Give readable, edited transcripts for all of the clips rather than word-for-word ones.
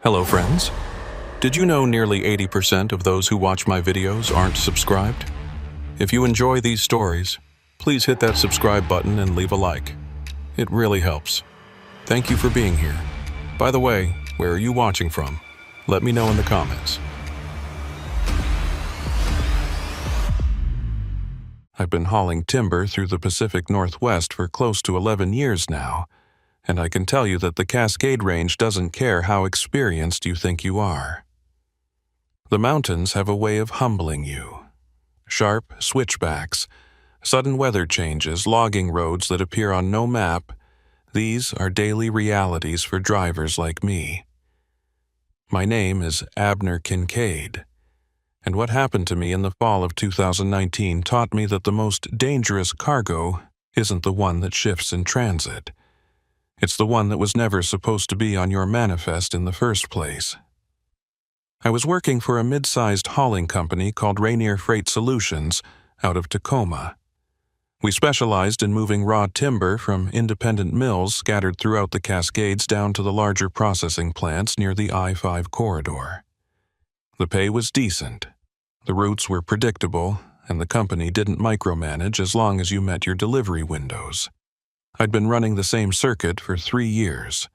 Hello friends. Did you know nearly 80% of those who watch my videos aren't subscribed? If you enjoy these stories, please hit that subscribe button and leave a like. It really helps. Thank you for being here. By the way, where are you watching from? Let me know in the comments. I've been hauling timber through the Pacific Northwest for close to 11 years now, and I can tell you that the Cascade Range doesn't care how experienced you think you are. The mountains have a way of humbling you. Sharp switchbacks, sudden weather changes, logging roads that appear on no map, these are daily realities for drivers like me. My name is Abner Kincaid, and what happened to me in the fall of 2019 taught me that the most dangerous cargo isn't the one that shifts in transit. It's the one that was never supposed to be on your manifest in the first place. I was working for a mid-sized hauling company called Rainier Freight Solutions out of Tacoma. We specialized in moving raw timber from independent mills scattered throughout the Cascades down to the larger processing plants near the I-5 corridor. The pay was decent, the routes were predictable, and the company didn't micromanage as long as you met your delivery windows. I'd been running the same circuit for 3 years.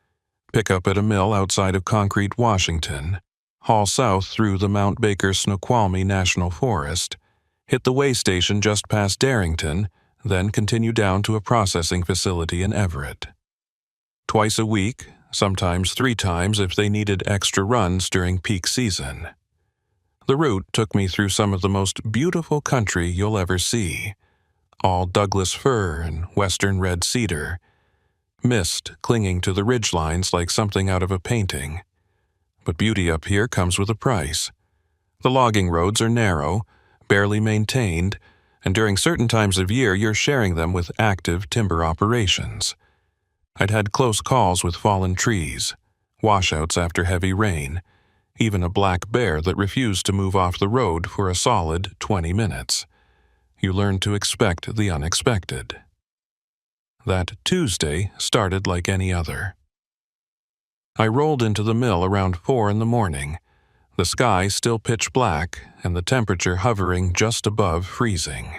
Pick up at a mill outside of Concrete, Washington, haul south through the Mount Baker Snoqualmie National Forest, hit the way station just past Darrington, then continue down to a processing facility in Everett. Twice a week, sometimes 3 times if they needed extra runs during peak season. The route took me through some of the most beautiful country you'll ever see. All Douglas fir and western red cedar, mist clinging to the ridgelines like something out of a painting. But beauty up here comes with a price. The logging roads are narrow, barely maintained, and during certain times of year you're sharing them with active timber operations. I'd had close calls with fallen trees, washouts after heavy rain, even a black bear that refused to move off the road for a solid 20 minutes. You learn to expect the unexpected. That Tuesday started like any other. I rolled into the mill around 4 in the morning, the sky still pitch black and the temperature hovering just above freezing.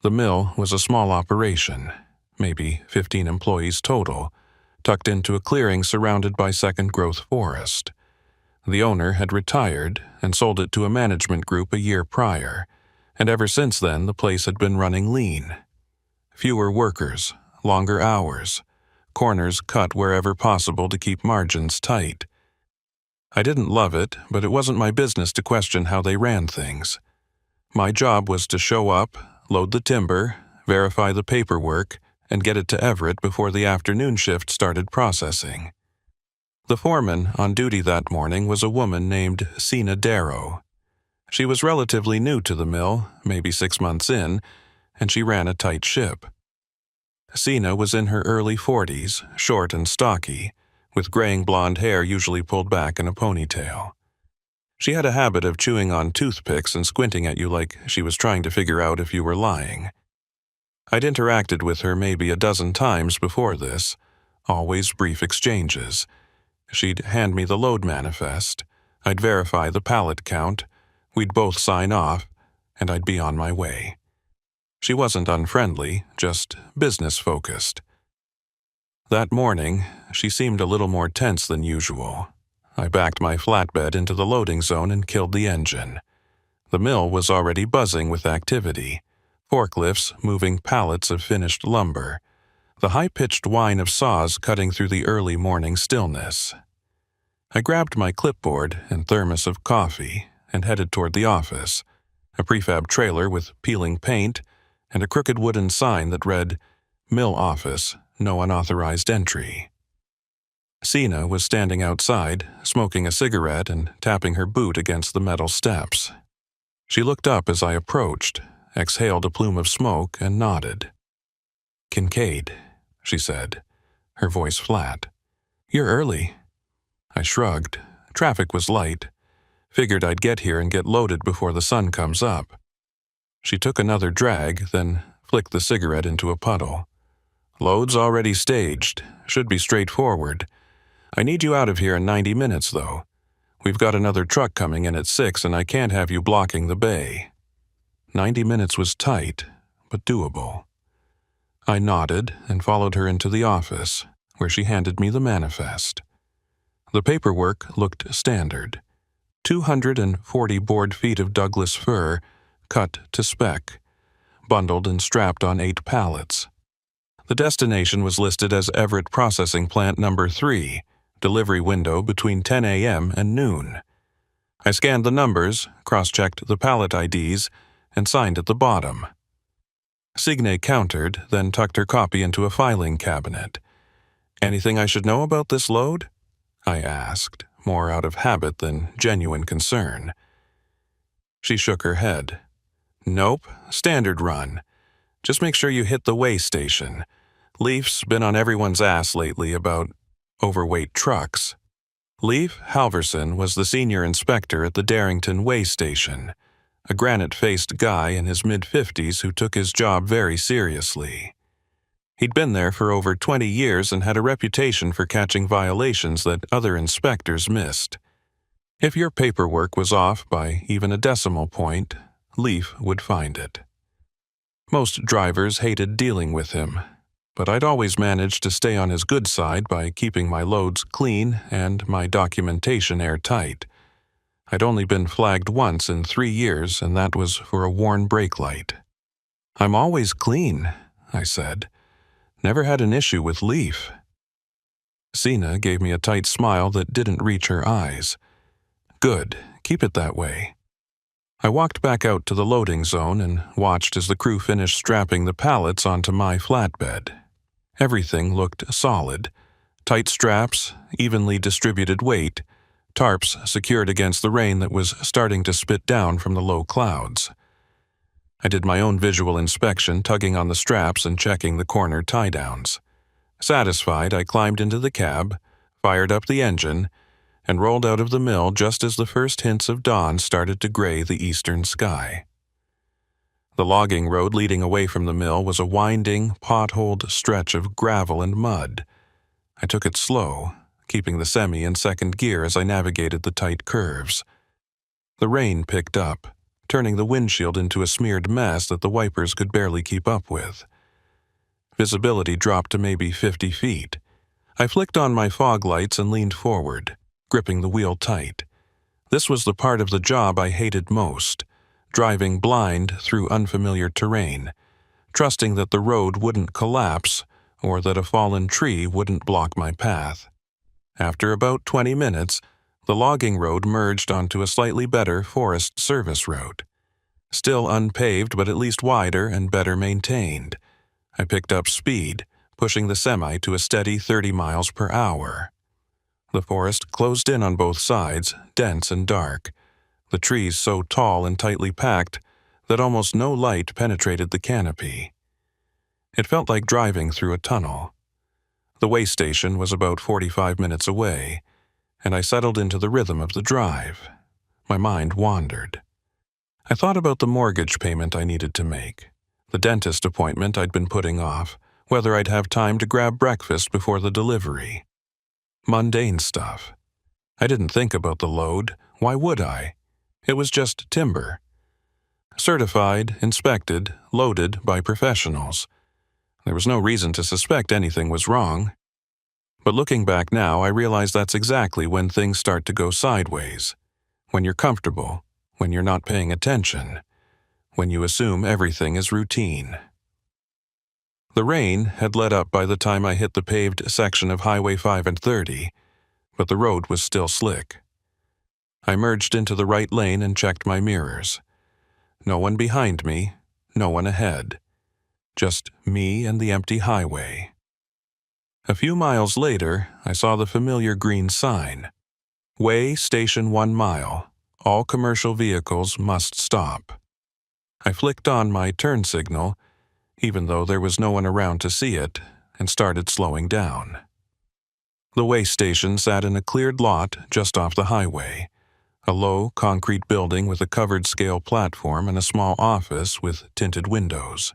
The mill was a small operation, maybe 15 employees total, tucked into a clearing surrounded by second-growth forest. The owner had retired and sold it to a management group a year prior, and ever since then the place had been running lean. Fewer workers, longer hours, corners cut wherever possible to keep margins tight. I didn't love it, but it wasn't my business to question how they ran things. My job was to show up, load the timber, verify the paperwork, and get it to Everett before the afternoon shift started processing. The foreman on duty that morning was a woman named Sina Darrow. She was relatively new to the mill, maybe 6 months in, and she ran a tight ship. Sina was in her early 40s, short and stocky, with graying blonde hair usually pulled back in a ponytail. She had a habit of chewing on toothpicks and squinting at you like she was trying to figure out if you were lying. I'd interacted with her maybe a dozen times before this, always brief exchanges. She'd hand me the load manifest, I'd verify the pallet count, we'd both sign off, and I'd be on my way. She wasn't unfriendly, just business-focused. That morning, she seemed a little more tense than usual. I backed my flatbed into the loading zone and killed the engine. The mill was already buzzing with activity, forklifts moving pallets of finished lumber, the high-pitched whine of saws cutting through the early morning stillness. I grabbed my clipboard and thermos of coffee and headed toward the office, a prefab trailer with peeling paint and a crooked wooden sign that read, "Mill Office, no unauthorized entry." Sina was standing outside, smoking a cigarette and tapping her boot against the metal steps. She looked up as I approached, exhaled a plume of smoke, and nodded. "Kincaid," she said, her voice flat. "You're early." I shrugged. Traffic was light. Figured I'd get here and get loaded before the sun comes up. She took another drag, then flicked the cigarette into a puddle. "Load's already staged. Should be straightforward. I need you out of here in 90 minutes, though. We've got another truck coming in at 6 and I can't have you blocking the bay. 90 minutes was tight, but doable. I nodded and followed her into the office, where she handed me the manifest. The paperwork looked standard. 240 board feet of Douglas fir, cut to spec, bundled and strapped on 8 pallets. The destination was listed as Everett Processing Plant Number 3, delivery window between 10 a.m. and noon. I scanned the numbers, cross-checked the pallet IDs, and signed at the bottom. Signe countered, then tucked her copy into a filing cabinet. "Anything I should know about this load?" I asked, more out of habit than genuine concern. She shook her head. "Nope, standard run. Just make sure you hit the weigh station. Leif's been on everyone's ass lately about overweight trucks." Leif Halverson was the senior inspector at the Darrington Weigh Station, a granite-faced guy in his mid-50s who took his job very seriously. He'd been there for over 20 years and had a reputation for catching violations that other inspectors missed. If your paperwork was off by even a decimal point, Leif would find it. Most drivers hated dealing with him, but I'd always managed to stay on his good side by keeping my loads clean and my documentation airtight. I'd only been flagged once in 3 years, and that was for a worn brake light. "I'm always clean," I said. "Never had an issue with Leif." Sina gave me a tight smile that didn't reach her eyes. "Good, keep it that way." I walked back out to the loading zone and watched as the crew finished strapping the pallets onto my flatbed. Everything looked solid. Tight straps, evenly distributed weight, tarps secured against the rain that was starting to spit down from the low clouds. I did my own visual inspection, tugging on the straps and checking the corner tie-downs. Satisfied, I climbed into the cab, fired up the engine, and rolled out of the mill just as the first hints of dawn started to gray the eastern sky. The logging road leading away from the mill was a winding, potholed stretch of gravel and mud. I took it slow, keeping the semi in second gear as I navigated the tight curves. The rain picked up, turning the windshield into a smeared mess that the wipers could barely keep up with. Visibility dropped to maybe 50 feet. I flicked on my fog lights and leaned forward, gripping the wheel tight. This was the part of the job I hated most, driving blind through unfamiliar terrain, trusting that the road wouldn't collapse or that a fallen tree wouldn't block my path. After about 20 minutes, the logging road merged onto a slightly better Forest Service route. Still unpaved, but at least wider and better maintained. I picked up speed, pushing the semi to a steady 30 miles per hour. The forest closed in on both sides, dense and dark, the trees so tall and tightly packed that almost no light penetrated the canopy. It felt like driving through a tunnel. The weigh station was about 45 minutes away, and I settled into the rhythm of the drive. My mind wandered. I thought about the mortgage payment I needed to make, the dentist appointment I'd been putting off, whether I'd have time to grab breakfast before the delivery. Mundane stuff. I didn't think about the load. Why would I? It was just timber. Certified, inspected, loaded by professionals. There was no reason to suspect anything was wrong. But looking back now, I realize that's exactly when things start to go sideways. When you're comfortable, when you're not paying attention, when you assume everything is routine. The rain had let up by the time I hit the paved section of Highway 5 and 30, but the road was still slick. I merged into the right lane and checked my mirrors. No one behind me, no one ahead. Just me and the empty highway. A few miles later, I saw the familiar green sign. Weigh Station 1 mile. All commercial vehicles must stop. I flicked on my turn signal, even though there was no one around to see it, and started slowing down. The weigh station sat in a cleared lot just off the highway, a low concrete building with a covered scale platform and a small office with tinted windows.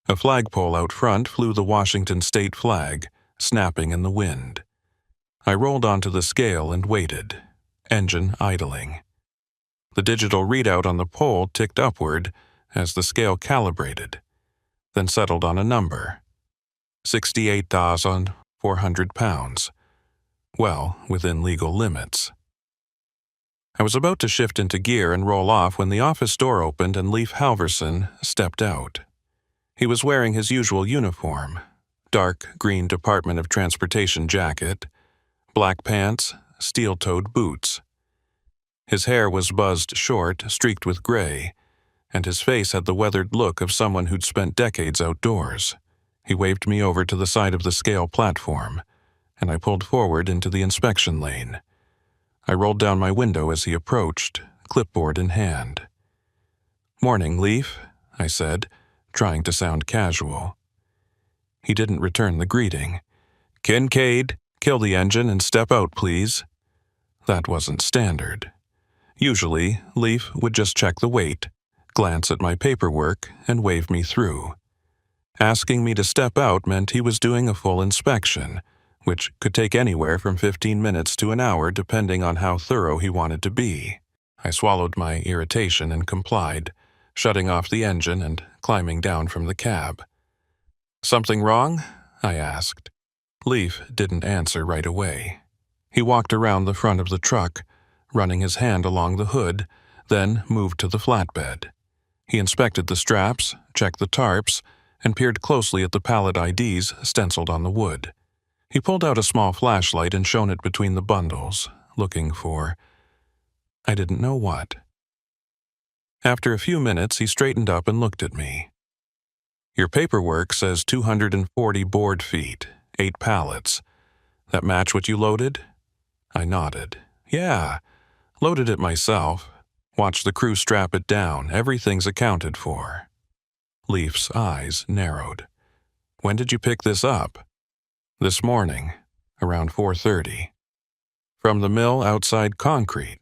A flagpole out front flew the Washington state flag, snapping in the wind. I rolled onto the scale and waited, engine idling. The digital readout on the pole ticked upward as the scale calibrated, then settled on a number, 68,400 pounds, well within legal limits. I was about to shift into gear and roll off when the office door opened and Leif Halverson stepped out. He was wearing his usual uniform, dark green Department of Transportation jacket, black pants, steel-toed boots. His hair was buzzed short, streaked with gray, and his face had the weathered look of someone who'd spent decades outdoors. He waved me over to the side of the scale platform, and I pulled forward into the inspection lane. I rolled down my window as he approached, clipboard in hand. "Morning, Leif," I said, trying to sound casual. He didn't return the greeting. "Kincaid, kill the engine and step out, please." That wasn't standard. Usually, Leif would just check the weight, glance at my paperwork, and wave me through. Asking me to step out meant he was doing a full inspection, which could take anywhere from 15 minutes to an hour depending on how thorough he wanted to be. I swallowed my irritation and complied, shutting off the engine and climbing down from the cab. "Something wrong?" I asked. Leif didn't answer right away. He walked around the front of the truck, running his hand along the hood, then moved to the flatbed. He inspected the straps, checked the tarps, and peered closely at the pallet IDs stenciled on the wood. He pulled out a small flashlight and shone it between the bundles, looking for I didn't know what. After a few minutes, he straightened up and looked at me. "Your paperwork says 240 board feet, 8 pallets. That match what you loaded?" I nodded. "Yeah, loaded it myself. Watch the crew strap it down. Everything's accounted for." Leif's eyes narrowed. "When did you pick this up?" "This morning, around 4:30. "From the mill outside Concrete?"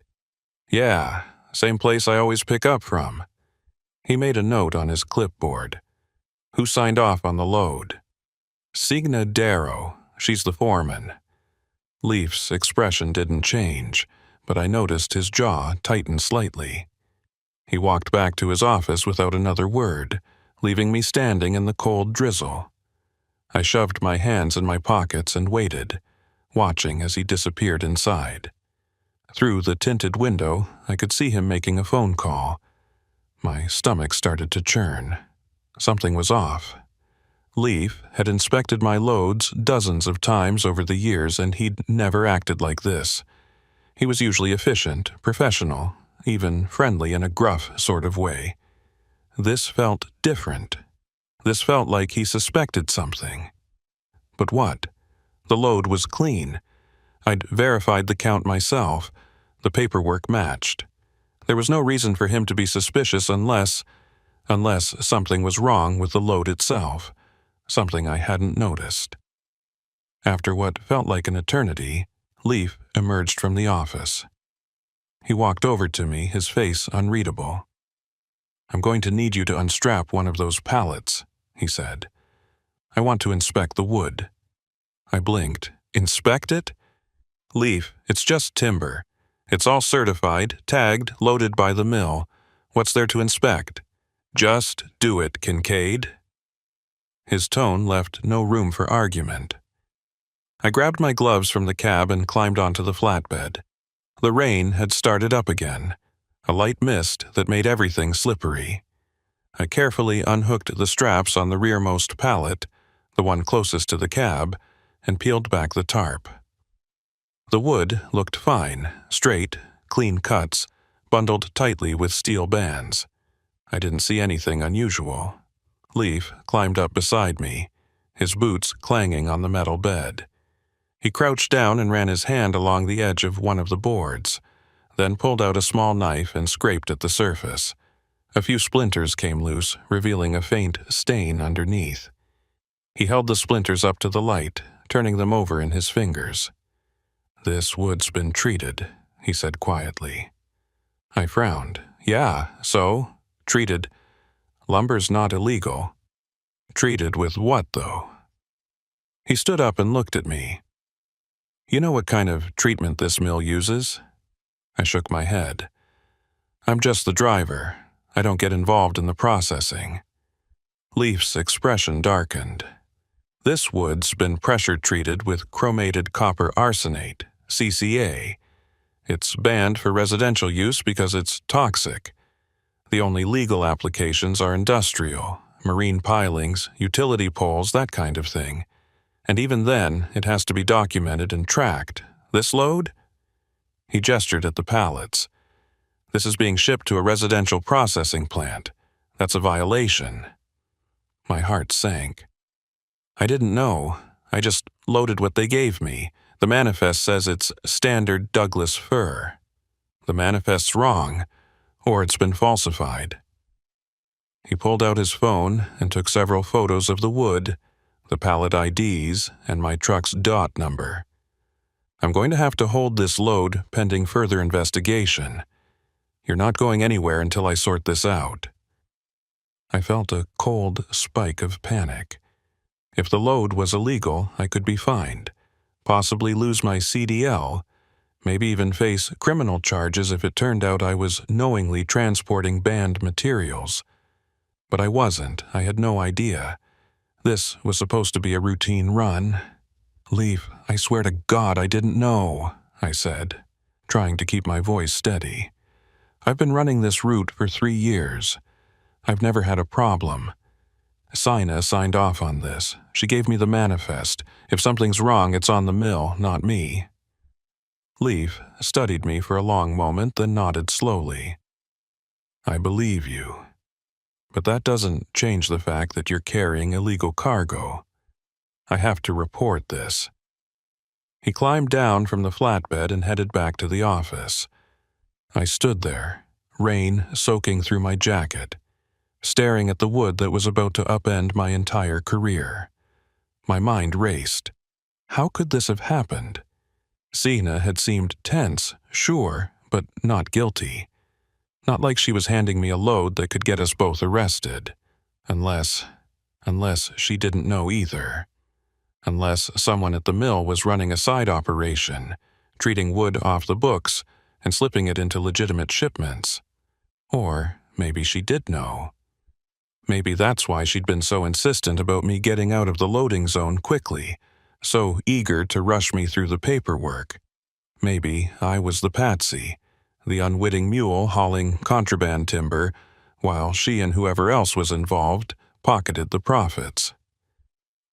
"Yeah, same place I always pick up from." He made a note on his clipboard. "Who signed off on the load?" "Signa Darrow. She's the foreman." Leif's expression didn't change, but I noticed his jaw tighten slightly. He walked back to his office without another word, leaving me standing in the cold drizzle. I shoved my hands in my pockets and waited, watching as he disappeared inside. Through the tinted window, I could see him making a phone call. My stomach started to churn. Something was off. Leif had inspected my loads dozens of times over the years, and he'd never acted like this. He was usually efficient, professional, even friendly in a gruff sort of way. This felt different. This felt like he suspected something. But what? The load was clean. I'd verified the count myself. The paperwork matched. There was no reason for him to be suspicious unless something was wrong with the load itself, something I hadn't noticed. After what felt like an eternity, Leif emerged from the office. He walked over to me, his face unreadable. "I'm going to need you to unstrap one of those pallets," he said. "I want to inspect the wood." I blinked. "Inspect it?" "Leif, it's just timber. It's all certified, tagged, loaded by the mill. What's there to inspect? Just do it, Kincaid." His tone left no room for argument. I grabbed my gloves from the cab and climbed onto the flatbed. The rain had started up again, a light mist that made everything slippery. I carefully unhooked the straps on the rearmost pallet, the one closest to the cab, and peeled back the tarp. The wood looked fine, straight, clean cuts, bundled tightly with steel bands. I didn't see anything unusual. Leif climbed up beside me, his boots clanging on the metal bed. He crouched down and ran his hand along the edge of one of the boards, then pulled out a small knife and scraped at the surface. A few splinters came loose, revealing a faint stain underneath. He held the splinters up to the light, turning them over in his fingers. "This wood's been treated," he said quietly. I frowned. "Yeah, so? Treated. Lumber's not illegal." "Treated with what, though?" He stood up and looked at me. You know what kind of treatment this mill uses? I shook my head. I'm just the driver. I don't get involved in the processing. Leaf's expression darkened. This wood's been pressure treated with chromated copper arsenate, CCA. It's banned for residential use because it's toxic. The only legal applications are industrial, marine pilings, utility poles, that kind of thing. And even then, it has to be documented and tracked. This load? He gestured at the pallets. This is being shipped to a residential processing plant. That's a violation. My heart sank. I didn't know. I just loaded what they gave me. The manifest says it's standard Douglas fir. The manifest's wrong, or it's been falsified. He pulled out his phone and took several photos of the wood, the pallet IDs, and my truck's DOT number. I'm going to have to hold this load pending further investigation. You're not going anywhere until I sort this out. I felt a cold spike of panic. If the load was illegal, I could be fined, possibly lose my CDL, maybe even face criminal charges if it turned out I was knowingly transporting banned materials. But I wasn't. I had no idea. This was supposed to be a routine run. Leaf, I swear to God I didn't know, I said, trying to keep my voice steady. I've been running this route for 3 years. I've never had a problem. Sina signed off on this. She gave me the manifest. If something's wrong, it's on the mill, not me. Leaf studied me for a long moment, then nodded slowly. I believe you. But that doesn't change the fact that you're carrying illegal cargo. I have to report this. He climbed down from the flatbed and headed back to the office. I stood there, rain soaking through my jacket, staring at the wood that was about to upend my entire career. My mind raced. How could this have happened? Sina had seemed tense, sure, but not guilty. Not like she was handing me a load that could get us both arrested. Unless she didn't know either. Unless someone at the mill was running a side operation, treating wood off the books and slipping it into legitimate shipments. Or maybe she did know. Maybe that's why she'd been so insistent about me getting out of the loading zone quickly, so eager to rush me through the paperwork. Maybe I was the patsy, the unwitting mule hauling contraband timber, while she and whoever else was involved pocketed the profits.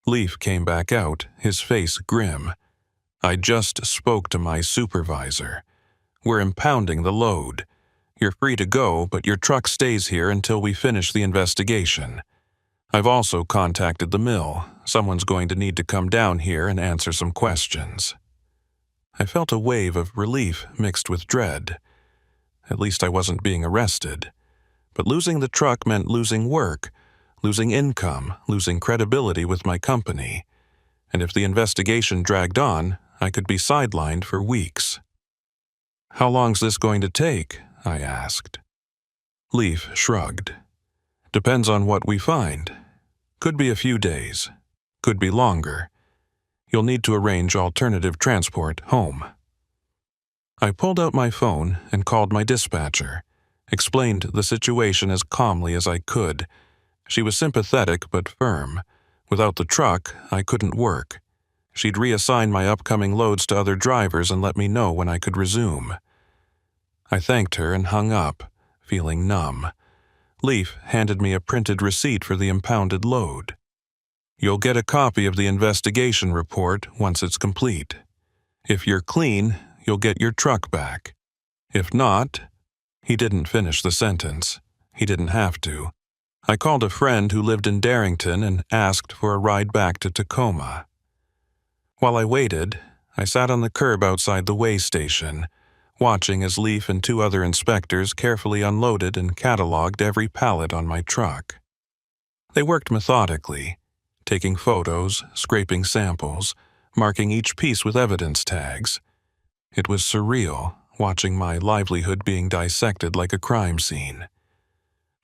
Leaf came back out, his face grim. I just spoke to my supervisor. We're impounding the load. You're free to go, but your truck stays here until we finish the investigation. I've also contacted the mill. Someone's going to need to come down here and answer some questions. I felt a wave of relief mixed with dread. At least I wasn't being arrested. But losing the truck meant losing work, losing income, losing credibility with my company. And if the investigation dragged on, I could be sidelined for weeks. How long's this going to take? I asked. Leaf shrugged. Depends on what we find. Could be a few days. Could be longer. You'll need to arrange alternative transport home. I pulled out my phone and called my dispatcher, explained the situation as calmly as I could. She was sympathetic but firm. Without the truck, I couldn't work. She'd reassign my upcoming loads to other drivers and let me know when I could resume. I thanked her and hung up, feeling numb. Leaf handed me a printed receipt for the impounded load. You'll get a copy of the investigation report once it's complete. If you're clean, you'll get your truck back. If not, he didn't finish the sentence. He didn't have to. I called a friend who lived in Darrington and asked for a ride back to Tacoma. While I waited, I sat on the curb outside the weigh station, watching as Leaf and 2 other inspectors carefully unloaded and cataloged every pallet on my truck. They worked methodically, taking photos, scraping samples, marking each piece with evidence tags. It was surreal, watching my livelihood being dissected like a crime scene.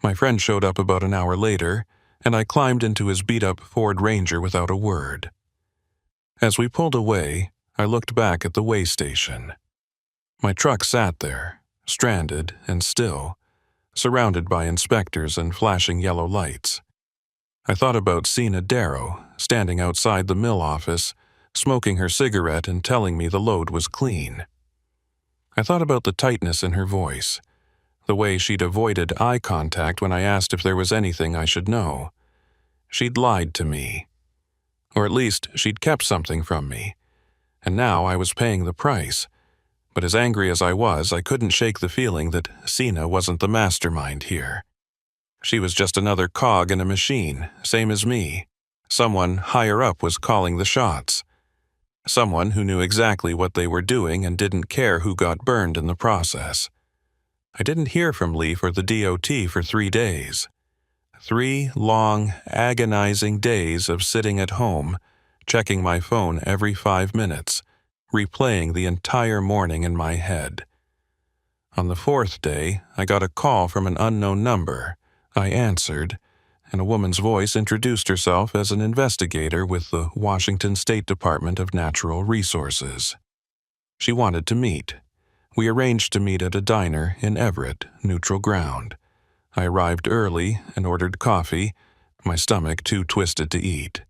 My friend showed up about an hour later, and I climbed into his beat-up Ford Ranger without a word. As we pulled away, I looked back at the way station. My truck sat there, stranded and still, surrounded by inspectors and flashing yellow lights. I thought about Sina Darrow, standing outside the mill office, smoking her cigarette and telling me the load was clean. I thought about the tightness in her voice, the way she'd avoided eye contact when I asked if there was anything I should know. She'd lied to me. Or at least she'd kept something from me. And now I was paying the price. But as angry as I was, I couldn't shake the feeling that Sina wasn't the mastermind here. She was just another cog in a machine, same as me. Someone higher up was calling the shots. Someone who knew exactly what they were doing and didn't care who got burned in the process. I didn't hear from Leaf or the DOT for 3 days. 3 long, agonizing days of sitting at home, checking my phone every 5 minutes, replaying the entire morning in my head. On the 4th day, I got a call from an unknown number. I answered, and a woman's voice introduced herself as an investigator with the Washington State Department of Natural Resources. She wanted to meet. We arranged to meet at a diner in Everett, neutral ground. I arrived early and ordered coffee, my stomach too twisted to eat.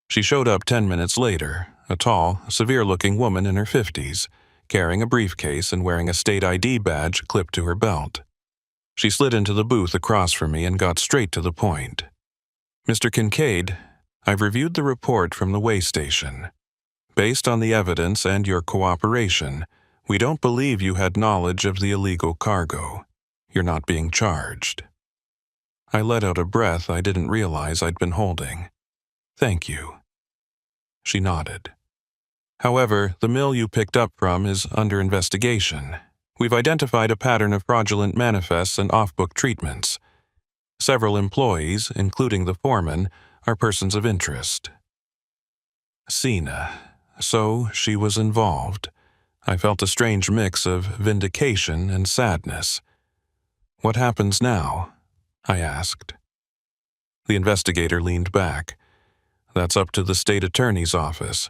She showed up 10 minutes later, a tall, severe-looking woman in her 50s, carrying a briefcase and wearing a state ID badge clipped to her belt. She slid into the booth across from me and got straight to the point. "Mr. Kincaid, I've reviewed the report from the way station. Based on the evidence and your cooperation, we don't believe you had knowledge of the illegal cargo. You're not being charged." I let out a breath I didn't realize I'd been holding. "Thank you." She nodded. "However, the mill you picked up from is under investigation. We've identified a pattern of fraudulent manifests and off-book treatments. Several employees, including the foreman, are persons of interest." Sina. So she was involved. I felt a strange mix of vindication and sadness. "What happens now?" I asked. The investigator leaned back. "That's up to the state attorney's office.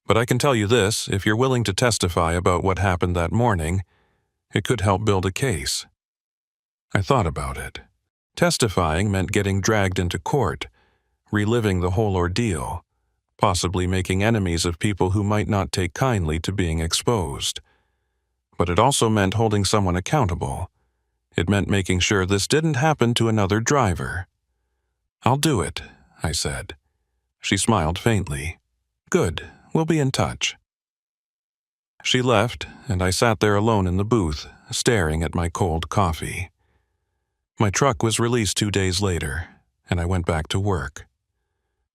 But I can tell you this, if you're willing to testify about what happened that morning, it could help build a case." I thought about it. Testifying meant getting dragged into court, reliving the whole ordeal, possibly making enemies of people who might not take kindly to being exposed. But it also meant holding someone accountable. It meant making sure this didn't happen to another driver. "I'll do it," I said. She smiled faintly. "Good, we'll be in touch." She left, and I sat there alone in the booth, staring at my cold coffee. My truck was released 2 days later, and I went back to work.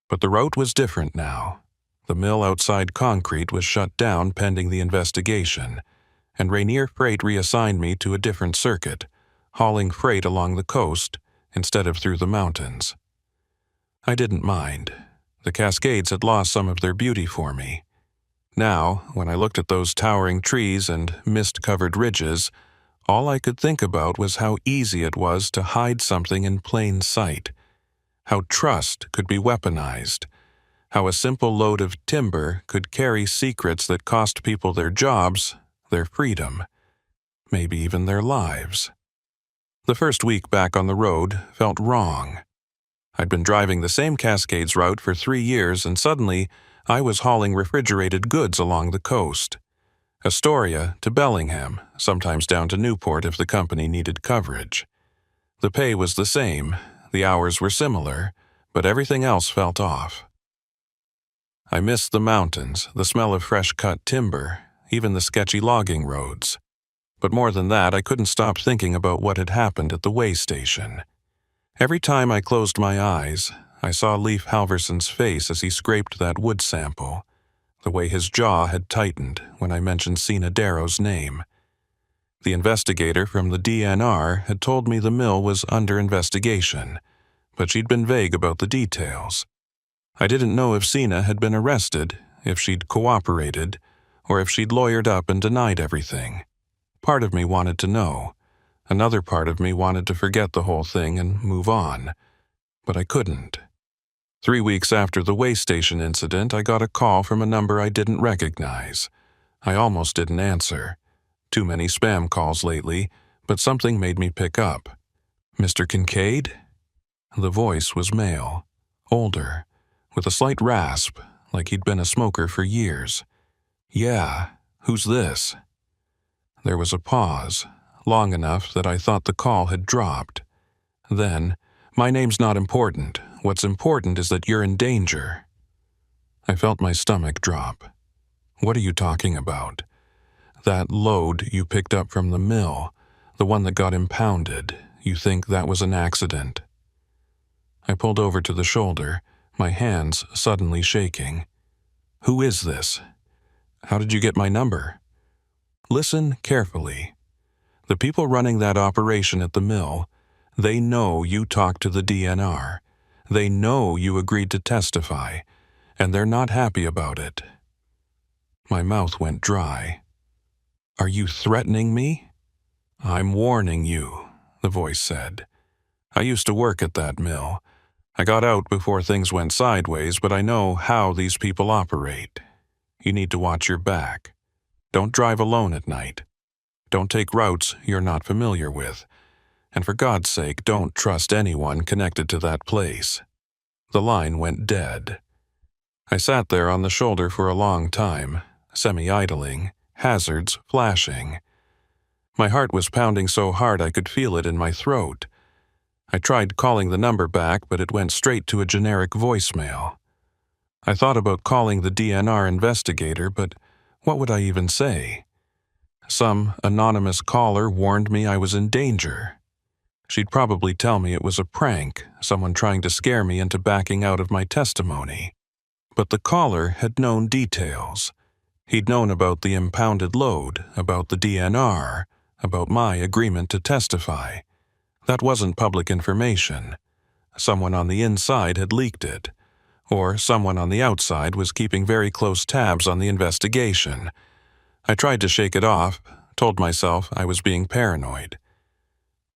But the route was different now. The mill outside Concrete was shut down pending the investigation, and Rainier Freight reassigned me to a different circuit, hauling freight along the coast instead of through the mountains. I didn't mind. The Cascades had lost some of their beauty for me. Now, when I looked at those towering trees and mist-covered ridges, all I could think about was how easy it was to hide something in plain sight, how trust could be weaponized, how a simple load of timber could carry secrets that cost people their jobs, their freedom, maybe even their lives. The first week back on the road felt wrong. I'd been driving the same Cascades route for 3 years, and suddenly I was hauling refrigerated goods along the coast. Astoria to Bellingham, sometimes down to Newport if the company needed coverage. The pay was the same, the hours were similar, but everything else felt off. I missed the mountains, the smell of fresh-cut timber, even the sketchy logging roads. But more than that, I couldn't stop thinking about what had happened at the way station. Every time I closed my eyes, I saw Leif Halverson's face as he scraped that wood sample, the way his jaw had tightened when I mentioned Sina Darrow's name. The investigator from the DNR had told me the mill was under investigation, but she'd been vague about the details. I didn't know if Sina had been arrested, if she'd cooperated, or if she'd lawyered up and denied everything. Part of me wanted to know. Another part of me wanted to forget the whole thing and move on, but I couldn't. 3 weeks after the way station incident, I got a call from a number I didn't recognize. I almost didn't answer. Too many spam calls lately, but something made me pick up. "Mr. Kincaid?" The voice was male, older, with a slight rasp, like he'd been a smoker for years. "Yeah, who's this?" There was a pause, long enough that I thought the call had dropped. Then, "My name's not important. What's important is that you're in danger." I felt my stomach drop. "What are you talking about?" "That load you picked up from the mill, the one that got impounded. You think that was an accident?" I pulled over to the shoulder, my hands suddenly shaking. "Who is this? How did you get my number?" "Listen carefully. The people running that operation at the mill, they know you talked to the DNR. They know you agreed to testify, and they're not happy about it." My mouth went dry. "Are you threatening me?" "I'm warning you," the voice said. "I used to work at that mill. I got out before things went sideways, but I know how these people operate. You need to watch your back. Don't drive alone at night. Don't take routes you're not familiar with. And for God's sake, don't trust anyone connected to that place." The line went dead. I sat there on the shoulder for a long time, semi-idling, hazards flashing. My heart was pounding so hard I could feel it in my throat. I tried calling the number back, but it went straight to a generic voicemail. I thought about calling the DNR investigator, but what would I even say? Some anonymous caller warned me I was in danger. She'd probably tell me it was a prank, someone trying to scare me into backing out of my testimony. But the caller had known details. He'd known about the impounded load, about the DNR, about my agreement to testify. That wasn't public information. Someone on the inside had leaked it. Or someone on the outside was keeping very close tabs on the investigation. I tried to shake it off, told myself I was being paranoid.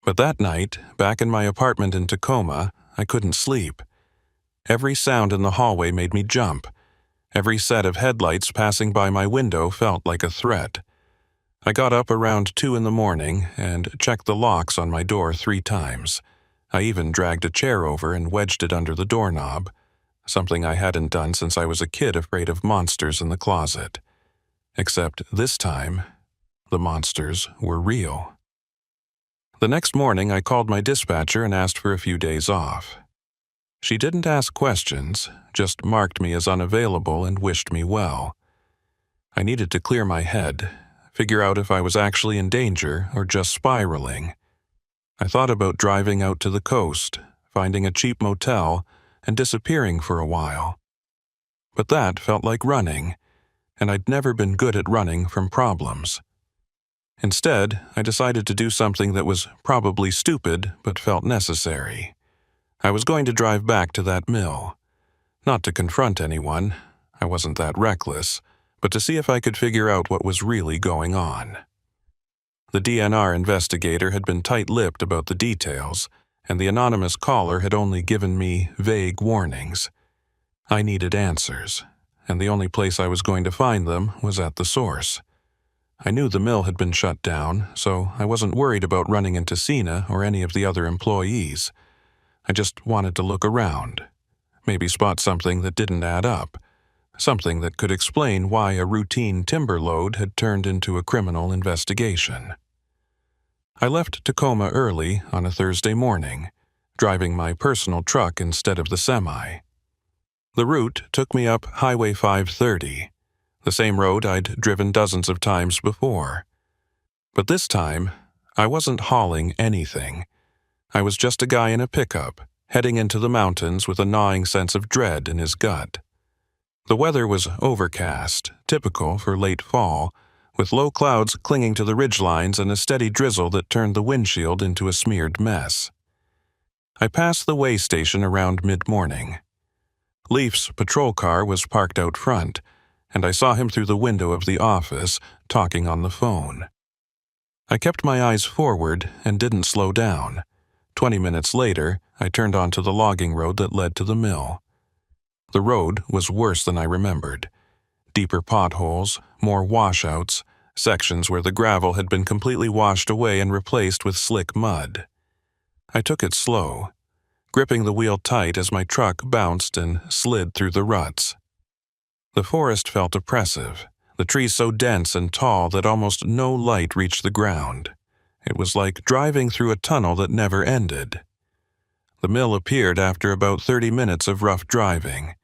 But that night, back in my apartment in Tacoma, I couldn't sleep. Every sound in the hallway made me jump. Every set of headlights passing by my window felt like a threat. I got up around 2 in the morning and checked the locks on my door 3 times. I even dragged a chair over and wedged it under the doorknob, something I hadn't done since I was a kid afraid of monsters in the closet. Except this time, the monsters were real. The next morning, I called my dispatcher and asked for a few days off. She didn't ask questions, just marked me as unavailable and wished me well. I needed to clear my head, figure out if I was actually in danger or just spiraling. I thought about driving out to the coast, finding a cheap motel, and disappearing for a while. But that felt like running, and I'd never been good at running from problems. Instead, I decided to do something that was probably stupid but felt necessary. I was going to drive back to that mill. Not to confront anyone, I wasn't that reckless, but to see if I could figure out what was really going on. The DNR investigator had been tight-lipped about the details, and the anonymous caller had only given me vague warnings. I needed answers, and the only place I was going to find them was at the source. I knew the mill had been shut down, so I wasn't worried about running into Sina or any of the other employees. I just wanted to look around, maybe spot something that didn't add up, something that could explain why a routine timber load had turned into a criminal investigation. I left Tacoma early on a Thursday morning, driving my personal truck instead of the semi. The route took me up Highway 530, the same road I'd driven dozens of times before. But this time, I wasn't hauling anything. I was just a guy in a pickup, heading into the mountains with a gnawing sense of dread in his gut. The weather was overcast, typical for late fall, with low clouds clinging to the ridgelines and a steady drizzle that turned the windshield into a smeared mess. I passed the way station around mid-morning. Leaf's patrol car was parked out front, and I saw him through the window of the office, talking on the phone. I kept my eyes forward and didn't slow down. 20 minutes later, I turned onto the logging road that led to the mill. The road was worse than I remembered. Deeper potholes, more washouts, sections where the gravel had been completely washed away and replaced with slick mud. I took it slow, gripping the wheel tight as my truck bounced and slid through the ruts. The forest felt oppressive, the trees so dense and tall that almost no light reached the ground. It was like driving through a tunnel that never ended. The mill appeared after about 30 minutes of rough driving.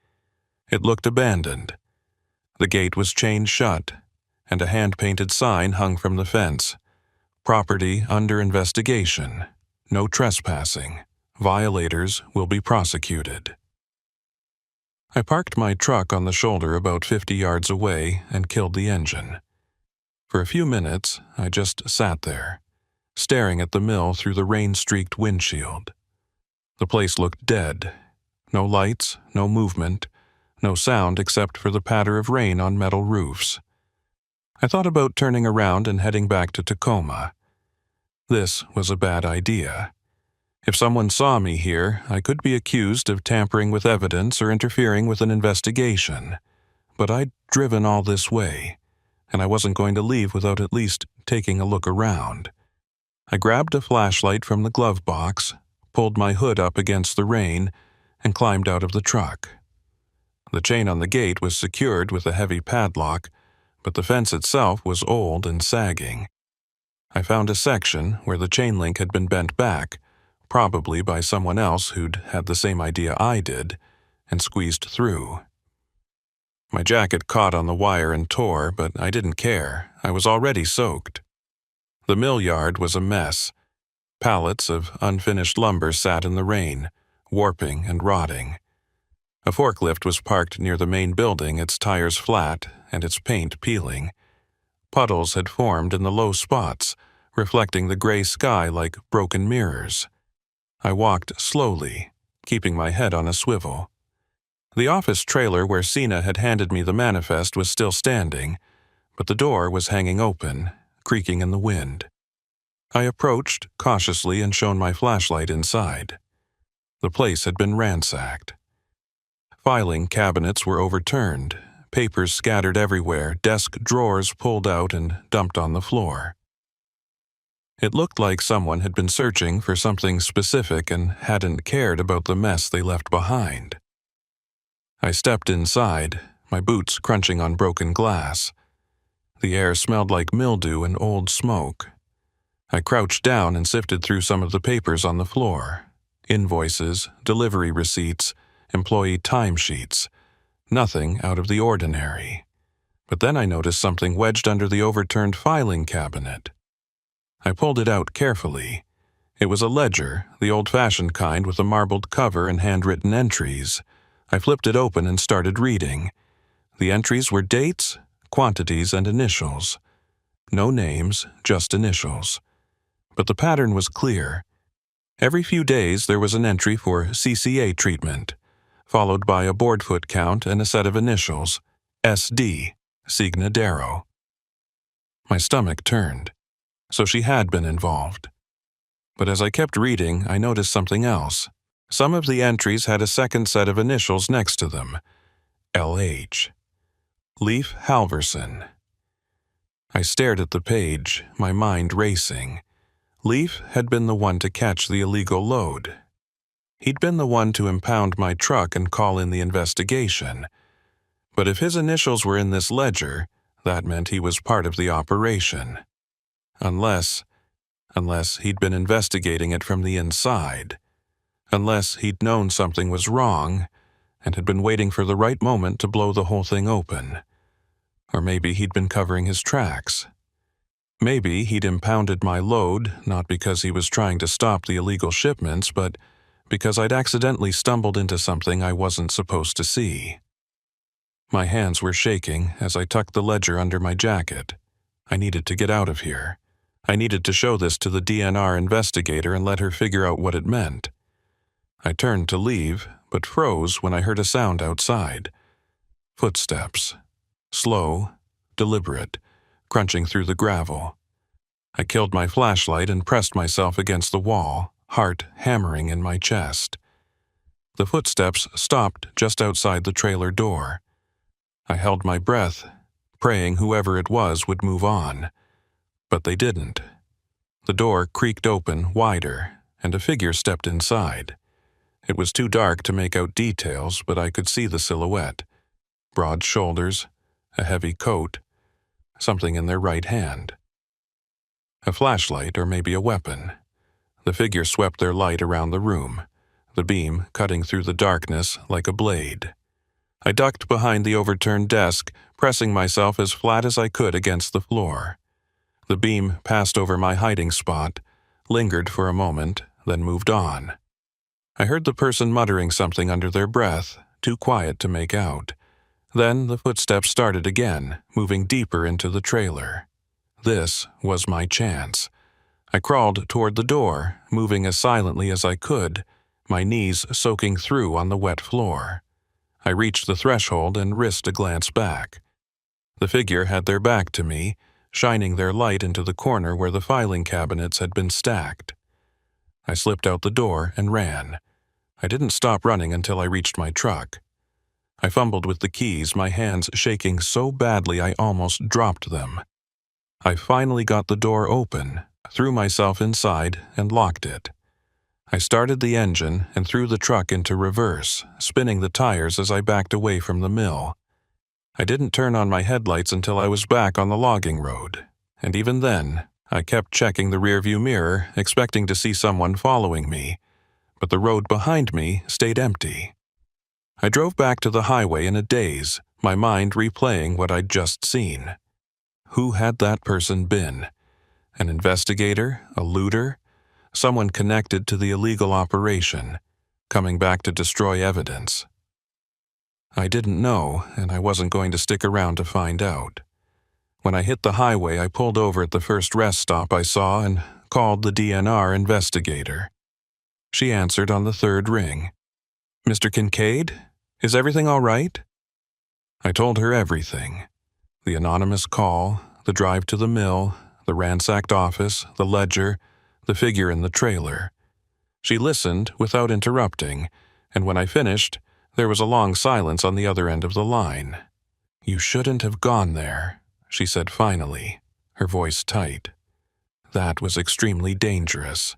It looked abandoned. The gate was chained shut, and a hand-painted sign hung from the fence. Property under investigation. No trespassing. Violators will be prosecuted. I parked my truck on the shoulder about 50 yards away and killed the engine. For a few minutes, I just sat there, staring at the mill through the rain-streaked windshield. The place looked dead. No lights, no movement, no sound except for the patter of rain on metal roofs. I thought about turning around and heading back to Tacoma. This was a bad idea. If someone saw me here, I could be accused of tampering with evidence or interfering with an investigation. But I'd driven all this way, and I wasn't going to leave without at least taking a look around. I grabbed a flashlight from the glove box, pulled my hood up against the rain, and climbed out of the truck. The chain on the gate was secured with a heavy padlock, but the fence itself was old and sagging. I found a section where the chain link had been bent back, probably by someone else who'd had the same idea I did, and squeezed through. My jacket caught on the wire and tore, but I didn't care. I was already soaked. The mill yard was a mess. Pallets of unfinished lumber sat in the rain, warping and rotting. A forklift was parked near the main building, its tires flat and its paint peeling. Puddles had formed in the low spots, reflecting the gray sky like broken mirrors. I walked slowly, keeping my head on a swivel. The office trailer where Sina had handed me the manifest was still standing, but the door was hanging open, creaking in the wind. I approached cautiously and shone my flashlight inside. The place had been ransacked. Filing cabinets were overturned, papers scattered everywhere, desk drawers pulled out and dumped on the floor. It looked like someone had been searching for something specific and hadn't cared about the mess they left behind. I stepped inside, my boots crunching on broken glass. The air smelled like mildew and old smoke. I crouched down and sifted through some of the papers on the floor. Invoices, delivery receipts, employee timesheets. Nothing out of the ordinary. But then I noticed something wedged under the overturned filing cabinet. I pulled it out carefully. It was a ledger, the old-fashioned kind with a marbled cover and handwritten entries. I flipped it open and started reading. The entries were dates, quantities, and initials. No names, just initials. But the pattern was clear. Every few days there was an entry for CCA treatment, followed by a board foot count and a set of initials, SD, Signadero. My stomach turned. So she had been involved. But as I kept reading, I noticed something else. Some of the entries had a second set of initials next to them, LH. Leif Halverson. I stared at the page, my mind racing. Leif had been the one to catch the illegal load. He'd been the one to impound my truck and call in the investigation. But if his initials were in this ledger, that meant he was part of the operation. Unless he'd been investigating it from the inside. Unless he'd known something was wrong and had been waiting for the right moment to blow the whole thing open. Or maybe he'd been covering his tracks. Maybe he'd impounded my load not because he was trying to stop the illegal shipments, but because I'd accidentally stumbled into something I wasn't supposed to see. My hands were shaking as I tucked the ledger under my jacket. I needed to get out of here. I needed to show this to the DNR investigator and let her figure out what it meant. I turned to leave, but froze when I heard a sound outside. Footsteps. Slow, deliberate, crunching through the gravel. I killed my flashlight and pressed myself against the wall, heart hammering in my chest. The footsteps stopped just outside the trailer door. I held my breath, praying whoever it was would move on. But they didn't. The door creaked open wider, and a figure stepped inside. It was too dark to make out details, but I could see the silhouette. Broad shoulders, a heavy coat, something in their right hand. A flashlight or maybe a weapon. The figure swept their light around the room, the beam cutting through the darkness like a blade. I ducked behind the overturned desk, pressing myself as flat as I could against the floor. The beam passed over my hiding spot, lingered for a moment, then moved on. I heard the person muttering something under their breath, too quiet to make out. Then the footsteps started again, moving deeper into the trailer. This was my chance. I crawled toward the door, moving as silently as I could, my knees soaking through on the wet floor. I reached the threshold and risked a glance back. The figure had their back to me, shining their light into the corner where the filing cabinets had been stacked. I slipped out the door and ran. I didn't stop running until I reached my truck. I fumbled with the keys, my hands shaking so badly I almost dropped them. I finally got the door open, threw myself inside, and locked it. I started the engine and threw the truck into reverse, spinning the tires as I backed away from the mill. I didn't turn on my headlights until I was back on the logging road, and even then, I kept checking the rearview mirror, expecting to see someone following me, but the road behind me stayed empty. I drove back to the highway in a daze, my mind replaying what I'd just seen. Who had that person been? An investigator? A looter? Someone connected to the illegal operation, coming back to destroy evidence. I didn't know, and I wasn't going to stick around to find out. When I hit the highway, I pulled over at the first rest stop I saw and called the DNR investigator. She answered on the third ring. "Mr. Kincaid? Is everything all right?" I told her everything. The anonymous call, the drive to the mill, the ransacked office, the ledger, the figure in the trailer. She listened without interrupting, and when I finished, there was a long silence on the other end of the line. "You shouldn't have gone there," she said finally, her voice tight. "That was extremely dangerous.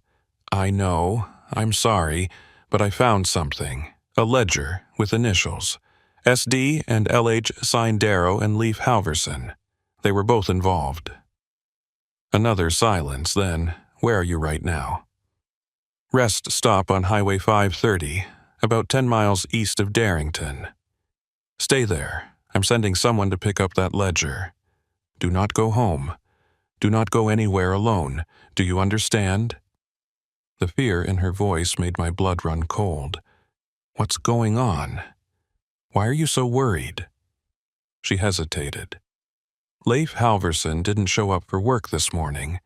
I know, I'm sorry, but I found something. A ledger with initials. SD and LH signed Darrow and Leif Halverson. They were both involved." Another silence, then, "Where are you right now?" "Rest stop on Highway 530, about 10 miles east of Darrington." "Stay there. I'm sending someone to pick up that ledger. Do not go home. Do not go anywhere alone. Do you understand?" The fear in her voice made my blood run cold. "What's going on? Why are you so worried?" She hesitated. "Leif Halverson didn't show up for work this morning.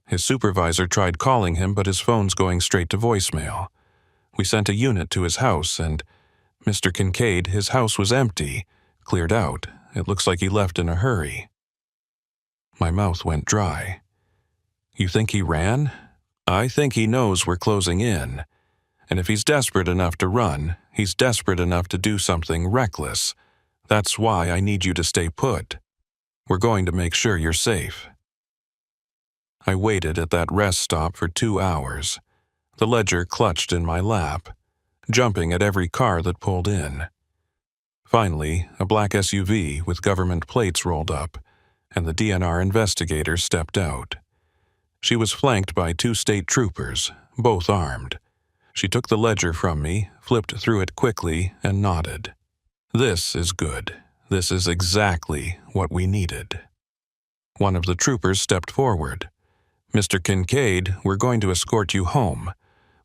His supervisor tried calling him, but his phone's going straight to voicemail. We sent a unit to his house, and Mr. Kincaid, his house was empty, cleared out. It looks like he left in a hurry." My mouth went dry. "You think he ran?" "I think he knows we're closing in. And if he's desperate enough to run, he's desperate enough to do something reckless. That's why I need you to stay put. We're going to make sure you're safe." I waited at that rest stop for 2 hours, the ledger clutched in my lap, jumping at every car that pulled in. Finally, a black SUV with government plates rolled up, and the DNR investigator stepped out. She was flanked by 2 state troopers, both armed. She took the ledger from me, flipped through it quickly, and nodded. "This is good. This is exactly what we needed." One of the troopers stepped forward. "Mr. Kincaid, we're going to escort you home.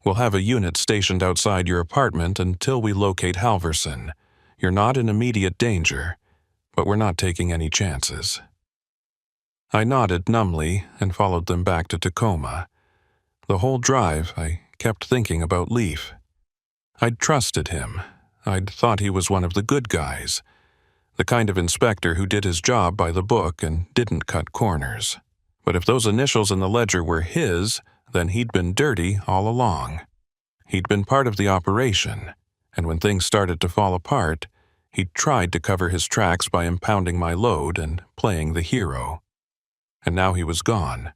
We'll have a unit stationed outside your apartment until we locate Halverson. You're not in immediate danger, but we're not taking any chances." I nodded numbly and followed them back to Tacoma. The whole drive, I kept thinking about Leif. I'd trusted him. I'd thought he was one of the good guys, the kind of inspector who did his job by the book and didn't cut corners. But if those initials in the ledger were his, then he'd been dirty all along. He'd been part of the operation, and when things started to fall apart, he tried to cover his tracks by impounding my load and playing the hero. And now he was gone,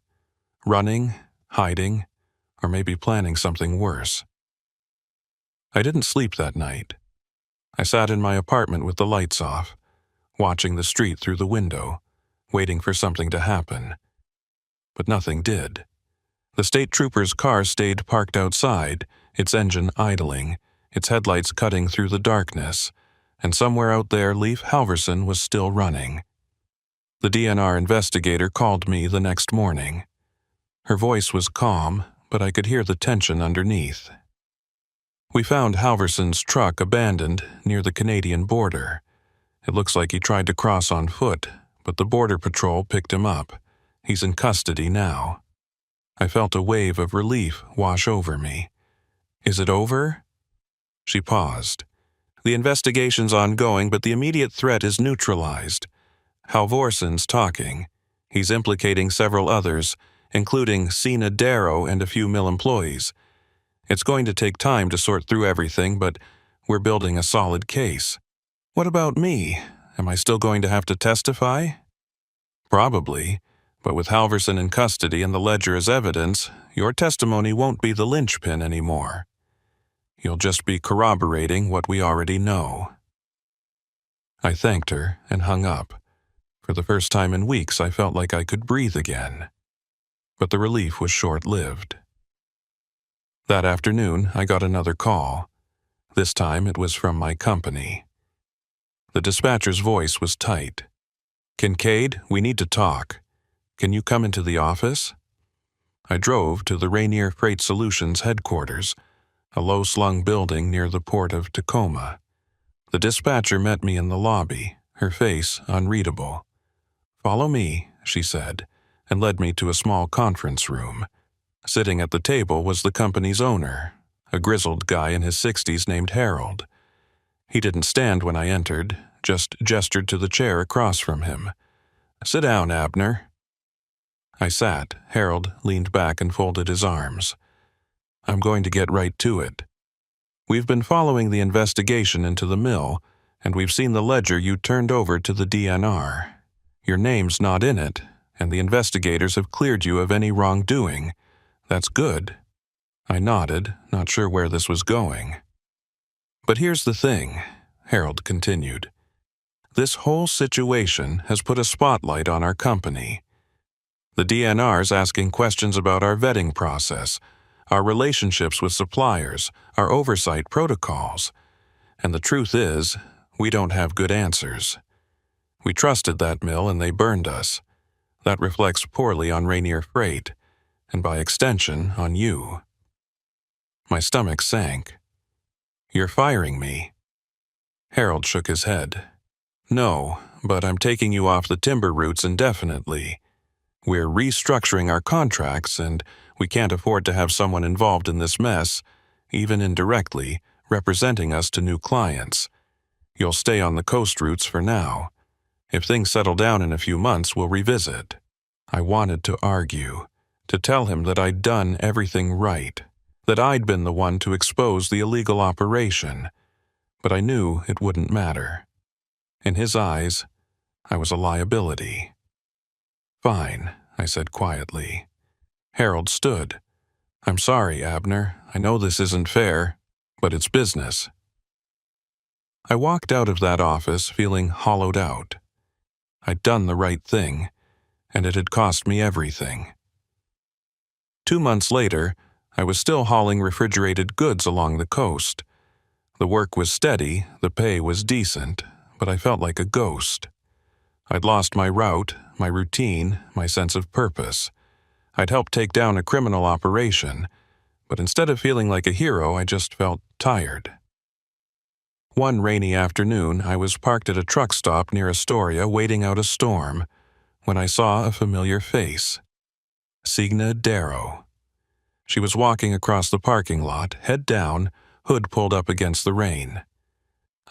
running, hiding, or maybe planning something worse. I didn't sleep that night. I sat in my apartment with the lights off, watching the street through the window, waiting for something to happen. But nothing did. The state trooper's car stayed parked outside, its engine idling, its headlights cutting through the darkness, and somewhere out there Leif Halverson was still running. The DNR investigator called me the next morning. Her voice was calm, but I could hear the tension underneath. We found Halverson's truck abandoned near the Canadian border. It looks like he tried to cross on foot, but the Border Patrol picked him up. He's in custody now. I felt a wave of relief wash over me. Is it over? She paused. The investigation's ongoing, but the immediate threat is neutralized. Halvorson's talking. He's implicating several others, including Sina Darrow and a few mill employees. It's going to take time to sort through everything, but we're building a solid case. What about me? Am I still going to have to testify? Probably, but with Halverson in custody and the ledger as evidence, your testimony won't be the linchpin anymore. You'll just be corroborating what we already know. I thanked her and hung up. For the first time in weeks, I felt like I could breathe again. But the relief was short-lived. That afternoon, I got another call. This time it was from my company. The dispatcher's voice was tight. "Kincaid, we need to talk. Can you come into the office?" I drove to the Rainier Freight Solutions headquarters, a low-slung building near the port of Tacoma. The dispatcher met me in the lobby, her face unreadable. "Follow me," she said, and led me to a small conference room. Sitting at the table was the company's owner, a grizzled guy in his 60s named Harold. He didn't stand when I entered, just gestured to the chair across from him. "Sit down, Abner." I sat. Harold leaned back and folded his arms. "I'm going to get right to it. We've been following the investigation into the mill, and we've seen the ledger you turned over to the DNR. Your name's not in it, and the investigators have cleared you of any wrongdoing. That's good." I nodded, not sure where this was going. "But here's the thing," Harold continued. "This whole situation has put a spotlight on our company. The DNR's asking questions about our vetting process, our relationships with suppliers, our oversight protocols. And the truth is, we don't have good answers. We trusted that mill and they burned us. That reflects poorly on Rainier Freight, and by extension, on you." My stomach sank. "You're firing me?" Harold shook his head. "No, but I'm taking you off the timber routes indefinitely. We're restructuring our contracts, and we can't afford to have someone involved in this mess, even indirectly, representing us to new clients. You'll stay on the coast routes for now. If things settle down in a few months, we'll revisit." I wanted to argue, to tell him that I'd done everything right, that I'd been the one to expose the illegal operation, but I knew it wouldn't matter. In his eyes, I was a liability. "Fine," I said quietly. Harold stood. "I'm sorry, Abner. I know this isn't fair, but it's business." I walked out of that office feeling hollowed out. I'd done the right thing, and it had cost me everything. 2 months later, I was still hauling refrigerated goods along the coast. The work was steady, the pay was decent, but I felt like a ghost. I'd lost my route, my routine, my sense of purpose. I'd helped take down a criminal operation, but instead of feeling like a hero, I just felt tired. One rainy afternoon, I was parked at a truck stop near Astoria waiting out a storm, when I saw a familiar face. Sina Darrow. She was walking across the parking lot, head down, hood pulled up against the rain.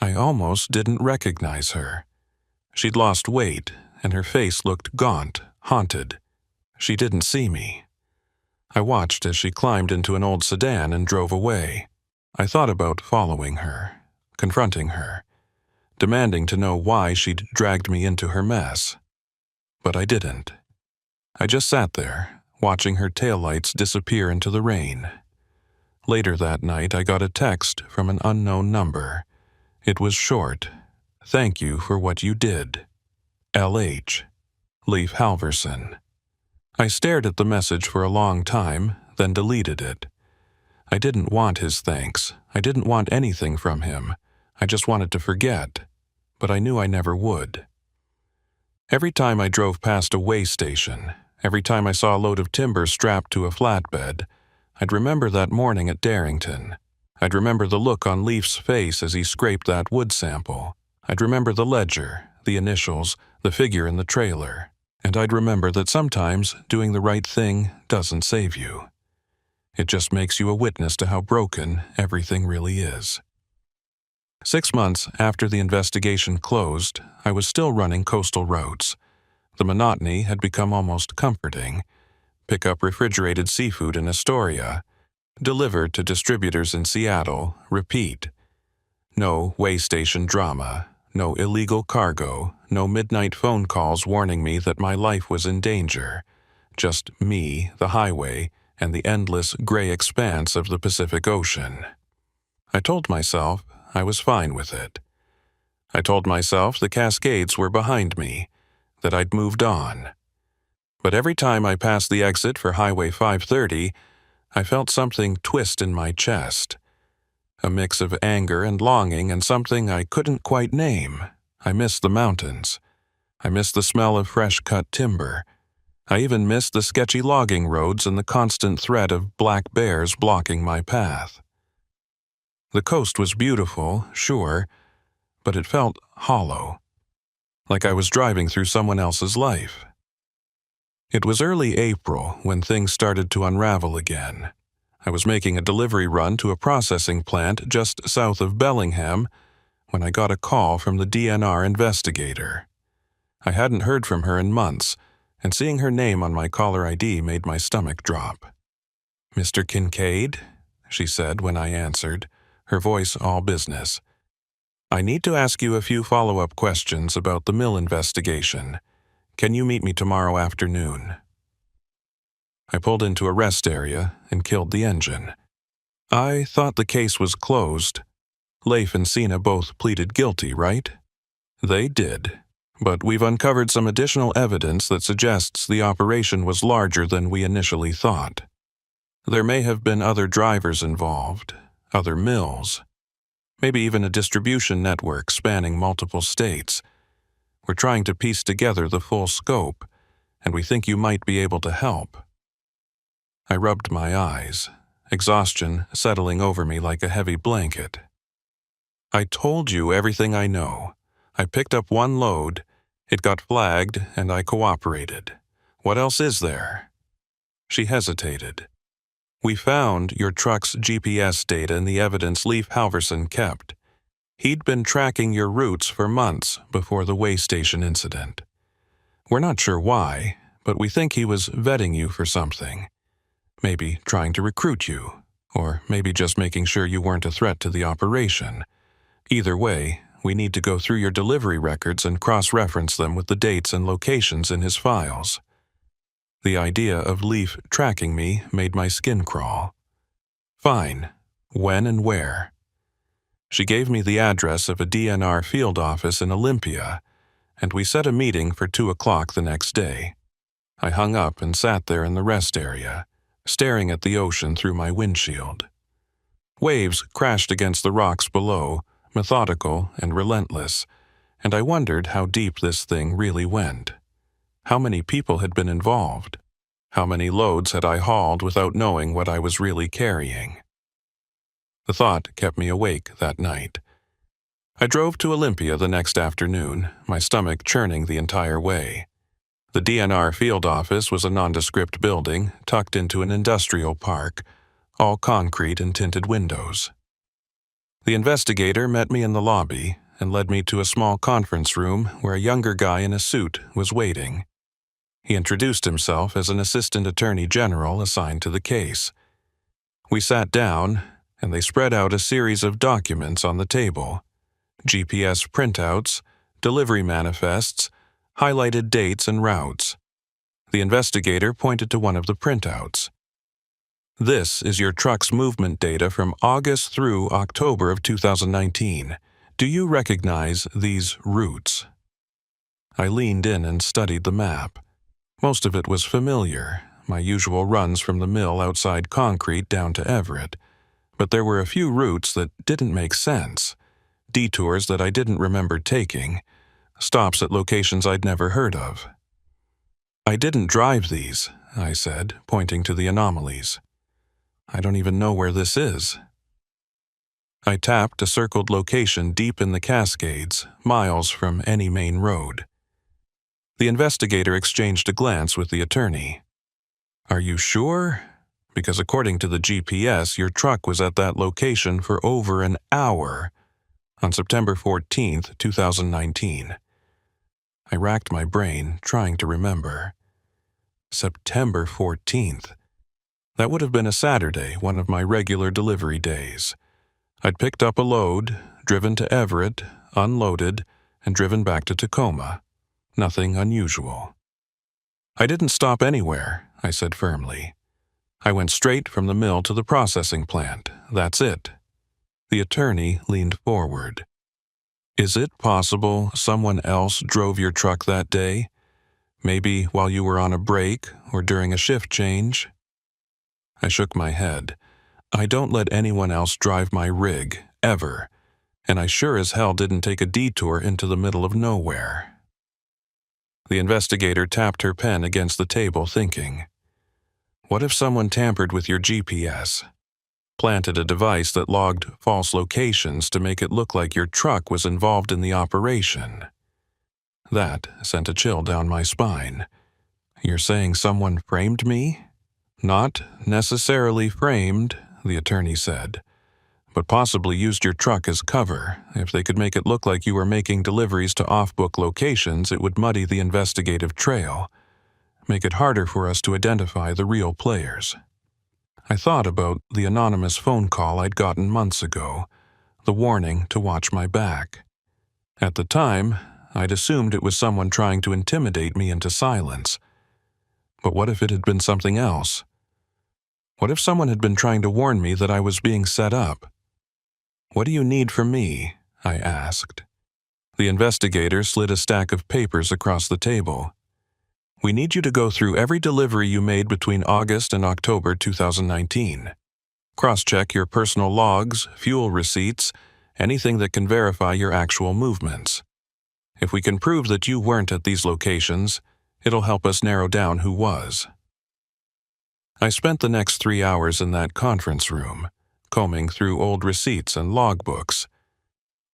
I almost didn't recognize her. She'd lost weight, and her face looked gaunt, haunted. She didn't see me. I watched as she climbed into an old sedan and drove away. I thought about following her, confronting her, demanding to know why she'd dragged me into her mess. But I didn't. I just sat there, watching her taillights disappear into the rain. Later that night, I got a text from an unknown number. It was short. "Thank you for what you did. L.H. Leif Halverson." I stared at the message for a long time, then deleted it. I didn't want his thanks. I didn't want anything from him. I just wanted to forget. But I knew I never would. Every time I drove past a way station, every time I saw a load of timber strapped to a flatbed, I'd remember that morning at Darrington. I'd remember the look on Leif's face as he scraped that wood sample. I'd remember the ledger, the initials, the figure in the trailer. And I'd remember that sometimes doing the right thing doesn't save you. It just makes you a witness to how broken everything really is. 6 months after the investigation closed, I was still running coastal routes. The monotony had become almost comforting. Pick up refrigerated seafood in Astoria. Deliver to distributors in Seattle. Repeat. No way station drama. No illegal cargo. No midnight phone calls warning me that my life was in danger. Just me, the highway, and the endless gray expanse of the Pacific Ocean. I told myself I was fine with it. I told myself the Cascades were behind me, that I'd moved on. But every time I passed the exit for Highway 530, I felt something twist in my chest. A mix of anger and longing and something I couldn't quite name. I missed the mountains. I missed the smell of fresh-cut timber. I even missed the sketchy logging roads and the constant threat of black bears blocking my path. The coast was beautiful, sure, but it felt hollow, like I was driving through someone else's life. It was early April when things started to unravel again. I was making a delivery run to a processing plant just south of Bellingham when I got a call from the DNR investigator. I hadn't heard from her in months, and seeing her name on my caller ID made my stomach drop. "Mr. Kincaid?" she said when I answered, her voice all business. "I need to ask you a few follow-up questions about the mill investigation. Can you meet me tomorrow afternoon?" I pulled into a rest area and killed the engine. I thought the case was closed. Leif and Sina both pleaded guilty, right? They did, but we've uncovered some additional evidence that suggests the operation was larger than we initially thought. There may have been other drivers involved, other mills, maybe even a distribution network spanning multiple states. We're trying to piece together the full scope, and we think you might be able to help. I rubbed my eyes, exhaustion settling over me like a heavy blanket. "I told you everything I know. I picked up one load, it got flagged, and I cooperated. What else is there?" She hesitated. "We found your truck's GPS data in the evidence Leif Halverson kept. He'd been tracking your routes for months before the way station incident. We're not sure why, but we think he was vetting you for something. Maybe trying to recruit you, or maybe just making sure you weren't a threat to the operation. Either way, we need to go through your delivery records and cross-reference them with the dates and locations in his files." The idea of Leif tracking me made my skin crawl. "Fine. When and where?" She gave me the address of a DNR field office in Olympia, and we set a meeting for 2 o'clock the next day. I hung up and sat there in the rest area, staring at the ocean through my windshield. Waves crashed against the rocks below, methodical and relentless, and I wondered how deep this thing really went. How many people had been involved? How many loads had I hauled without knowing what I was really carrying? The thought kept me awake that night. I drove to Olympia the next afternoon, my stomach churning the entire way. The DNR field office was a nondescript building tucked into an industrial park, all concrete and tinted windows. The investigator met me in the lobby and led me to a small conference room where a younger guy in a suit was waiting. He introduced himself as an assistant attorney general assigned to the case. We sat down, and they spread out a series of documents on the table. GPS printouts, delivery manifests, highlighted dates and routes. The investigator pointed to one of the printouts. This is your truck's movement data from August through October of 2019. Do you recognize these routes? I leaned in and studied the map. Most of it was familiar, my usual runs from the mill outside Concrete down to Everett, but there were a few routes that didn't make sense, detours that I didn't remember taking, stops at locations I'd never heard of. I didn't drive these, I said, pointing to the anomalies. I don't even know where this is. I tapped a circled location deep in the Cascades, miles from any main road. The investigator exchanged a glance with the attorney. Are you sure? Because according to the GPS, your truck was at that location for over an hour on September 14th, 2019. I racked my brain, trying to remember. September 14th. That would have been a Saturday, one of my regular delivery days. I'd picked up a load, driven to Everett, unloaded, and driven back to Tacoma. Nothing unusual. I didn't stop anywhere, I said firmly. I went straight from the mill to the processing plant. That's it. The attorney leaned forward. Is it possible someone else drove your truck that day? Maybe while you were on a break or during a shift change? I shook my head. I don't let anyone else drive my rig, ever, and I sure as hell didn't take a detour into the middle of nowhere. The investigator tapped her pen against the table, thinking. What if someone tampered with your GPS? Planted a device that logged false locations to make it look like your truck was involved in the operation? That sent a chill down my spine. You're saying someone framed me? Not necessarily framed, the attorney said, but possibly used your truck as cover. If they could make it look like you were making deliveries to off-book locations, it would muddy the investigative trail, make it harder for us to identify the real players. I thought about the anonymous phone call I'd gotten months ago, the warning to watch my back. At the time, I'd assumed it was someone trying to intimidate me into silence. But what if it had been something else? What if someone had been trying to warn me that I was being set up? What do you need from me? I asked. The investigator slid a stack of papers across the table. We need you to go through every delivery you made between August and October 2019. Cross-check your personal logs, fuel receipts, anything that can verify your actual movements. If we can prove that you weren't at these locations, it'll help us narrow down who was. I spent the next 3 hours in that conference room, combing through old receipts and logbooks.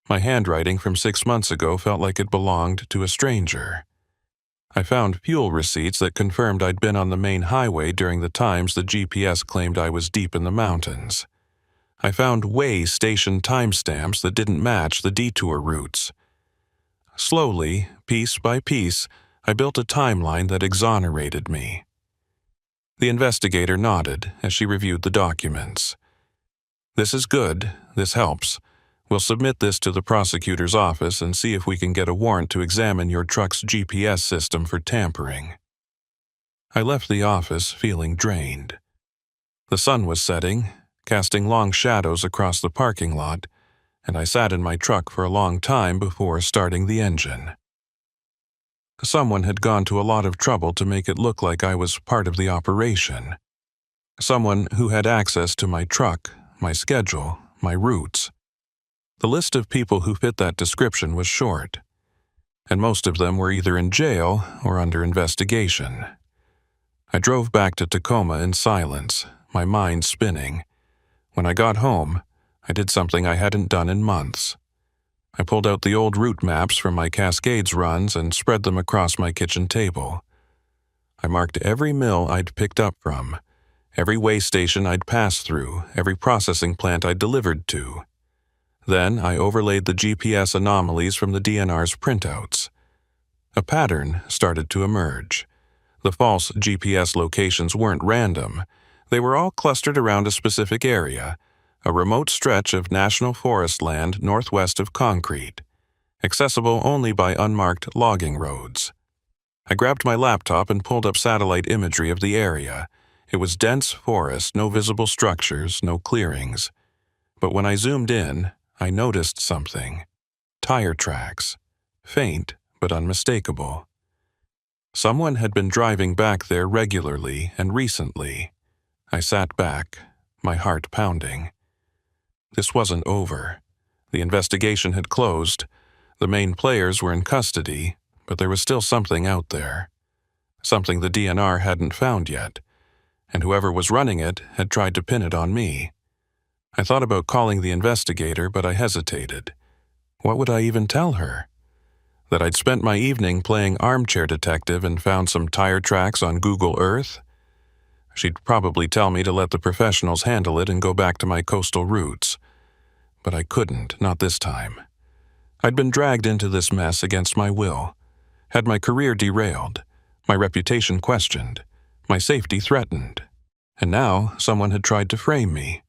My handwriting from 6 months ago felt like it belonged to a stranger. I found fuel receipts that confirmed I'd been on the main highway during the times the GPS claimed I was deep in the mountains. I found way station timestamps that didn't match the detour routes. Slowly, piece by piece, I built a timeline that exonerated me. The investigator nodded as she reviewed the documents. This is good. This helps. We'll submit this to the prosecutor's office and see if we can get a warrant to examine your truck's GPS system for tampering. I left the office feeling drained. The sun was setting, casting long shadows across the parking lot, and I sat in my truck for a long time before starting the engine. Someone had gone to a lot of trouble to make it look like I was part of the operation. Someone who had access to my truck, my schedule, my routes. The list of people who fit that description was short, and most of them were either in jail or under investigation. I drove back to Tacoma in silence, my mind spinning. When I got home, I did something I hadn't done in months. I pulled out the old route maps from my Cascades runs and spread them across my kitchen table. I marked every mill I'd picked up from, every way station I'd passed through, every processing plant I'd delivered to. Then I overlaid the GPS anomalies from the DNR's printouts. A pattern started to emerge. The false GPS locations weren't random. They were all clustered around a specific area, a remote stretch of national forest land northwest of Concrete, accessible only by unmarked logging roads. I grabbed my laptop and pulled up satellite imagery of the area. It was dense forest, no visible structures, no clearings. But when I zoomed in, I noticed something. Tire tracks. Faint, but unmistakable. Someone had been driving back there regularly and recently. I sat back, my heart pounding. This wasn't over. The investigation had closed. The main players were in custody, but there was still something out there. Something the DNR hadn't found yet, and whoever was running it had tried to pin it on me. I thought about calling the investigator, but I hesitated. What would I even tell her? That I'd spent my evening playing armchair detective and found some tire tracks on Google Earth? She'd probably tell me to let the professionals handle it and go back to my coastal roots. But I couldn't, not this time. I'd been dragged into this mess against my will, had my career derailed, my reputation questioned, my safety threatened, and now someone had tried to frame me.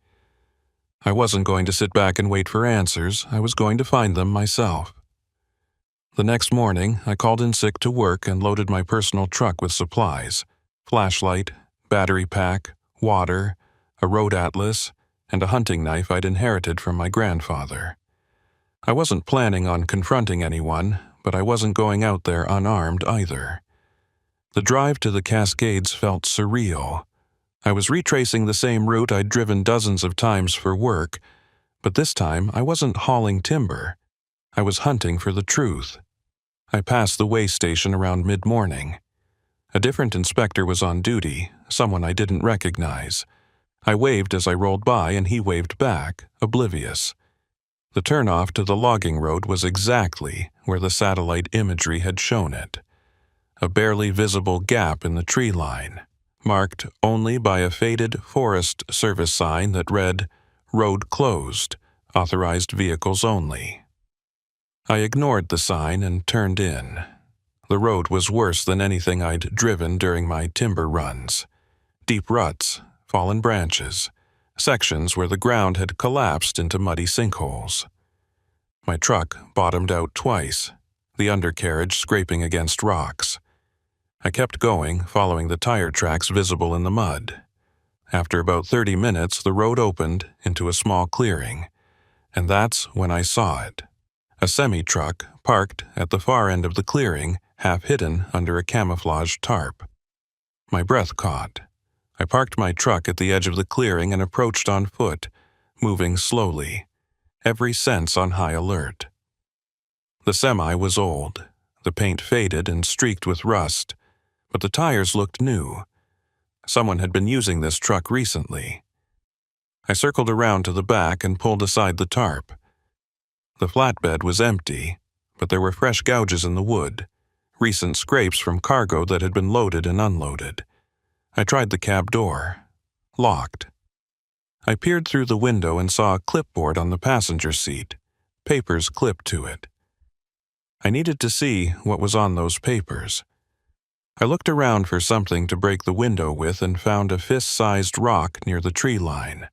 I wasn't going to sit back and wait for answers. I was going to find them myself. The next morning, I called in sick to work and loaded my personal truck with supplies: flashlight, battery pack, water, a road atlas, and a hunting knife I'd inherited from my grandfather. I wasn't planning on confronting anyone, but I wasn't going out there unarmed either. The drive to the Cascades felt surreal. I was retracing the same route I'd driven dozens of times for work, but this time I wasn't hauling timber. I was hunting for the truth. I passed the way station around mid-morning. A different inspector was on duty, someone I didn't recognize. I waved as I rolled by and he waved back, oblivious. The turnoff to the logging road was exactly where the satellite imagery had shown it. A barely visible gap in the tree line, marked only by a faded Forest Service sign that read, "Road closed, authorized vehicles only." I ignored the sign and turned in. The road was worse than anything I'd driven during my timber runs. Deep ruts, fallen branches, sections where the ground had collapsed into muddy sinkholes. My truck bottomed out twice, the undercarriage scraping against rocks. I kept going, following the tire tracks visible in the mud. After about 30 minutes, the road opened into a small clearing, and that's when I saw it. A semi-truck parked at the far end of the clearing, half hidden under a camouflaged tarp. My breath caught. I parked my truck at the edge of the clearing and approached on foot, moving slowly, every sense on high alert. The semi was old, the paint faded and streaked with rust, but the tires looked new. Someone had been using this truck recently. I circled around to the back and pulled aside the tarp. The flatbed was empty, but there were fresh gouges in the wood, recent scrapes from cargo that had been loaded and unloaded. I tried the cab door. Locked. I peered through the window and saw a clipboard on the passenger seat, papers clipped to it. I needed to see what was on those papers. I looked around for something to break the window with and found a fist-sized rock near the tree line.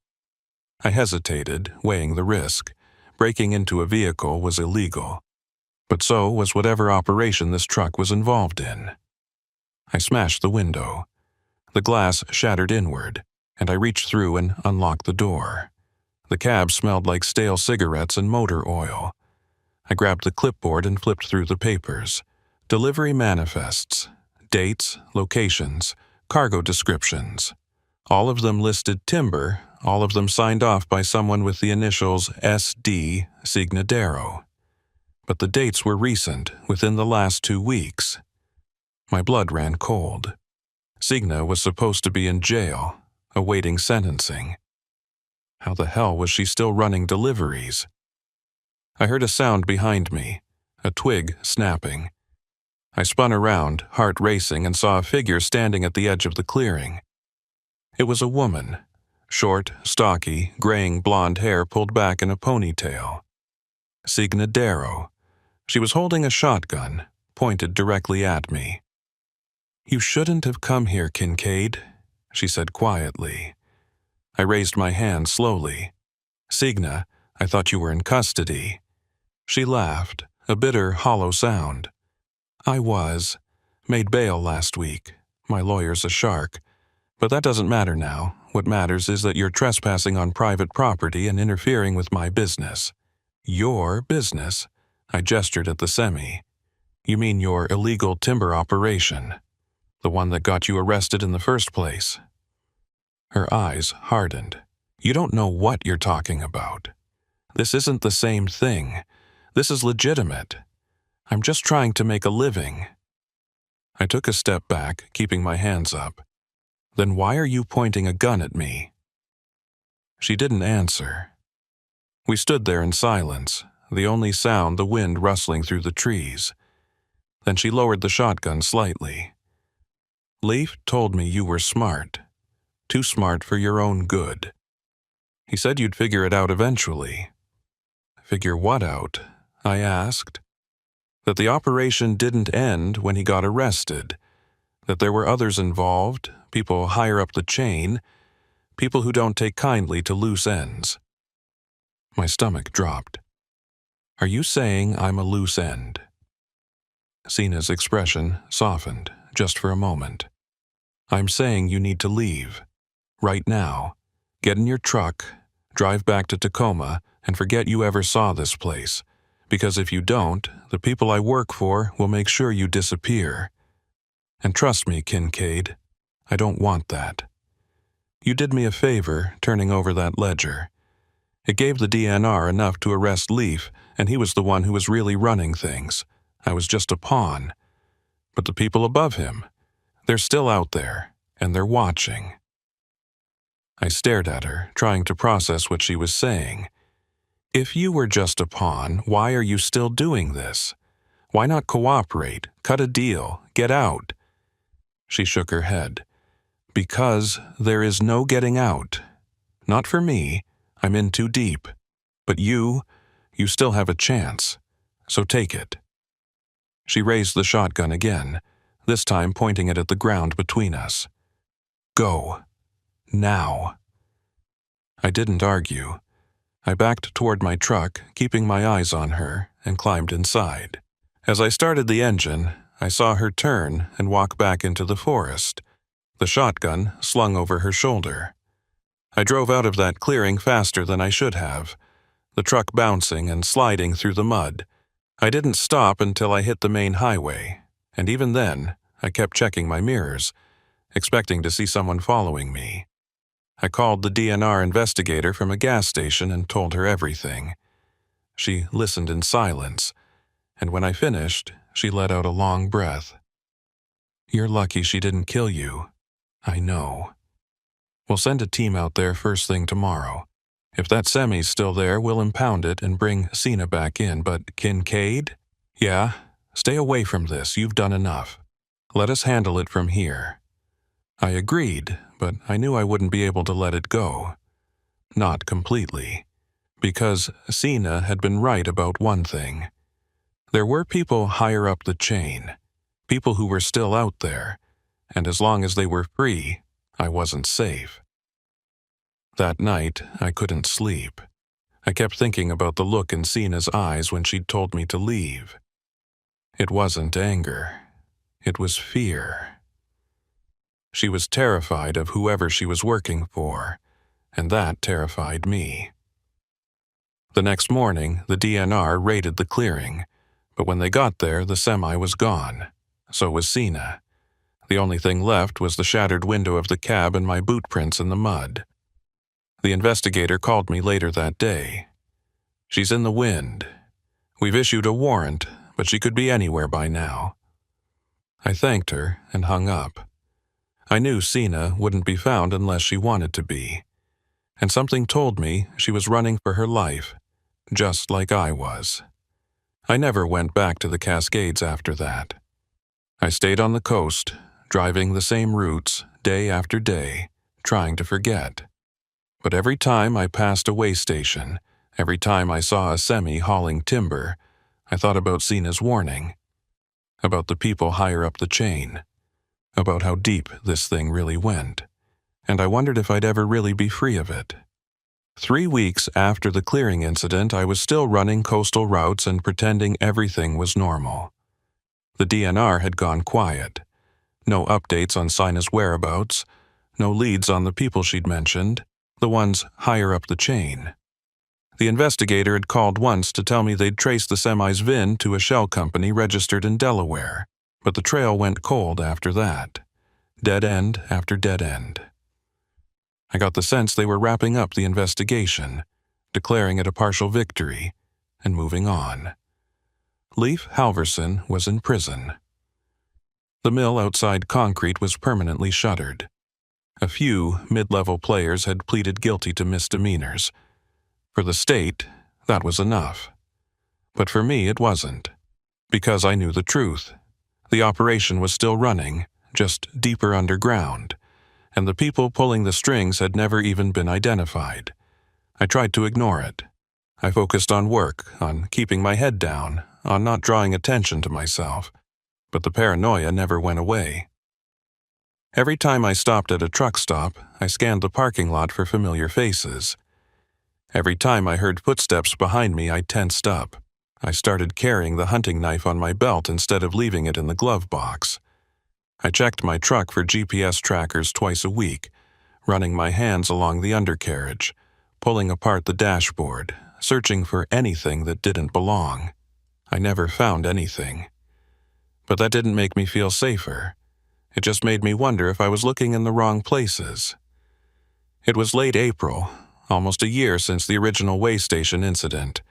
I hesitated, weighing the risk. Breaking into a vehicle was illegal, but so was whatever operation this truck was involved in. I smashed the window. The glass shattered inward, and I reached through and unlocked the door. The cab smelled like stale cigarettes and motor oil. I grabbed the clipboard and flipped through the papers. Delivery manifests, dates, locations, cargo descriptions. All of them listed timber, all of them signed off by someone with the initials SD Signadero. But the dates were recent, within the last 2 weeks. My blood ran cold. Signa was supposed to be in jail, awaiting sentencing. How the hell was she still running deliveries? I heard a sound behind me, a twig snapping. I spun around, heart racing, and saw a figure standing at the edge of the clearing. It was a woman, short, stocky, graying blonde hair pulled back in a ponytail. Signadero. She was holding a shotgun, pointed directly at me. "You shouldn't have come here, Kincaid," she said quietly. I raised my hand slowly. Signa, I thought you were in custody." She laughed, a bitter, hollow sound. "I was. Made bail last week. My lawyer's a shark. But that doesn't matter now. What matters is that you're trespassing on private property and interfering with my business." "Your business?" I gestured at the semi. "You mean your illegal timber operation? The one that got you arrested in the first place?" Her eyes hardened. "You don't know what you're talking about. This isn't the same thing. This is legitimate. I'm just trying to make a living." I took a step back, keeping my hands up. "Then why are you pointing a gun at me?" She didn't answer. We stood there in silence, the only sound the wind rustling through the trees. Then she lowered the shotgun slightly. "Leaf told me you were smart. Too smart for your own good. He said you'd figure it out eventually." "Figure what out?" I asked. "That the operation didn't end when he got arrested. That there were others involved, people higher up the chain, people who don't take kindly to loose ends." My stomach dropped. "Are you saying I'm a loose end?" Sina's expression softened, just for a moment. "I'm saying you need to leave. Right now. Get in your truck, drive back to Tacoma, and forget you ever saw this place. Because if you don't, the people I work for will make sure you disappear. And trust me, Kincaid, I don't want that. You did me a favor turning over that ledger. It gave the DNR enough to arrest Leaf, and he was the one who was really running things. I was just a pawn. But the people above him, they're still out there, and they're watching." I stared at her, trying to process what she was saying. "If you were just a pawn, why are you still doing this? Why not cooperate, cut a deal, get out?" She shook her head. "Because there is no getting out. Not for me. I'm in too deep. But you still have a chance. So take it." She raised the shotgun again, this time pointing it at the ground between us. "Go. Now." I didn't argue. I backed toward my truck, keeping my eyes on her, and climbed inside. As I started the engine, I saw her turn and walk back into the forest, the shotgun slung over her shoulder. I drove out of that clearing faster than I should have, the truck bouncing and sliding through the mud. I didn't stop until I hit the main highway, and even then, I kept checking my mirrors, expecting to see someone following me. I called the DNR investigator from a gas station and told her everything. She listened in silence, and when I finished, she let out a long breath. "You're lucky she didn't kill you." "I know. We'll send a team out there first thing tomorrow. If that semi's still there, we'll impound it and bring Sina back in, but Kincaid? Yeah, stay away from this, you've done enough. Let us handle it from here." I agreed, but I knew I wouldn't be able to let it go. Not completely. Because Sina had been right about one thing. There were people higher up the chain, people who were still out there, and as long as they were free, I wasn't safe. That night, I couldn't sleep. I kept thinking about the look in Sina's eyes when she'd told me to leave. It wasn't anger. It was fear. She was terrified of whoever she was working for, and that terrified me. The next morning, the DNR raided the clearing, but when they got there, the semi was gone. So was Sina. The only thing left was the shattered window of the cab and my boot prints in the mud. The investigator called me later that day. "She's in the wind. We've issued a warrant, but she could be anywhere by now." I thanked her and hung up. I knew Sina wouldn't be found unless she wanted to be. And something told me she was running for her life, just like I was. I never went back to the Cascades after that. I stayed on the coast, driving the same routes day after day, trying to forget. But every time I passed a way station, every time I saw a semi hauling timber, I thought about Sina's warning, about the people higher up the chain, about how deep this thing really went, and I wondered if I'd ever really be free of it. 3 weeks after the clearing incident, I was still running coastal routes and pretending everything was normal. The DNR had gone quiet. No updates on Sina's whereabouts, no leads on the people she'd mentioned, the ones higher up the chain. The investigator had called once to tell me they'd traced the semi's VIN to a shell company registered in Delaware, but the trail went cold after that. Dead end after dead end. I got the sense they were wrapping up the investigation, declaring it a partial victory, and moving on. Leif Halverson was in prison. The mill outside Concrete was permanently shuttered. A few mid-level players had pleaded guilty to misdemeanors. For the state, that was enough. But for me, it wasn't. Because I knew the truth. The operation was still running, just deeper underground, and the people pulling the strings had never even been identified. I tried to ignore it. I focused on work, on keeping my head down, on not drawing attention to myself. But the paranoia never went away. Every time I stopped at a truck stop, I scanned the parking lot for familiar faces. Every time I heard footsteps behind me, I tensed up. I started carrying the hunting knife on my belt instead of leaving it in the glove box. I checked my truck for GPS trackers twice a week, running my hands along the undercarriage, pulling apart the dashboard, searching for anything that didn't belong. I never found anything. But that didn't make me feel safer. It just made me wonder if I was looking in the wrong places. It was late April, almost a year since the original way station incident,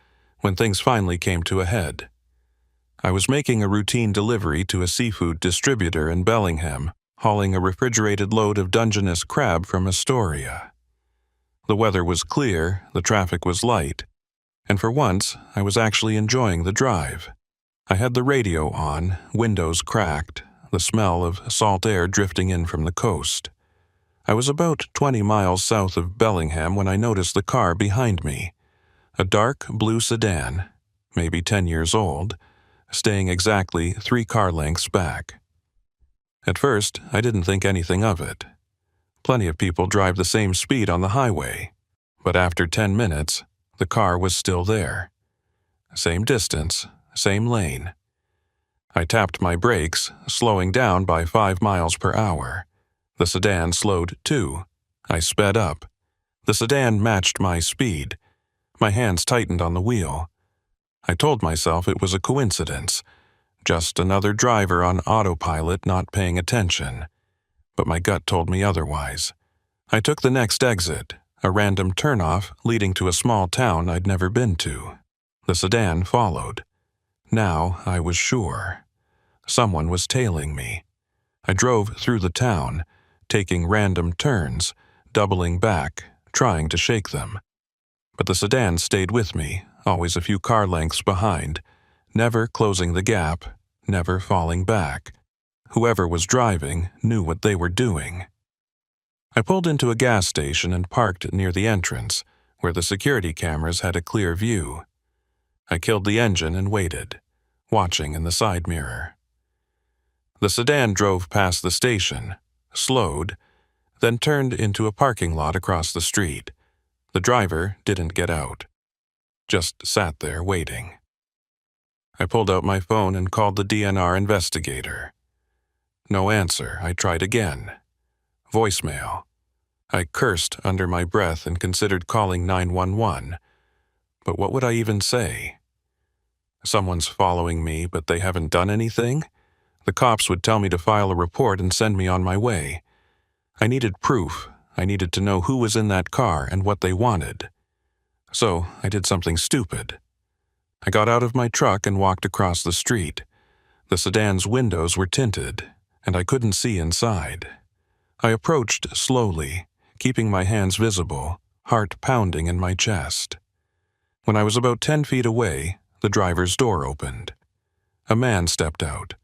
when things finally came to a head. I was making a routine delivery to a seafood distributor in Bellingham, hauling a refrigerated load of Dungeness crab from Astoria. The weather was clear, the traffic was light, and for once I was actually enjoying the drive. I had the radio on, windows cracked, the smell of salt air drifting in from the coast. I was about 20 miles south of Bellingham when I noticed the car behind me. A dark blue sedan, maybe 10 years old, staying exactly 3 car lengths back. At first, I didn't think anything of it. Plenty of people drive the same speed on the highway. But after 10 minutes, the car was still there. Same distance, same lane. I tapped my brakes, slowing down by 5 miles per hour. The sedan slowed too. I sped up. The sedan matched my speed. My hands tightened on the wheel. I told myself it was a coincidence, just another driver on autopilot not paying attention. But my gut told me otherwise. I took the next exit, a random turnoff leading to a small town I'd never been to. The sedan followed. Now I was sure. Someone was tailing me. I drove through the town, taking random turns, doubling back, trying to shake them. But the sedan stayed with me, always a few car lengths behind, never closing the gap, never falling back. Whoever was driving knew what they were doing. I pulled into a gas station and parked near the entrance, where the security cameras had a clear view. I killed the engine and waited, watching in the side mirror. The sedan drove past the station, slowed, then turned into a parking lot across the street. The driver didn't get out, just sat there waiting. I pulled out my phone and called the DNR investigator. No answer. I tried again. Voicemail. I cursed under my breath and considered calling 911. But what would I even say? Someone's following me, but they haven't done anything? The cops would tell me to file a report and send me on my way. I needed proof. I needed to know who was in that car and what they wanted. So I did something stupid. I got out of my truck and walked across the street. The sedan's windows were tinted, and I couldn't see inside. I approached slowly, keeping my hands visible, heart pounding in my chest. When I was about 10 feet away, the driver's door opened. A man stepped out,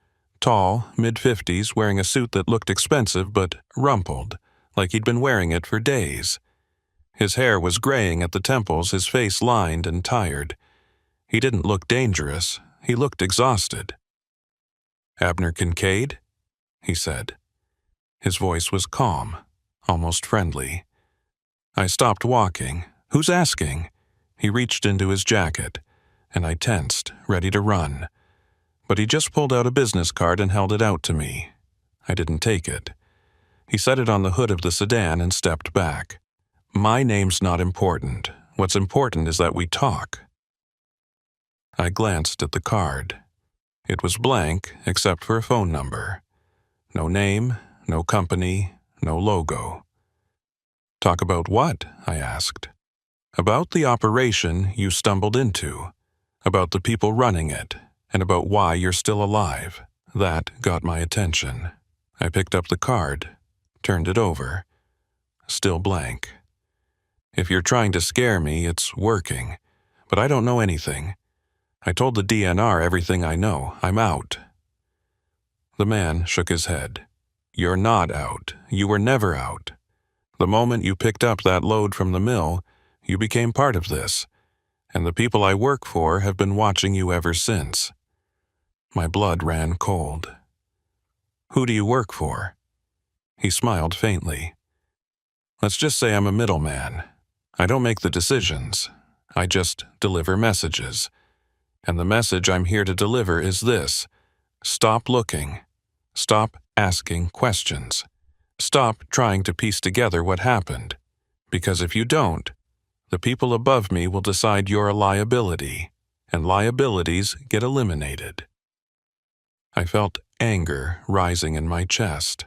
tall, mid-50s, wearing a suit that looked expensive but rumpled, like he'd been wearing it for days. His hair was graying at the temples, his face lined and tired. He didn't look dangerous. He looked exhausted. "Abner Kincaid?" he said. His voice was calm, almost friendly. I stopped walking, "Who's asking?" He reached into his jacket, and I tensed, ready to run. But he just pulled out a business card and held it out to me. I didn't take it. He set it on the hood of the sedan and stepped back. "My name's not important. What's important is that we talk." I glanced at the card. It was blank except for a phone number. No name, no company, no logo. "Talk about what?" I asked. "About the operation you stumbled into, about the people running it, and about why you're still alive." That got my attention. I picked up the card, turned it over. Still blank. "If you're trying to scare me, it's working. But I don't know anything. I told the DNR everything I know. I'm out." The man shook his head. "You're not out. You were never out. The moment you picked up that load from the mill, you became part of this, and the people I work for have been watching you ever since." My blood ran cold. "Who do you work for?" He smiled faintly. "Let's just say I'm a middleman. I don't make the decisions. I just deliver messages. And the message I'm here to deliver is this: stop looking. Stop asking questions. Stop trying to piece together what happened. Because if you don't, the people above me will decide you're a liability, and liabilities get eliminated." I felt anger rising in my chest.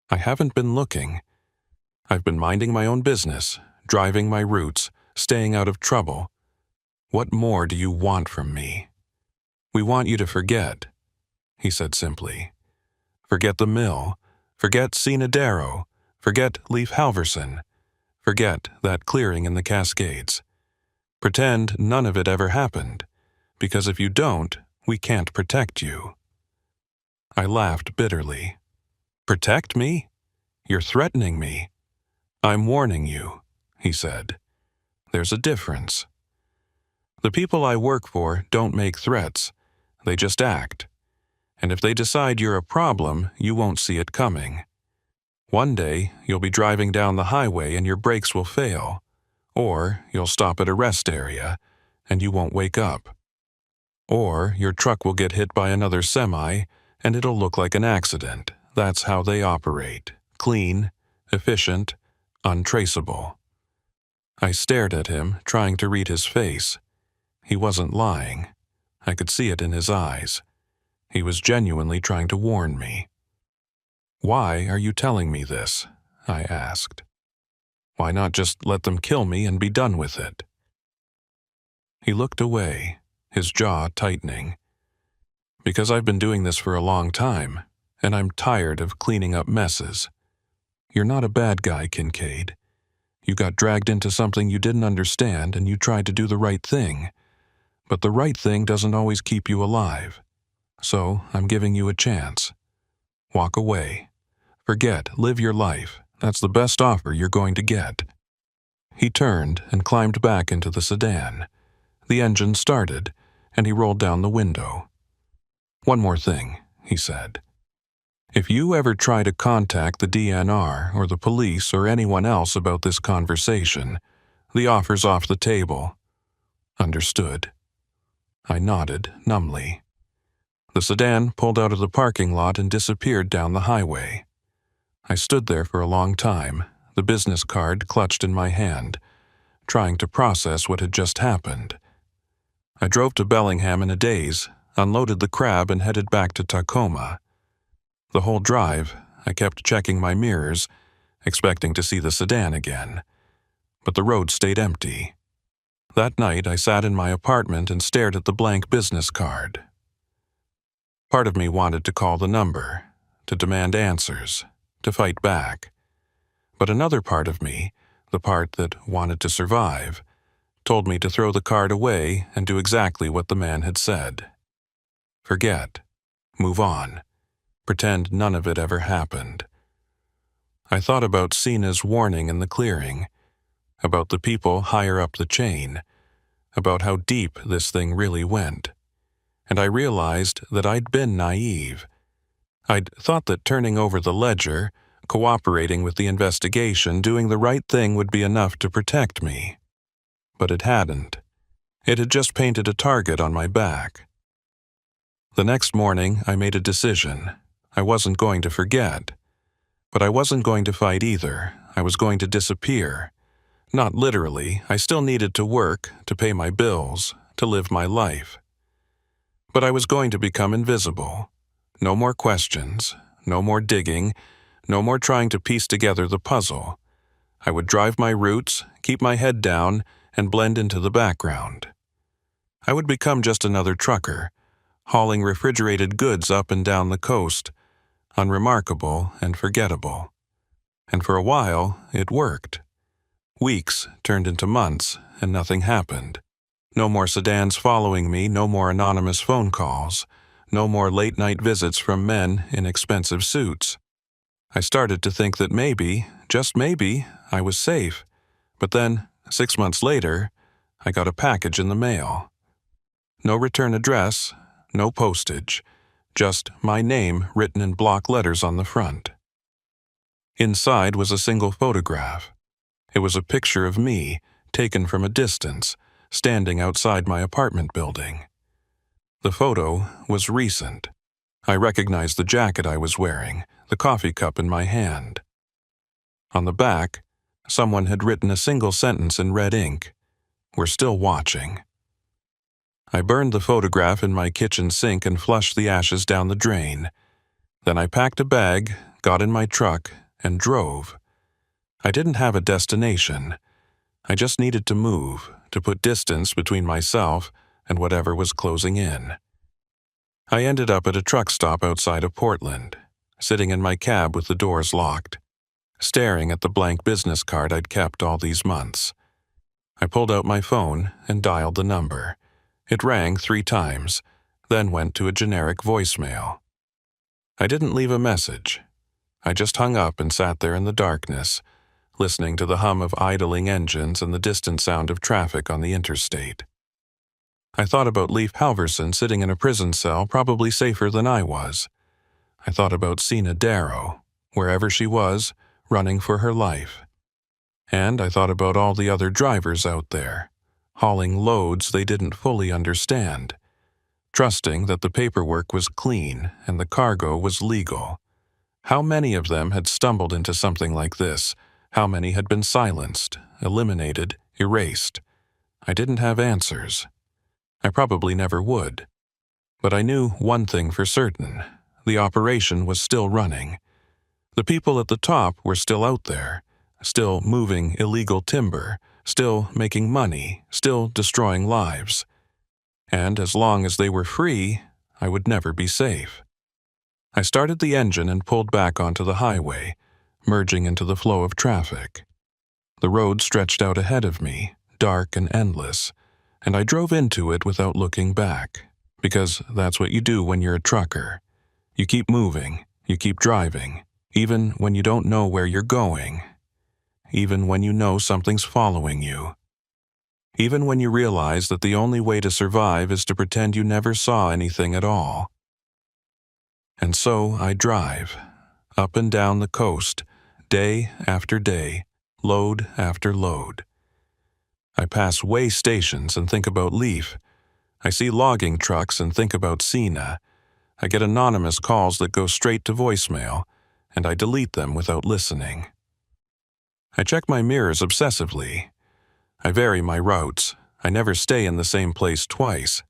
I haven't been looking. I've been minding my own business, driving my routes, staying out of trouble. What more do you want from me? "We want you to forget," he said simply. "Forget the mill. Forget Darrow. Forget Leif Halverson. Forget that clearing in the Cascades. Pretend none of it ever happened, because if you don't, we can't protect you." I laughed bitterly. "Protect me? You're threatening me." "I'm warning you," he said. "There's a difference. The people I work for don't make threats. They just act. And if they decide you're a problem, you won't see it coming. One day, you'll be driving down the highway and your brakes will fail. Or you'll stop at a rest area and you won't wake up. Or your truck will get hit by another semi and it'll look like an accident. That's how they operate. Clean, efficient, untraceable." I stared at him, trying to read his face. He wasn't lying. I could see it in his eyes. He was genuinely trying to warn me. "Why are you telling me this?" I asked. "Why not just let them kill me and be done with it?" He looked away, his jaw tightening. "Because I've been doing this for a long time, and I'm tired of cleaning up messes. You're not a bad guy, Kincaid. You got dragged into something you didn't understand and you tried to do the right thing. But the right thing doesn't always keep you alive. So I'm giving you a chance. Walk away. Forget, live your life. That's the best offer you're going to get." He turned and climbed back into the sedan. The engine started, and he rolled down the window. "One more thing," he said. "If you ever try to contact the DNR or the police or anyone else about this conversation, the offer's off the table." "Understood." I nodded numbly. The sedan pulled out of the parking lot and disappeared down the highway. I stood there for a long time, the business card clutched in my hand, trying to process what had just happened. I drove to Bellingham in a daze, unloaded the crab and headed back to Tacoma. The whole drive, I kept checking my mirrors, expecting to see the sedan again. But the road stayed empty. That night, I sat in my apartment and stared at the blank business card. Part of me wanted to call the number, to demand answers, to fight back. But another part of me, the part that wanted to survive, told me to throw the card away and do exactly what the man had said. Forget. Move on. Pretend none of it ever happened. I thought about Cena's warning in the clearing, about the people higher up the chain, about how deep this thing really went. And I realized that I'd been naive. I'd thought that turning over the ledger, cooperating with the investigation, doing the right thing would be enough to protect me. but it hadn't. It had just painted a target on my back. The next morning, I made a decision. I wasn't going to forget. But I wasn't going to fight either. I was going to disappear. Not literally. I still needed to work, to pay my bills, to live my life. But I was going to become invisible. No more questions, no more digging, no more trying to piece together the puzzle. I would drive my routes, keep my head down, and blend into the background. I would become just another trucker, hauling refrigerated goods up and down the coast, unremarkable and forgettable. And for a while, it worked. Weeks turned into months, and nothing happened. No more sedans following me, no more anonymous phone calls, no more late-night visits from men in expensive suits. I started to think that maybe, just maybe, I was safe. But then, 6 months later, I got a package in the mail. No return address, no postage, just my name written in block letters on the front. Inside was a single photograph. It was a picture of me, taken from a distance, standing outside my apartment building. The photo was recent. I recognized the jacket I was wearing, the coffee cup in my hand. On the back, someone had written a single sentence in red ink. "We're still watching." I burned the photograph in my kitchen sink and flushed the ashes down the drain. Then I packed a bag, got in my truck, and drove. I didn't have a destination. I just needed to move, to put distance between myself and whatever was closing in. I ended up at a truck stop outside of Portland, sitting in my cab with the doors locked, staring at the blank business card I'd kept all these months. I pulled out my phone and dialed the number. It rang 3 times, then went to a generic voicemail. I didn't leave a message. I just hung up and sat there in the darkness, listening to the hum of idling engines and the distant sound of traffic on the interstate. I thought about Leif Halverson sitting in a prison cell, probably safer than I was. I thought about Sina Darrow, wherever she was, running for her life. And I thought about all the other drivers out there, hauling loads they didn't fully understand, trusting that the paperwork was clean and the cargo was legal. How many of them had stumbled into something like this? How many had been silenced, eliminated, erased? I didn't have answers. I probably never would. But I knew one thing for certain. The operation was still running. The people at the top were still out there, still moving illegal timber, still making money, still destroying lives. And as long as they were free, I would never be safe. I started the engine and pulled back onto the highway, merging into the flow of traffic. The road stretched out ahead of me, dark and endless, and I drove into it without looking back, because that's what you do when you're a trucker. You keep moving, you keep driving, even when you don't know where you're going, even when you know something's following you, even when you realize that the only way to survive is to pretend you never saw anything at all. And so I drive, up and down the coast, day after day, load after load. I pass way stations and think about Leif. I see logging trucks and think about Sina. I get anonymous calls that go straight to voicemail, and I delete them without listening. I check my mirrors obsessively. I vary my routes. I never stay in the same place twice.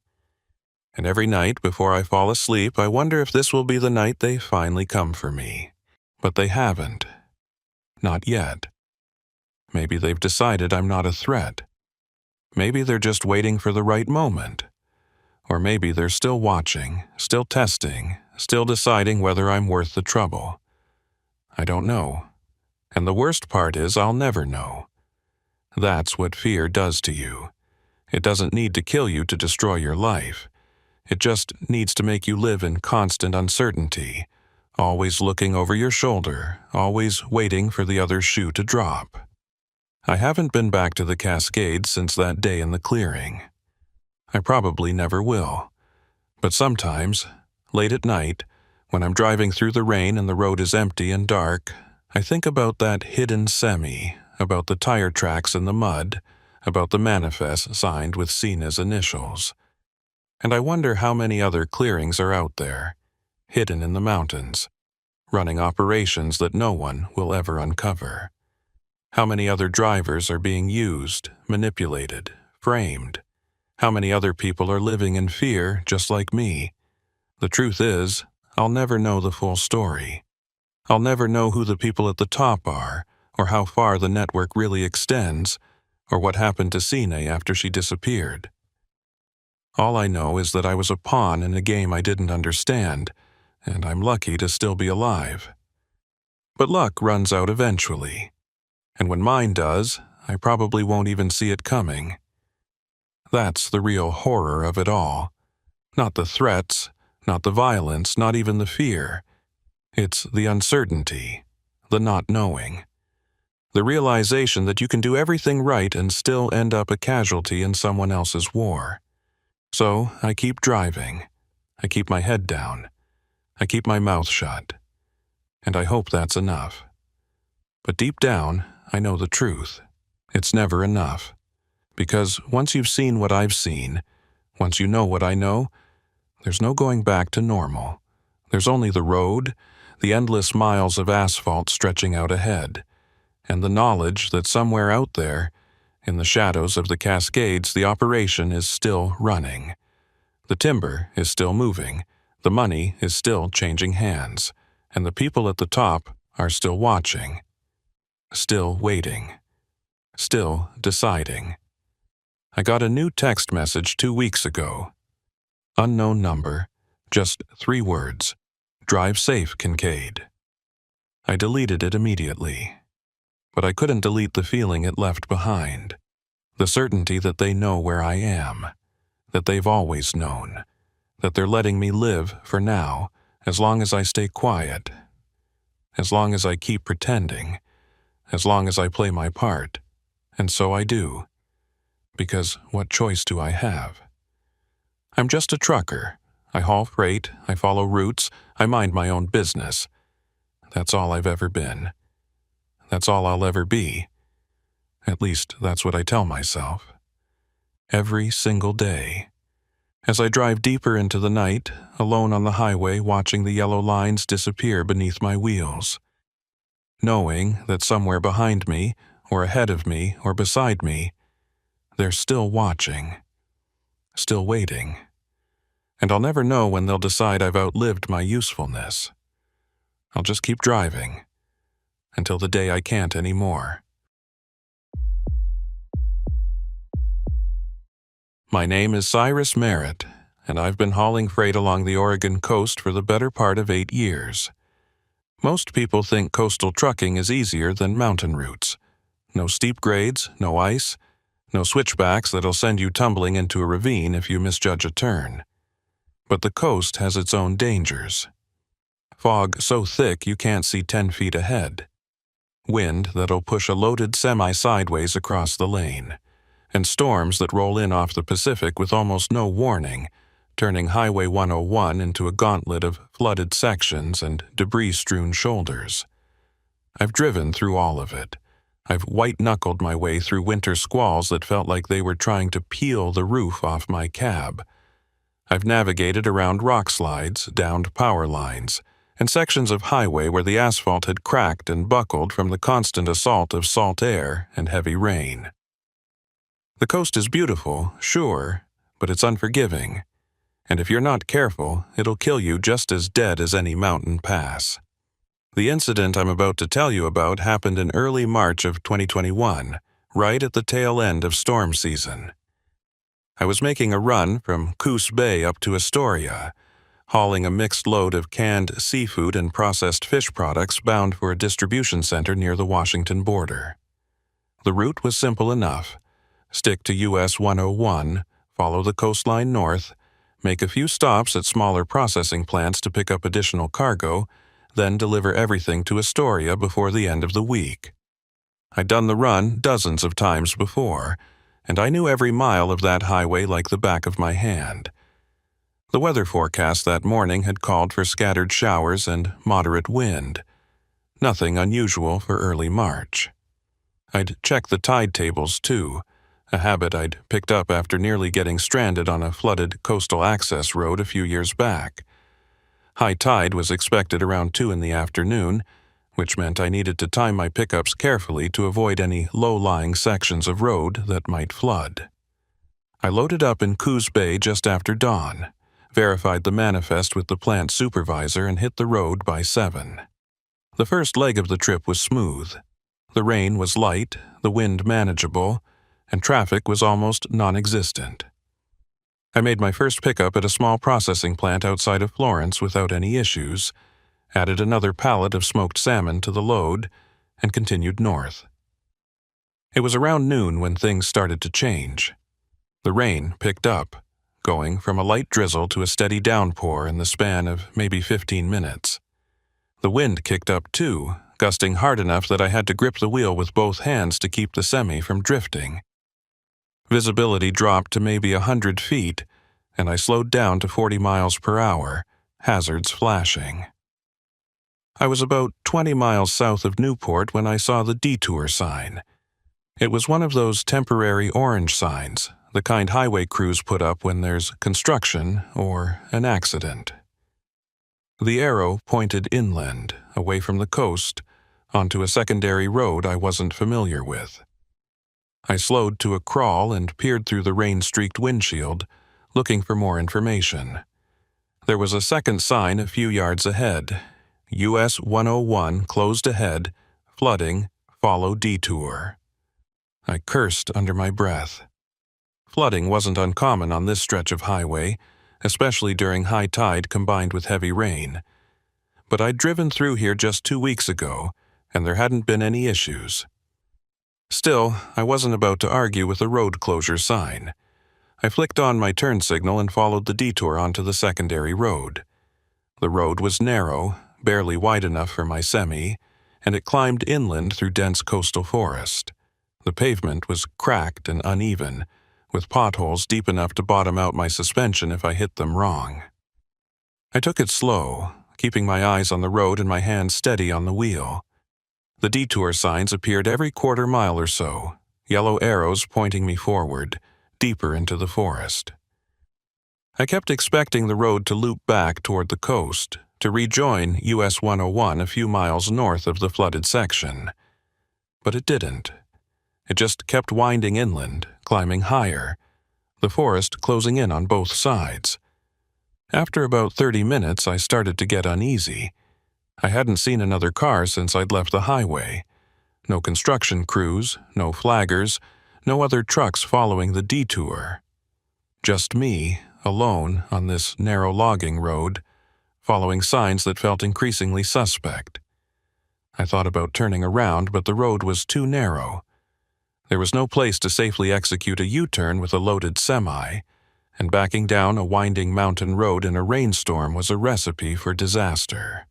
And every night before I fall asleep, I wonder if this will be the night they finally come for me. But they haven't. Not yet. Maybe they've decided I'm not a threat. Maybe they're just waiting for the right moment. Or maybe they're still watching, still testing, still deciding whether I'm worth the trouble. I don't know. And the worst part is I'll never know. That's what fear does to you. It doesn't need to kill you to destroy your life. It just needs to make you live in constant uncertainty, always looking over your shoulder, always waiting for the other shoe to drop. I haven't been back to the Cascades since that day in the clearing. I probably never will. But sometimes, late at night, when I'm driving through the rain and the road is empty and dark, I think about that hidden semi, about the tire tracks in the mud, about the manifest signed with Sina's initials. And I wonder how many other clearings are out there, hidden in the mountains, running operations that no one will ever uncover. How many other drivers are being used, manipulated, framed? How many other people are living in fear just like me? The truth is, I'll never know the full story. I'll never know who the people at the top are, or how far the network really extends, or what happened to Sine after she disappeared. All I know is that I was a pawn in a game I didn't understand, and I'm lucky to still be alive. But luck runs out eventually, and when mine does, I probably won't even see it coming. That's the real horror of it all. Not the threats, not the violence, not even the fear. It's the uncertainty, the not knowing. The realization that you can do everything right and still end up a casualty in someone else's war. So I keep driving. I keep my head down. I keep my mouth shut. And I hope that's enough. But deep down, I know the truth. It's never enough. Because once you've seen what I've seen, once you know what I know, there's no going back to normal. There's only the road, the endless miles of asphalt stretching out ahead, and the knowledge that somewhere out there, in the shadows of the Cascades, the operation is still running. The timber is still moving, the money is still changing hands, and the people at the top are still watching, still waiting, still deciding. I got a new text message 2 weeks ago. Unknown number, just 3 words. Drive safe, Kincaid. I deleted it immediately. But I couldn't delete the feeling it left behind. The certainty that they know where I am. That they've always known. That they're letting me live for now, as long as I stay quiet. As long as I keep pretending. As long as I play my part. And so I do. Because what choice do I have? I'm just a trucker. I haul freight, I follow routes, I mind my own business. That's all I've ever been. That's all I'll ever be. At least that's what I tell myself. Every single day. As I drive deeper into the night, alone on the highway watching the yellow lines disappear beneath my wheels. Knowing that somewhere behind me, or ahead of me, or beside me, they're still watching. Still waiting. And I'll never know when they'll decide I've outlived my usefulness. I'll just keep driving, until the day I can't anymore. My name is Cyrus Merritt, and I've been hauling freight along the Oregon coast for the better part of 8 years. Most people think coastal trucking is easier than mountain routes. No steep grades, no ice, no switchbacks that'll send you tumbling into a ravine if you misjudge a turn. But the coast has its own dangers. Fog so thick you can't see 10 feet ahead. Wind that'll push a loaded semi sideways across the lane. And storms that roll in off the Pacific with almost no warning, turning Highway 101 into a gauntlet of flooded sections and debris-strewn shoulders. I've driven through all of it. I've white-knuckled my way through winter squalls that felt like they were trying to peel the roof off my cab. I've navigated around rock slides, downed power lines, and sections of highway where the asphalt had cracked and buckled from the constant assault of salt air and heavy rain. The coast is beautiful, sure, but it's unforgiving. And if you're not careful, it'll kill you just as dead as any mountain pass. The incident I'm about to tell you about happened in early March of 2021, right at the tail end of storm season. I was making a run from Coos Bay up to Astoria, hauling a mixed load of canned seafood and processed fish products bound for a distribution center near the Washington border. The route was simple enough. Stick to US 101, follow the coastline north, make a few stops at smaller processing plants to pick up additional cargo, then deliver everything to Astoria before the end of the week. I'd done the run dozens of times before, and I knew every mile of that highway like the back of my hand. The weather forecast that morning had called for scattered showers and moderate wind. Nothing unusual for early March. I'd checked the tide tables, too. a habit I'd picked up after nearly getting stranded on a flooded coastal access road a few years back. High tide was expected around 2 in the afternoon, which meant I needed to time my pickups carefully to avoid any low-lying sections of road that might flood. I loaded up in Coos Bay just after dawn, verified the manifest with the plant supervisor, and hit the road by 7. The first leg of the trip was smooth. The rain was light, the wind manageable, and traffic was almost non-existent. I made my first pickup at a small processing plant outside of Florence without any issues, added another pallet of smoked salmon to the load, and continued north. It was around noon when things started to change. The rain picked up, going from a light drizzle to a steady downpour in the span of maybe 15 minutes. The wind kicked up too, gusting hard enough that I had to grip the wheel with both hands to keep the semi from drifting. Visibility dropped to maybe 100 feet, and I slowed down to 40 miles per hour, hazards flashing. I was about 20 miles south of Newport when I saw the detour sign. It was one of those temporary orange signs, the kind highway crews put up when there's construction or an accident. The arrow pointed inland, away from the coast, onto a secondary road I wasn't familiar with. I slowed to a crawl and peered through the rain-streaked windshield, looking for more information. There was a second sign a few yards ahead. US 101 closed ahead, flooding, follow detour. I cursed under my breath. Flooding wasn't uncommon on this stretch of highway, especially during high tide combined with heavy rain. But I'd driven through here just 2 weeks ago, and there hadn't been any issues. Still, I wasn't about to argue with a road closure sign. I flicked on my turn signal and followed the detour onto the secondary road. The road was narrow, barely wide enough for my semi, and it climbed inland through dense coastal forest. The pavement was cracked and uneven, with potholes deep enough to bottom out my suspension if I hit them wrong. I took it slow, keeping my eyes on the road and my hands steady on the wheel. The detour signs appeared every quarter mile or so, yellow arrows pointing me forward, deeper into the forest. I kept expecting the road to loop back toward the coast, to rejoin US 101 a few miles north of the flooded section. But it didn't. It just kept winding inland, climbing higher, the forest closing in on both sides. After about 30 minutes, I started to get uneasy. I hadn't seen another car since I'd left the highway. No construction crews, no flaggers, no other trucks following the detour. Just me, alone on this narrow logging road, following signs that felt increasingly suspect. I thought about turning around, but the road was too narrow. There was no place to safely execute a U-turn with a loaded semi, and backing down a winding mountain road in a rainstorm was a recipe for disaster.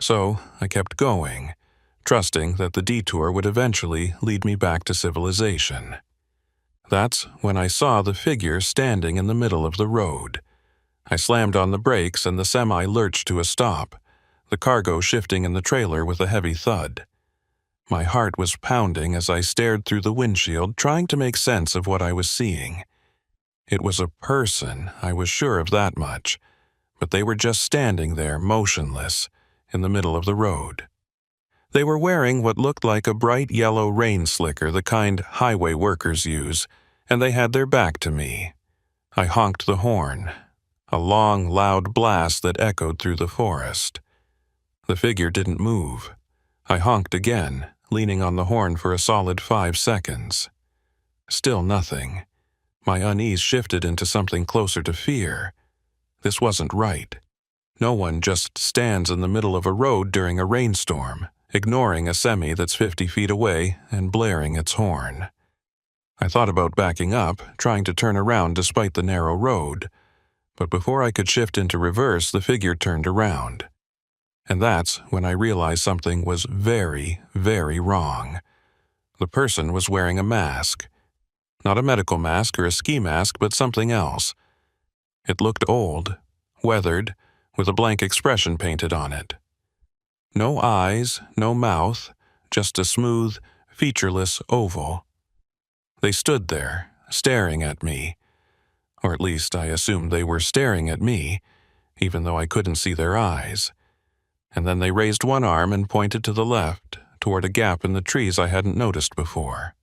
So I kept going, trusting that the detour would eventually lead me back to civilization. That's when I saw the figure standing in the middle of the road. I slammed on the brakes and the semi lurched to a stop, the cargo shifting in the trailer with a heavy thud. My heart was pounding as I stared through the windshield, trying to make sense of what I was seeing. It was a person, I was sure of that much, but they were just standing there, motionless, in the middle of the road. They were wearing what looked like a bright yellow rain slicker, the kind highway workers use, and they had their back to me. I honked the horn, a long, loud blast that echoed through the forest. The figure didn't move. I honked again, leaning on the horn for a solid 5 seconds. Still nothing. My unease shifted into something closer to fear. This wasn't right. No one just stands in the middle of a road during a rainstorm, ignoring a semi that's 50 feet away and blaring its horn. I thought about backing up, trying to turn around despite the narrow road, but before I could shift into reverse, the figure turned around. And that's when I realized something was very, very wrong. The person was wearing a mask. Not a medical mask or a ski mask, but something else. It looked old, weathered, with a blank expression painted on it. No eyes, no mouth, just a smooth, featureless oval. They stood there, staring at me. Or at least I assumed they were staring at me, even though I couldn't see their eyes. And then they raised one arm and pointed to the left, toward a gap in the trees I hadn't noticed before.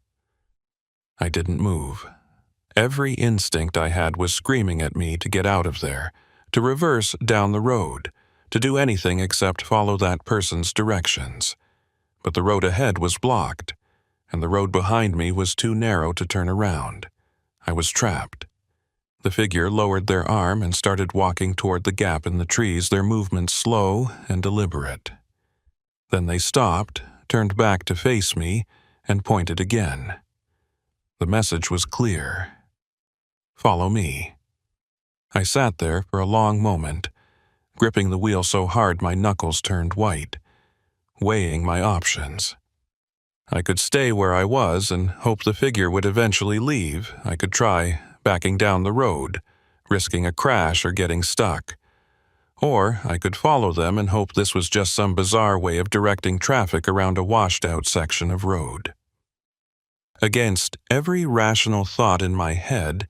I didn't move. Every instinct I had was screaming at me to get out of there, to reverse down the road, to do anything except follow that person's directions. But the road ahead was blocked, and the road behind me was too narrow to turn around. I was trapped. The figure lowered their arm and started walking toward the gap in the trees, their movements slow and deliberate. Then they stopped, turned back to face me, and pointed again. The message was clear. Follow me. I sat there for a long moment, gripping the wheel so hard my knuckles turned white, weighing my options. I could stay where I was and hope the figure would eventually leave. I could try backing down the road, risking a crash or getting stuck. Or I could follow them and hope this was just some bizarre way of directing traffic around a washed-out section of road. Against every rational thought in my head,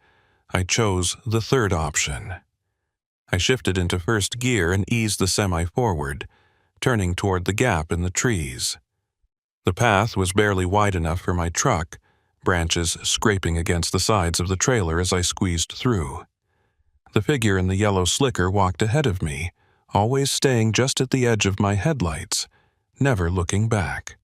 I chose the third option. I shifted into first gear and eased the semi forward, turning toward the gap in the trees. The path was barely wide enough for my truck, branches scraping against the sides of the trailer as I squeezed through. The figure in the yellow slicker walked ahead of me, always staying just at the edge of my headlights, never looking back.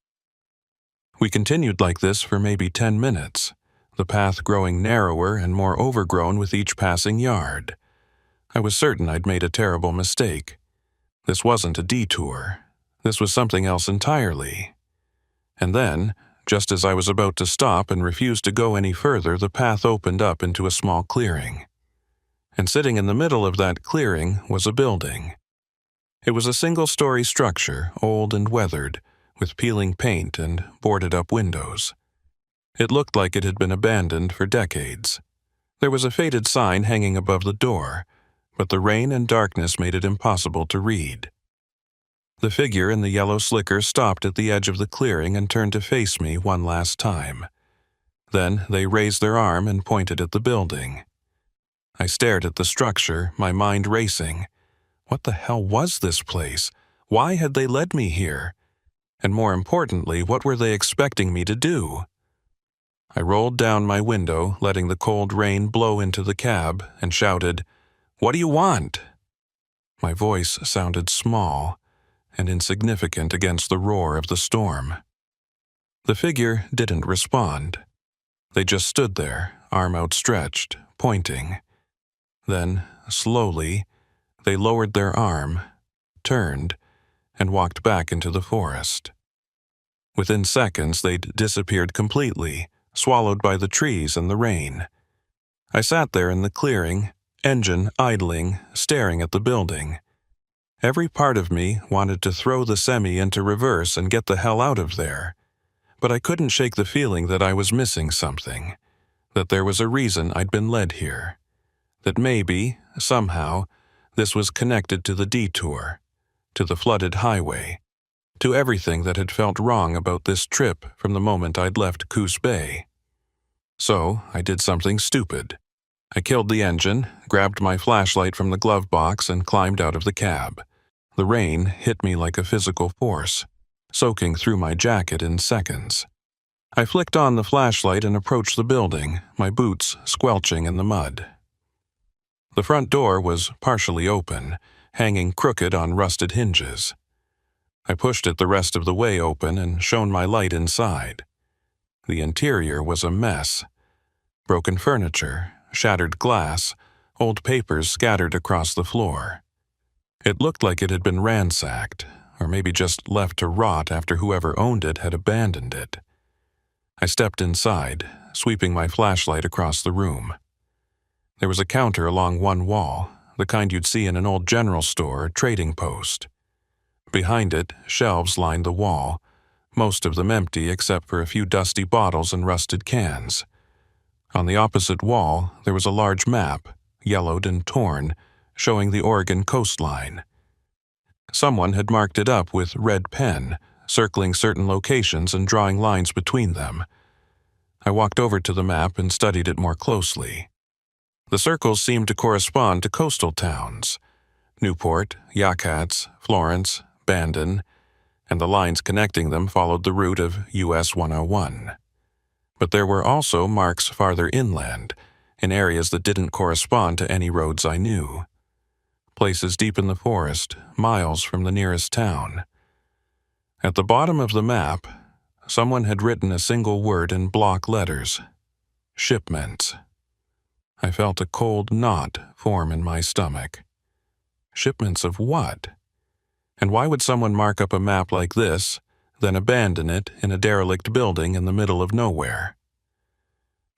We continued like this for maybe 10 minutes, the path growing narrower and more overgrown with each passing yard. I was certain I'd made a terrible mistake. This wasn't a detour. This was something else entirely. And then, just as I was about to stop and refuse to go any further, the path opened up into a small clearing. And sitting in the middle of that clearing was a building. It was a single-story structure, old and weathered, with peeling paint and boarded-up windows. It looked like it had been abandoned for decades. There was a faded sign hanging above the door, but the rain and darkness made it impossible to read. The figure in the yellow slicker stopped at the edge of the clearing and turned to face me one last time. Then they raised their arm and pointed at the building. I stared at the structure, my mind racing. What the hell was this place? Why had they led me here? And more importantly, what were they expecting me to do? I rolled down my window, letting the cold rain blow into the cab, and shouted, "What do you want?" My voice sounded small and insignificant against the roar of the storm. The figure didn't respond. They just stood there, arm outstretched, pointing. Then, slowly, they lowered their arm, turned, and walked back into the forest. Within seconds, they'd disappeared completely, swallowed by the trees and the rain. I sat there in the clearing, engine idling, staring at the building. Every part of me wanted to throw the semi into reverse and get the hell out of there. But I couldn't shake the feeling that I was missing something, that there was a reason I'd been led here, that maybe, somehow, this was connected to the detour, to the flooded highway, to everything that had felt wrong about this trip from the moment I'd left Coos Bay. So I did something stupid. I killed the engine, grabbed my flashlight from the glove box, and climbed out of the cab. The rain hit me like a physical force, soaking through my jacket in seconds. I flicked on the flashlight and approached the building, my boots squelching in the mud. The front door was partially open, hanging crooked on rusted hinges. I pushed it the rest of the way open and shone my light inside. The interior was a mess. Broken furniture, shattered glass, old papers scattered across the floor. It looked like it had been ransacked, or maybe just left to rot after whoever owned it had abandoned it. I stepped inside, sweeping my flashlight across the room. There was a counter along one wall, the kind you'd see in an old general store or trading post. Behind it, shelves lined the wall, most of them empty except for a few dusty bottles and rusted cans. On the opposite wall, there was a large map, yellowed and torn, showing the Oregon coastline. Someone had marked it up with red pen, circling certain locations and drawing lines between them. I walked over to the map and studied it more closely. The circles seemed to correspond to coastal towns: Newport, Yakuts, Florence, Bandon, and the lines connecting them followed the route of US 101. But there were also marks farther inland, in areas that didn't correspond to any roads I knew. Places deep in the forest, miles from the nearest town. At the bottom of the map, someone had written a single word in block letters: shipments. I felt a cold knot form in my stomach. Shipments of what? And why would someone mark up a map like this, then abandon it in a derelict building in the middle of nowhere?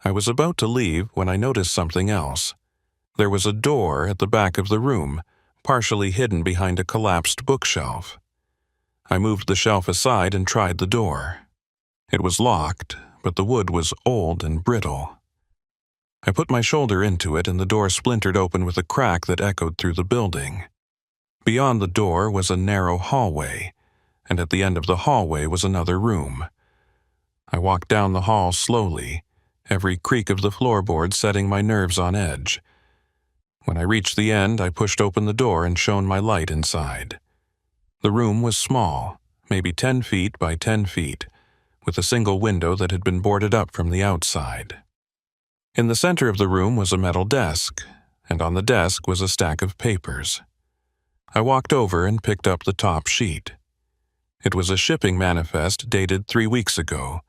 I was about to leave when I noticed something else. There was a door at the back of the room, partially hidden behind a collapsed bookshelf. I moved the shelf aside and tried the door. It was locked, but the wood was old and brittle. I put my shoulder into it and the door splintered open with a crack that echoed through the building. Beyond the door was a narrow hallway, and at the end of the hallway was another room. I walked down the hall slowly, every creak of the floorboard setting my nerves on edge. When I reached the end, I pushed open the door and shone my light inside. The room was small, maybe 10 feet by 10 feet, with a single window that had been boarded up from the outside. In the center of the room was a metal desk, and on the desk was a stack of papers. I walked over and picked up the top sheet. It was a shipping manifest dated 3 weeks ago.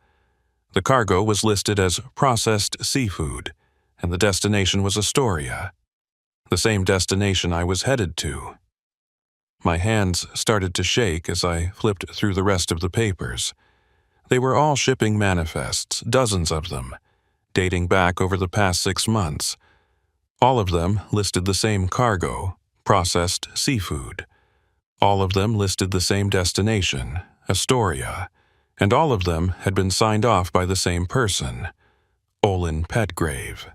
The cargo was listed as processed seafood, and the destination was Astoria, the same destination I was headed to. My hands started to shake as I flipped through the rest of the papers. They were all shipping manifests, dozens of them, dating back over the past 6 months. All of them listed the same cargo, processed seafood. All of them listed the same destination, Astoria, and all of them had been signed off by the same person, Olin Petgrave.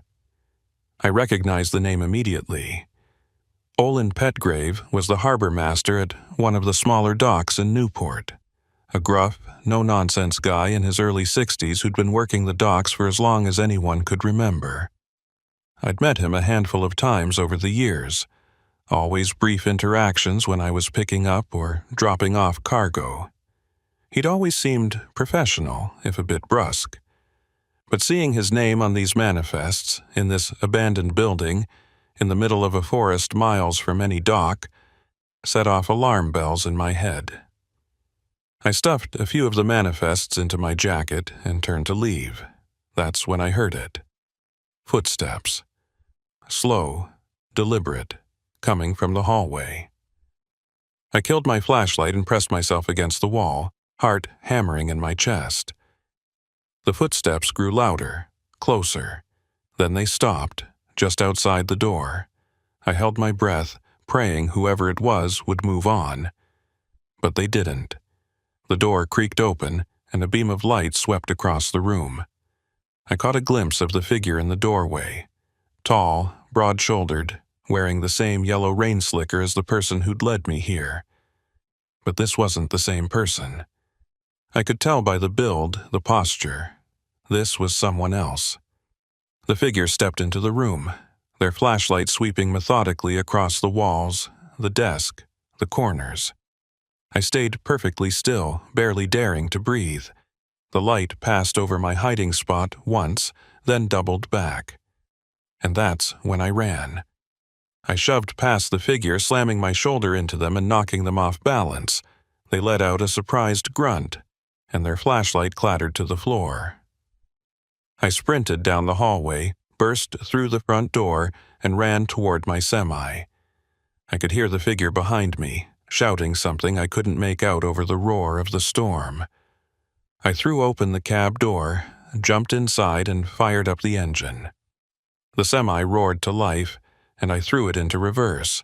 I recognized the name immediately. Olin Petgrave was the harbor master at one of the smaller docks in Newport, a gruff, no-nonsense guy in his early 60s who'd been working the docks for as long as anyone could remember. I'd met him a handful of times over the years, always brief interactions when I was picking up or dropping off cargo. He'd always seemed professional, if a bit brusque. But seeing his name on these manifests, in this abandoned building, in the middle of a forest miles from any dock, set off alarm bells in my head. I stuffed a few of the manifests into my jacket and turned to leave. That's when I heard it. Footsteps. Slow, deliberate, coming from the hallway. I killed my flashlight and pressed myself against the wall, heart hammering in my chest. The footsteps grew louder, closer. Then they stopped, just outside the door. I held my breath, praying whoever it was would move on. But they didn't. The door creaked open, and a beam of light swept across the room. I caught a glimpse of the figure in the doorway. Tall, broad-shouldered, wearing the same yellow rain slicker as the person who'd led me here. But this wasn't the same person. I could tell by the build, the posture. This was someone else. The figure stepped into the room, their flashlight sweeping methodically across the walls, the desk, the corners. I stayed perfectly still, barely daring to breathe. The light passed over my hiding spot once, then doubled back. And that's when I ran. I shoved past the figure, slamming my shoulder into them and knocking them off balance. They let out a surprised grunt, and their flashlight clattered to the floor. I sprinted down the hallway, burst through the front door, and ran toward my semi. I could hear the figure behind me, shouting something I couldn't make out over the roar of the storm. I threw open the cab door, jumped inside, and fired up the engine. The semi roared to life, and I threw it into reverse,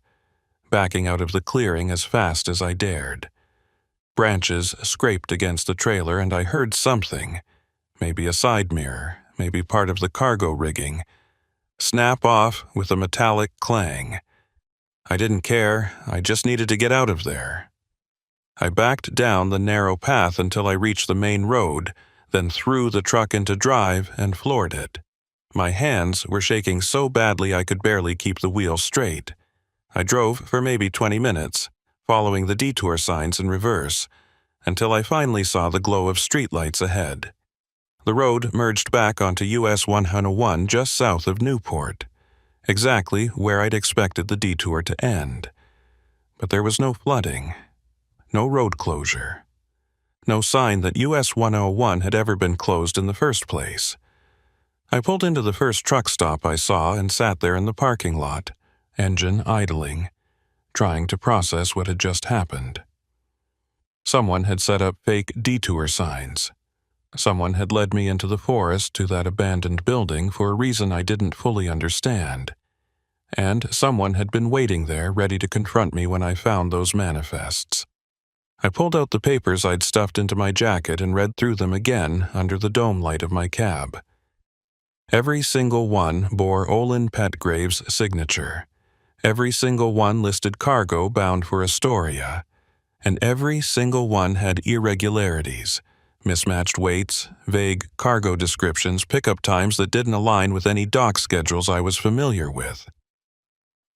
backing out of the clearing as fast as I dared. Branches scraped against the trailer, and I heard something, maybe a side mirror, maybe part of the cargo rigging, snap off with a metallic clang. I didn't care, I just needed to get out of there. I backed down the narrow path until I reached the main road, then threw the truck into drive and floored it. My hands were shaking so badly I could barely keep the wheel straight. I drove for maybe 20 minutes, following the detour signs in reverse, until I finally saw the glow of streetlights ahead. The road merged back onto US 101 just south of Newport, exactly where I'd expected the detour to end. But there was no flooding, no road closure, no sign that US 101 had ever been closed in the first place. I pulled into the first truck stop I saw and sat there in the parking lot, engine idling, trying to process what had just happened. Someone had set up fake detour signs. Someone had led me into the forest to that abandoned building for a reason I didn't fully understand. And someone had been waiting there ready to confront me when I found those manifests. I pulled out the papers I'd stuffed into my jacket and read through them again under the dome light of my cab. Every single one bore Olin Petgrave's signature. Every single one listed cargo bound for Astoria. And every single one had irregularities, mismatched weights, vague cargo descriptions, pickup times that didn't align with any dock schedules I was familiar with.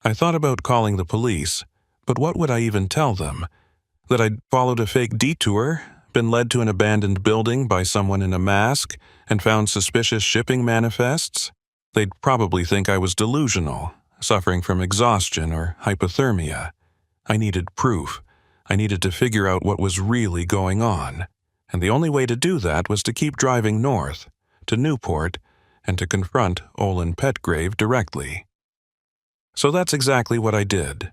I thought about calling the police, but what would I even tell them? That I'd followed a fake detour, been led to an abandoned building by someone in a mask, and found suspicious shipping manifests? They'd probably think I was delusional, suffering from exhaustion or hypothermia. I needed proof. I needed to figure out what was really going on. And the only way to do that was to keep driving north, to Newport, and to confront Olin Petgrave directly. So that's exactly what I did.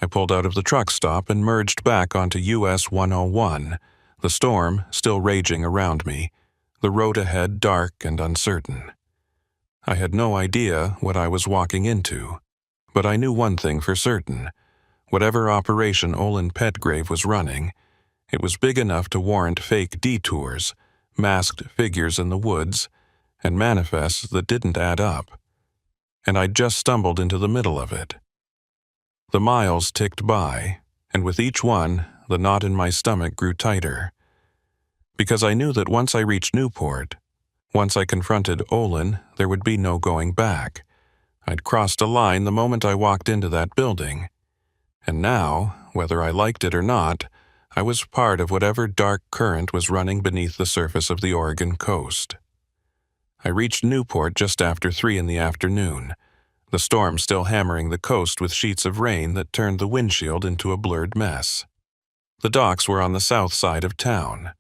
I pulled out of the truck stop and merged back onto US 101, the storm still raging around me, the road ahead dark and uncertain. I had no idea what I was walking into, but I knew one thing for certain. Whatever operation Olin Petgrave was running, it was big enough to warrant fake detours, masked figures in the woods, and manifests that didn't add up. And I'd just stumbled into the middle of it. The miles ticked by, and with each one, the knot in my stomach grew tighter. Because I knew that once I reached Newport, once I confronted Olin, there would be no going back. I'd crossed a line the moment I walked into that building. And now, whether I liked it or not, I was part of whatever dark current was running beneath the surface of the Oregon coast. I reached Newport just after 3 in the afternoon, the storm still hammering the coast with sheets of rain that turned the windshield into a blurred mess. The docks were on the south side of town,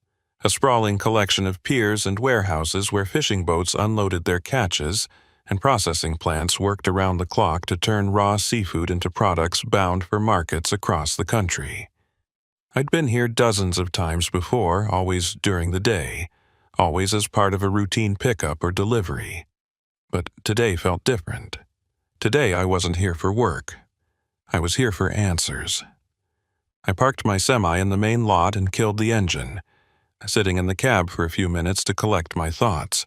a sprawling collection of piers and warehouses where fishing boats unloaded their catches and processing plants worked around the clock to turn raw seafood into products bound for markets across the country. I'd been here dozens of times before, always during the day, always as part of a routine pickup or delivery. But today felt different. Today I wasn't here for work. I was here for answers. I parked my semi in the main lot and killed the engine, sitting in the cab for a few minutes to collect my thoughts.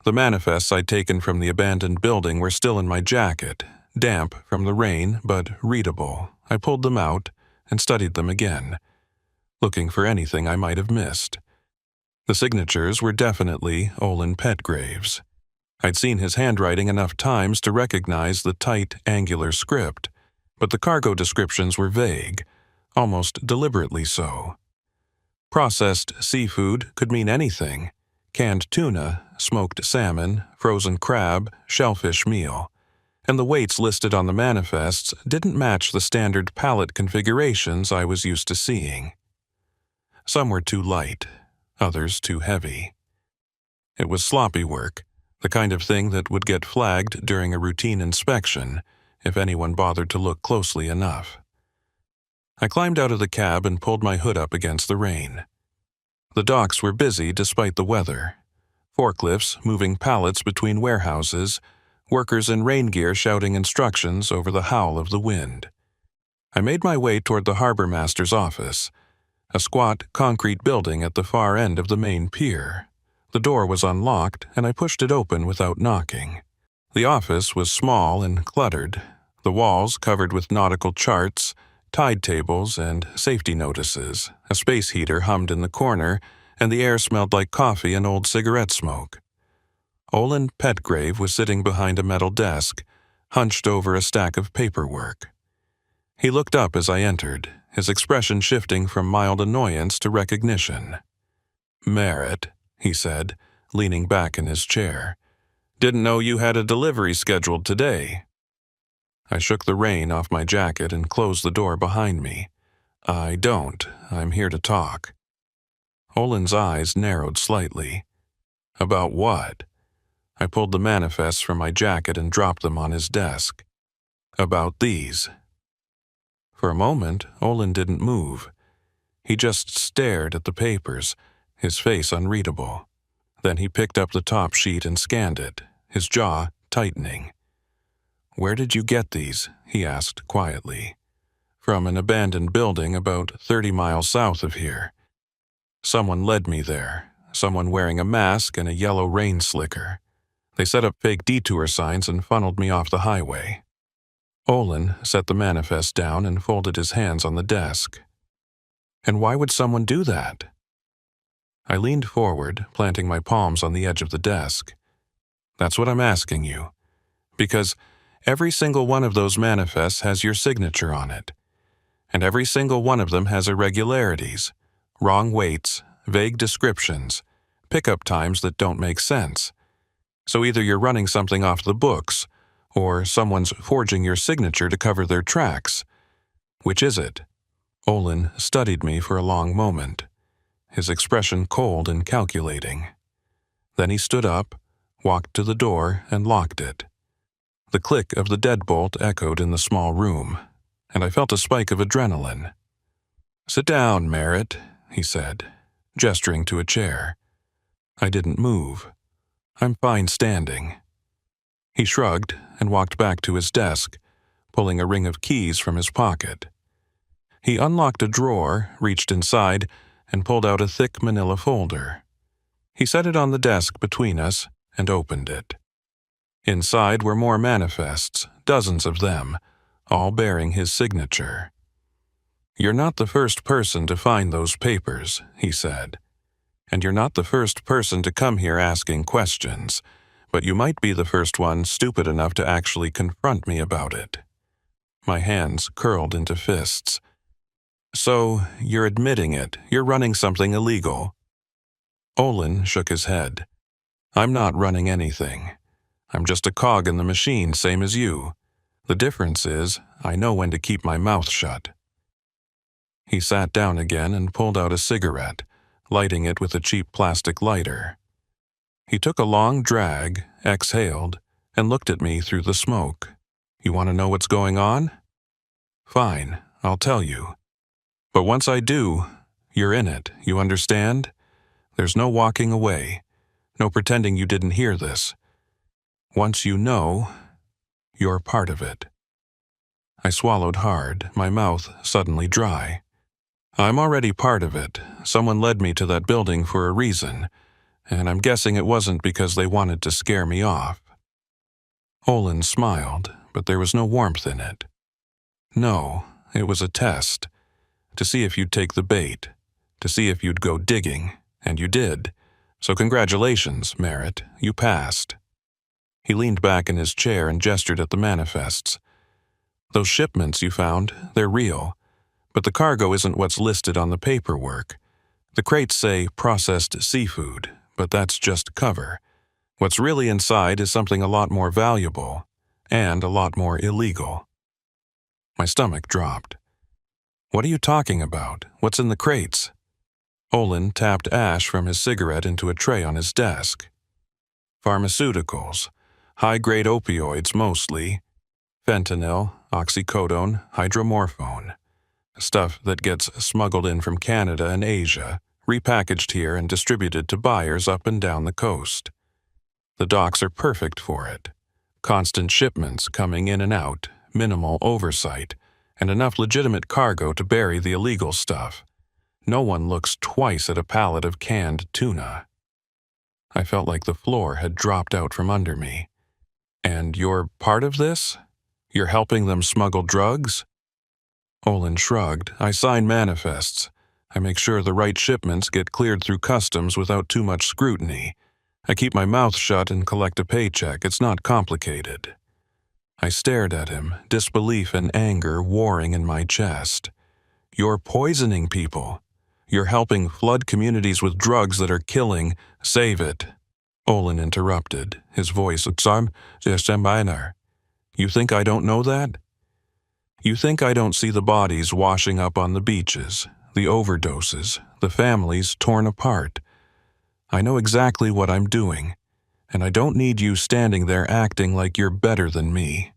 The manifests I'd taken from the abandoned building were still in my jacket, damp from the rain, but readable. I pulled them out and studied them again, looking for anything I might have missed. The signatures were definitely Olin Petgrave's. I'd seen his handwriting enough times to recognize the tight, angular script, but the cargo descriptions were vague, almost deliberately so. Processed seafood could mean anything: canned tuna, smoked salmon, frozen crab, shellfish meal. And the weights listed on the manifests didn't match the standard pallet configurations I was used to seeing. Some were too light, others too heavy. It was sloppy work, the kind of thing that would get flagged during a routine inspection if anyone bothered to look closely enough. I climbed out of the cab and pulled my hood up against the rain. The docks were busy despite the weather. Forklifts moving pallets between warehouses, workers in rain gear shouting instructions over the howl of the wind. I made my way toward the harbor master's office, a squat concrete building at the far end of the main pier. The door was unlocked, and I pushed it open without knocking. The office was small and cluttered, the walls covered with nautical charts, tide tables, and safety notices. A space heater hummed in the corner, and the air smelled like coffee and old cigarette smoke. Olin Petgrave was sitting behind a metal desk, hunched over a stack of paperwork. He looked up as I entered, his expression shifting from mild annoyance to recognition. "Merritt," he said, leaning back in his chair. "Didn't know you had a delivery scheduled today." I shook the rain off my jacket and closed the door behind me. "I don't. I'm here to talk." Olin's eyes narrowed slightly. "About what?" I pulled the manifests from my jacket and dropped them on his desk. "About these." For a moment, Olin didn't move. He just stared at the papers, his face unreadable. Then he picked up the top sheet and scanned it, his jaw tightening. "Where did you get these?" he asked quietly. "From an abandoned building about 30 miles south of here. Someone led me there, someone wearing a mask and a yellow rain slicker. They set up fake detour signs and funneled me off the highway." Olin set the manifest down and folded his hands on the desk. "And why would someone do that?" I leaned forward, planting my palms on the edge of the desk. "That's what I'm asking you. Because every single one of those manifests has your signature on it. And every single one of them has irregularities, wrong weights, vague descriptions, pickup times that don't make sense. So either you're running something off the books, or someone's forging your signature to cover their tracks. Which is it?" Olin studied me for a long moment, his expression cold and calculating. Then he stood up, walked to the door, and locked it. The click of the deadbolt echoed in the small room, and I felt a spike of adrenaline. "Sit down, Merritt," he said, gesturing to a chair. I didn't move. "I'm fine standing." He shrugged and walked back to his desk, pulling a ring of keys from his pocket. He unlocked a drawer, reached inside, and pulled out a thick manila folder. He set it on the desk between us and opened it. Inside were more manifests, dozens of them, all bearing his signature. "You're not the first person to find those papers," he said. "And you're not the first person to come here asking questions, but you might be the first one stupid enough to actually confront me about it." My hands curled into fists. "So, you're admitting it, you're running something illegal." Olin shook his head. "I'm not running anything. I'm just a cog in the machine, same as you. The difference is, I know when to keep my mouth shut." He sat down again and pulled out a cigarette, lighting it with a cheap plastic lighter. He took a long drag, exhaled, and looked at me through the smoke. "You want to know what's going on? Fine, I'll tell you. But once I do, you're in it, you understand? There's no walking away, no pretending you didn't hear this. Once you know, you're part of it." I swallowed hard, my mouth suddenly dry. "I'm already part of it. Someone led me to that building for a reason, and I'm guessing it wasn't because they wanted to scare me off." Olin smiled, but there was no warmth in it. "No, it was a test. To see if you'd take the bait. To see if you'd go digging, and you did. So congratulations, Merritt, you passed." He leaned back in his chair and gestured at the manifests. "Those shipments you found, they're real. But the cargo isn't what's listed on the paperwork. The crates say processed seafood, but that's just cover. What's really inside is something a lot more valuable, and a lot more illegal." My stomach dropped. "What are you talking about? What's in the crates?" Olin tapped ash from his cigarette into a tray on his desk. "Pharmaceuticals. High-grade opioids mostly. Fentanyl, oxycodone, hydromorphone. Stuff that gets smuggled in from Canada and Asia, repackaged here and distributed to buyers up and down the coast. The docks are perfect for it. Constant shipments coming in and out, minimal oversight, and enough legitimate cargo to bury the illegal stuff. No one looks twice at a pallet of canned tuna." I felt like the floor had dropped out from under me. "And you're part of this? You're helping them smuggle drugs?" Olin shrugged. "I sign manifests. I make sure the right shipments get cleared through customs without too much scrutiny. I keep my mouth shut and collect a paycheck. It's not complicated. I stared at him, disbelief and anger warring in my chest. You're poisoning people. You're helping flood communities with drugs that are killing. Save it. Olin interrupted, his voice minor. You think I don't know that? You think I don't see the bodies washing up on the beaches, the overdoses, the families torn apart? I know exactly what I'm doing, and I don't need you standing there acting like you're better than me.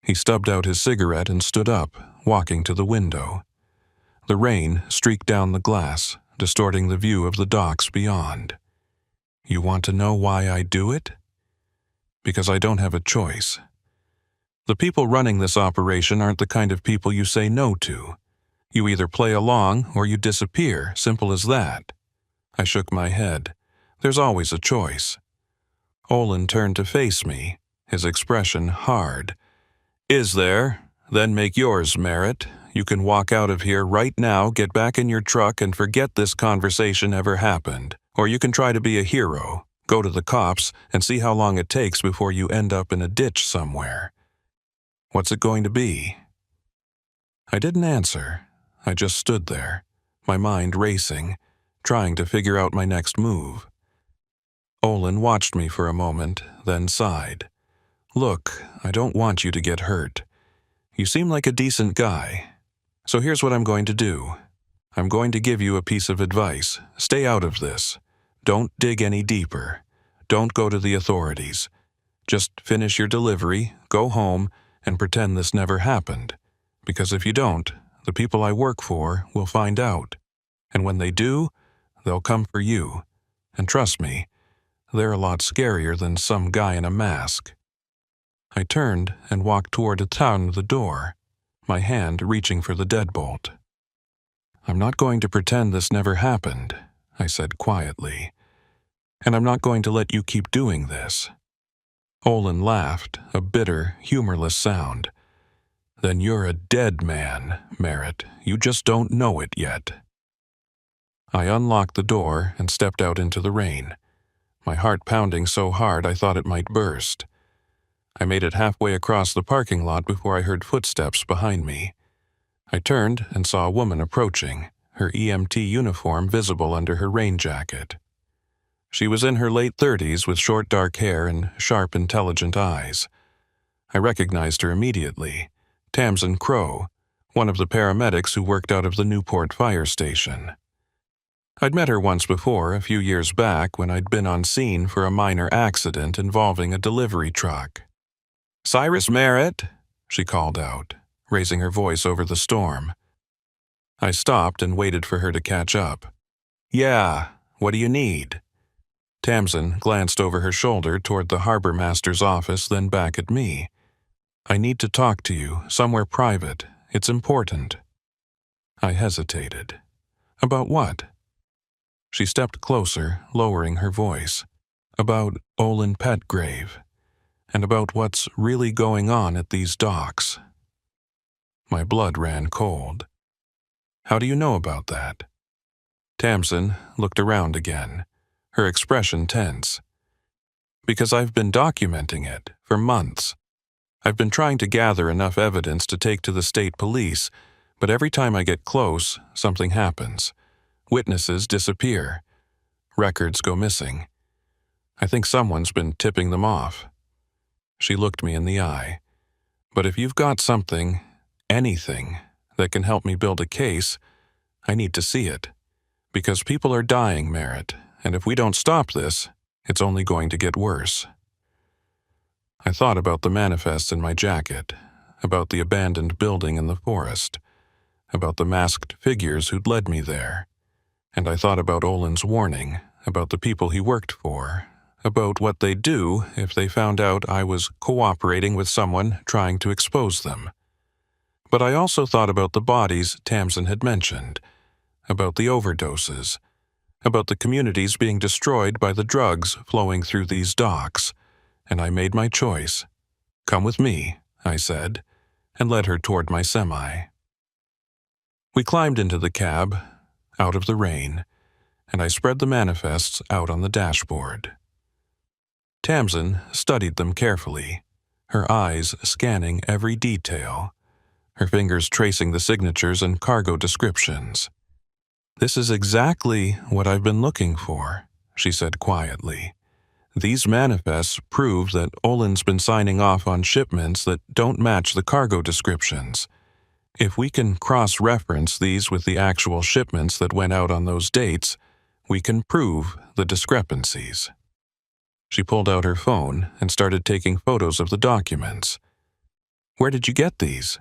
He stubbed out his cigarette and stood up, walking to the window. The rain streaked down the glass, distorting the view of the docks beyond. You want to know why I do it? Because I don't have a choice. The people running this operation aren't the kind of people you say no to. You either play along or you disappear, simple as that. I shook my head. There's always a choice. Olin turned to face me, his expression hard. Is there? Then make yours, Merritt. You can walk out of here right now, get back in your truck, and forget this conversation ever happened. Or you can try to be a hero, go to the cops, and see how long it takes before you end up in a ditch somewhere. What's it going to be? I didn't answer. I just stood there, my mind racing, trying to figure out my next move. Olin watched me for a moment, then sighed. Look, I don't want you to get hurt. You seem like a decent guy. So here's what I'm going to do. I'm going to give you a piece of advice. Stay out of this. Don't dig any deeper. Don't go to the authorities. Just finish your delivery, go home, and pretend this never happened. Because if you don't, the people I work for will find out. And when they do, they'll come for you. And trust me, they're a lot scarier than some guy in a mask. I turned and walked toward the door, my hand reaching for the deadbolt. I'm not going to pretend this never happened, I said quietly. And I'm not going to let you keep doing this. Olin laughed, a bitter, humorless sound. Then you're a dead man, Merritt. You just don't know it yet. I unlocked the door and stepped out into the rain, my heart pounding so hard I thought it might burst. I made it halfway across the parking lot before I heard footsteps behind me. I turned and saw a woman approaching, her EMT uniform visible under her rain jacket. She was in her late 30s with short dark hair and sharp, intelligent eyes. I recognized her immediately. Tamsin Crow, one of the paramedics who worked out of the Newport fire station. I'd met her once before, a few years back, when I'd been on scene for a minor accident involving a delivery truck. "Cyrus Merritt," she called out, raising her voice over the storm. I stopped and waited for her to catch up. "Yeah, what do you need?" Tamsin glanced over her shoulder toward the harbor master's office, then back at me. "I need to talk to you, somewhere private. It's important." I hesitated. "About what?" She stepped closer, lowering her voice. "About Olin Petgrave, and about what's really going on at these docks." My blood ran cold. "How do you know about that?" Tamsin looked around again, her expression tense. "Because I've been documenting it for months. I've been trying to gather enough evidence to take to the state police, but every time I get close, something happens. Witnesses disappear. Records go missing. I think someone's been tipping them off." She looked me in the eye. "But if you've got something, anything, that can help me build a case, I need to see it. Because people are dying, Merritt, and if we don't stop this, it's only going to get worse." I thought about the manifest in my jacket, about the abandoned building in the forest, about the masked figures who'd led me there. And I thought about Olin's warning, about the people he worked for, about what they'd do if they found out I was cooperating with someone trying to expose them. But I also thought about the bodies Tamsin had mentioned, about the overdoses, about the communities being destroyed by the drugs flowing through these docks, and I made my choice. "Come with me," I said, and led her toward my semi. We climbed into the cab. out of the rain, and I spread the manifests out on the dashboard. Tamsin studied them carefully, her eyes scanning every detail, her fingers tracing the signatures and cargo descriptions. "This is exactly what I've been looking for," she said quietly. "These manifests prove that Olin's been signing off on shipments that don't match the cargo descriptions. If we can cross-reference these with the actual shipments that went out on those dates, we can prove the discrepancies." She pulled out her phone and started taking photos of the documents. "Where did you get these?"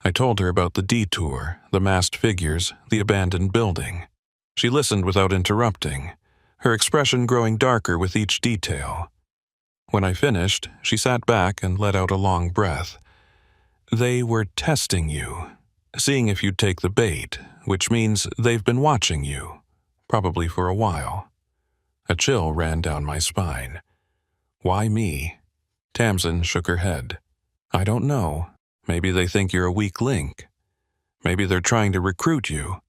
I told her about the detour, the masked figures, the abandoned building. She listened without interrupting, her expression growing darker with each detail. When I finished, she sat back and let out a long breath. "They were testing you, seeing if you'd take the bait, which means they've been watching you, probably for a while." A chill ran down my spine. "Why me?" Tamsin shook her head. "I don't know. Maybe they think you're a weak link. Maybe they're trying to recruit you.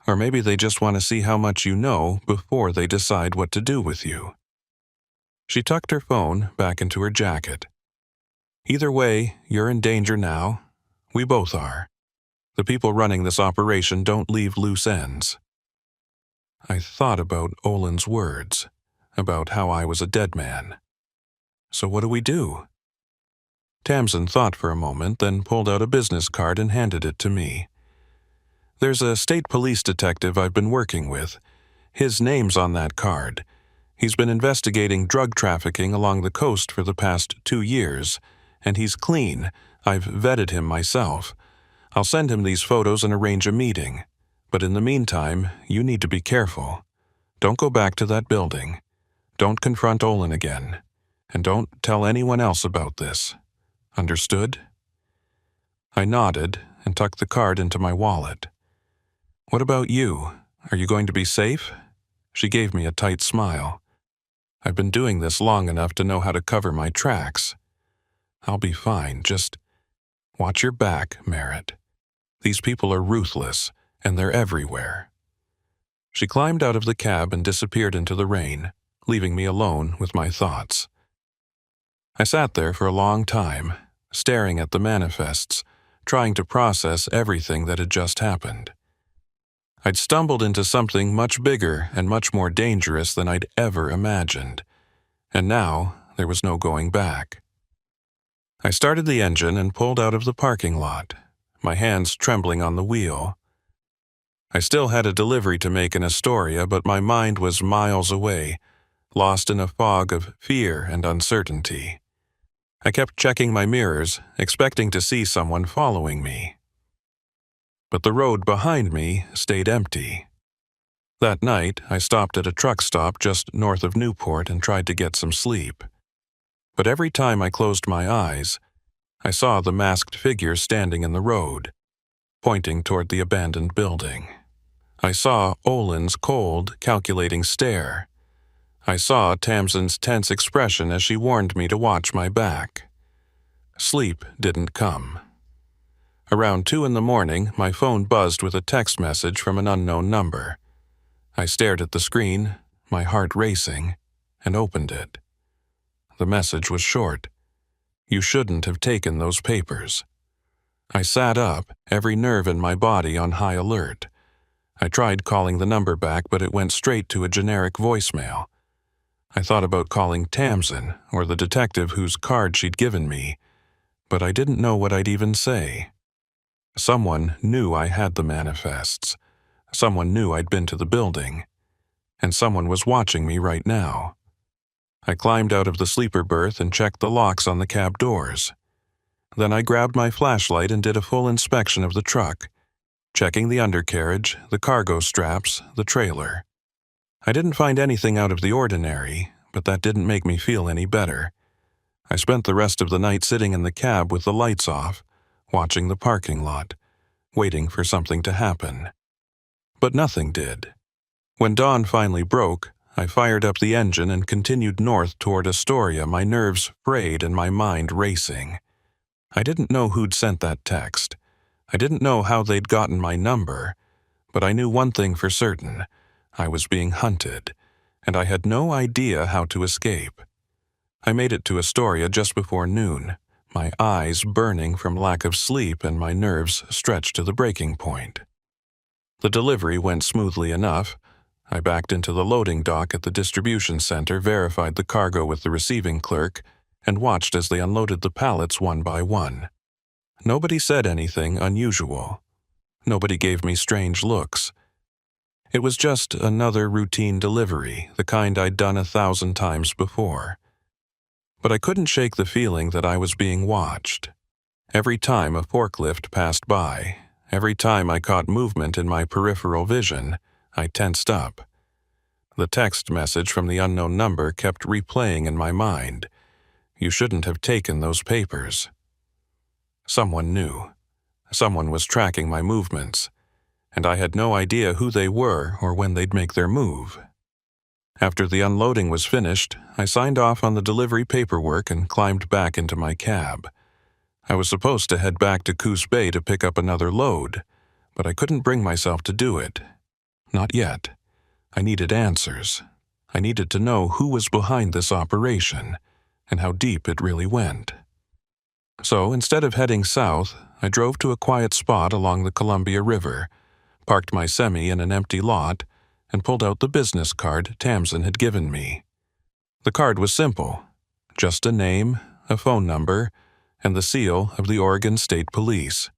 Or maybe they just want to see how much you know before they decide what to do with you." She tucked her phone back into her jacket. "Either way, you're in danger now. We both are. The people running this operation don't leave loose ends." I thought about Olin's words, about how I was a dead man. "So what do we do?" Tamsin thought for a moment, then pulled out a business card and handed it to me. "There's a state police detective I've been working with. His name's on that card. He's been investigating drug trafficking along the coast for the past 2 years, and he's clean. I've vetted him myself. I'll send him these photos and arrange a meeting. But in the meantime, you need to be careful. Don't go back to that building. Don't confront Olin again. And don't tell anyone else about this. Understood?" I nodded and tucked the card into my wallet. "What about you? Are you going to be safe?" She gave me a tight smile. "I've been doing this long enough to know how to cover my tracks. I'll be fine, just watch your back, Merritt. These people are ruthless, and they're everywhere." She climbed out of the cab and disappeared into the rain, leaving me alone with my thoughts. I sat there for a long time, staring at the manifests, trying to process everything that had just happened. I'd stumbled into something much bigger and much more dangerous than I'd ever imagined, and now there was no going back. I started the engine and pulled out of the parking lot, my hands trembling on the wheel. I still had a delivery to make in Astoria, but my mind was miles away, lost in a fog of fear and uncertainty. I kept checking my mirrors, expecting to see someone following me. But the road behind me stayed empty. That night, I stopped at a truck stop just north of Newport and tried to get some sleep. But every time I closed my eyes, I saw the masked figure standing in the road, pointing toward the abandoned building. I saw Olin's cold, calculating stare. I saw Tamsin's tense expression as she warned me to watch my back. Sleep didn't come. Around 2 in the morning, my phone buzzed with a text message from an unknown number. I stared at the screen, my heart racing, and opened it. The message was short. "You shouldn't have taken those papers." I sat up, every nerve in my body on high alert. I tried calling the number back, but it went straight to a generic voicemail. I thought about calling Tamsin or the detective whose card she'd given me, but I didn't know what I'd even say. Someone knew I had the manifests. Someone knew I'd been to the building. And someone was watching me right now. I climbed out of the sleeper berth and checked the locks on the cab doors. Then I grabbed my flashlight and did a full inspection of the truck, checking the undercarriage, the cargo straps, the trailer. I didn't find anything out of the ordinary, but that didn't make me feel any better. I spent the rest of the night sitting in the cab with the lights off, watching the parking lot, waiting for something to happen. But nothing did. When dawn finally broke, I fired up the engine and continued north toward Astoria, my nerves frayed and my mind racing. I didn't know who'd sent that text. I didn't know how they'd gotten my number, But I knew one thing for certain. I was being hunted, and I had no idea how to escape. I made it to Astoria just before noon, my eyes burning from lack of sleep and my nerves stretched to the breaking point. The delivery went smoothly enough. I backed into the loading dock at the distribution center, verified the cargo with the receiving clerk, and watched as they unloaded the pallets one by one. Nobody said anything unusual. Nobody gave me strange looks. It was just another routine delivery, the kind I'd done 1,000 times before. But I couldn't shake the feeling that I was being watched. Every time a forklift passed by, every time I caught movement in my peripheral vision, I tensed up. The text message from the unknown number kept replaying in my mind. You shouldn't have taken those papers. Someone knew. Someone was tracking my movements, and I had no idea who they were or when they'd make their move. After the unloading was finished, I signed off on the delivery paperwork and climbed back into my cab. I was supposed to head back to Coos Bay to pick up another load, but I couldn't bring myself to do it. Not yet. I needed answers. I needed to know who was behind this operation and how deep it really went. So instead of heading south, I drove to a quiet spot along the Columbia River, parked my semi in an empty lot, and pulled out the business card Tamsin had given me. The card was simple, just a name, a phone number, and the seal of the Oregon State Police.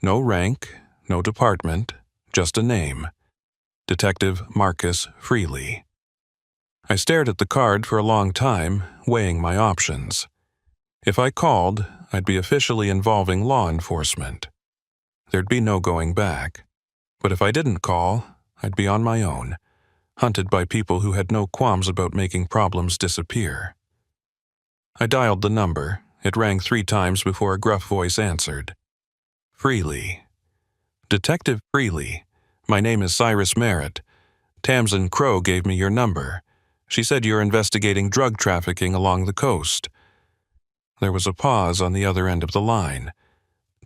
No rank, no department, just a name. Detective Marcus Freely. I stared at the card for a long time, weighing my options. If I called, I'd be officially involving law enforcement. There'd be no going back. But if I didn't call, I'd be on my own, hunted by people who had no qualms about making problems disappear. I dialed the number. It rang 3 times before a gruff voice answered. Freely. Detective Freely. My name is Cyrus Merritt. Tamsin Crow gave me your number. She said you're investigating drug trafficking along the coast. There was a pause on the other end of the line.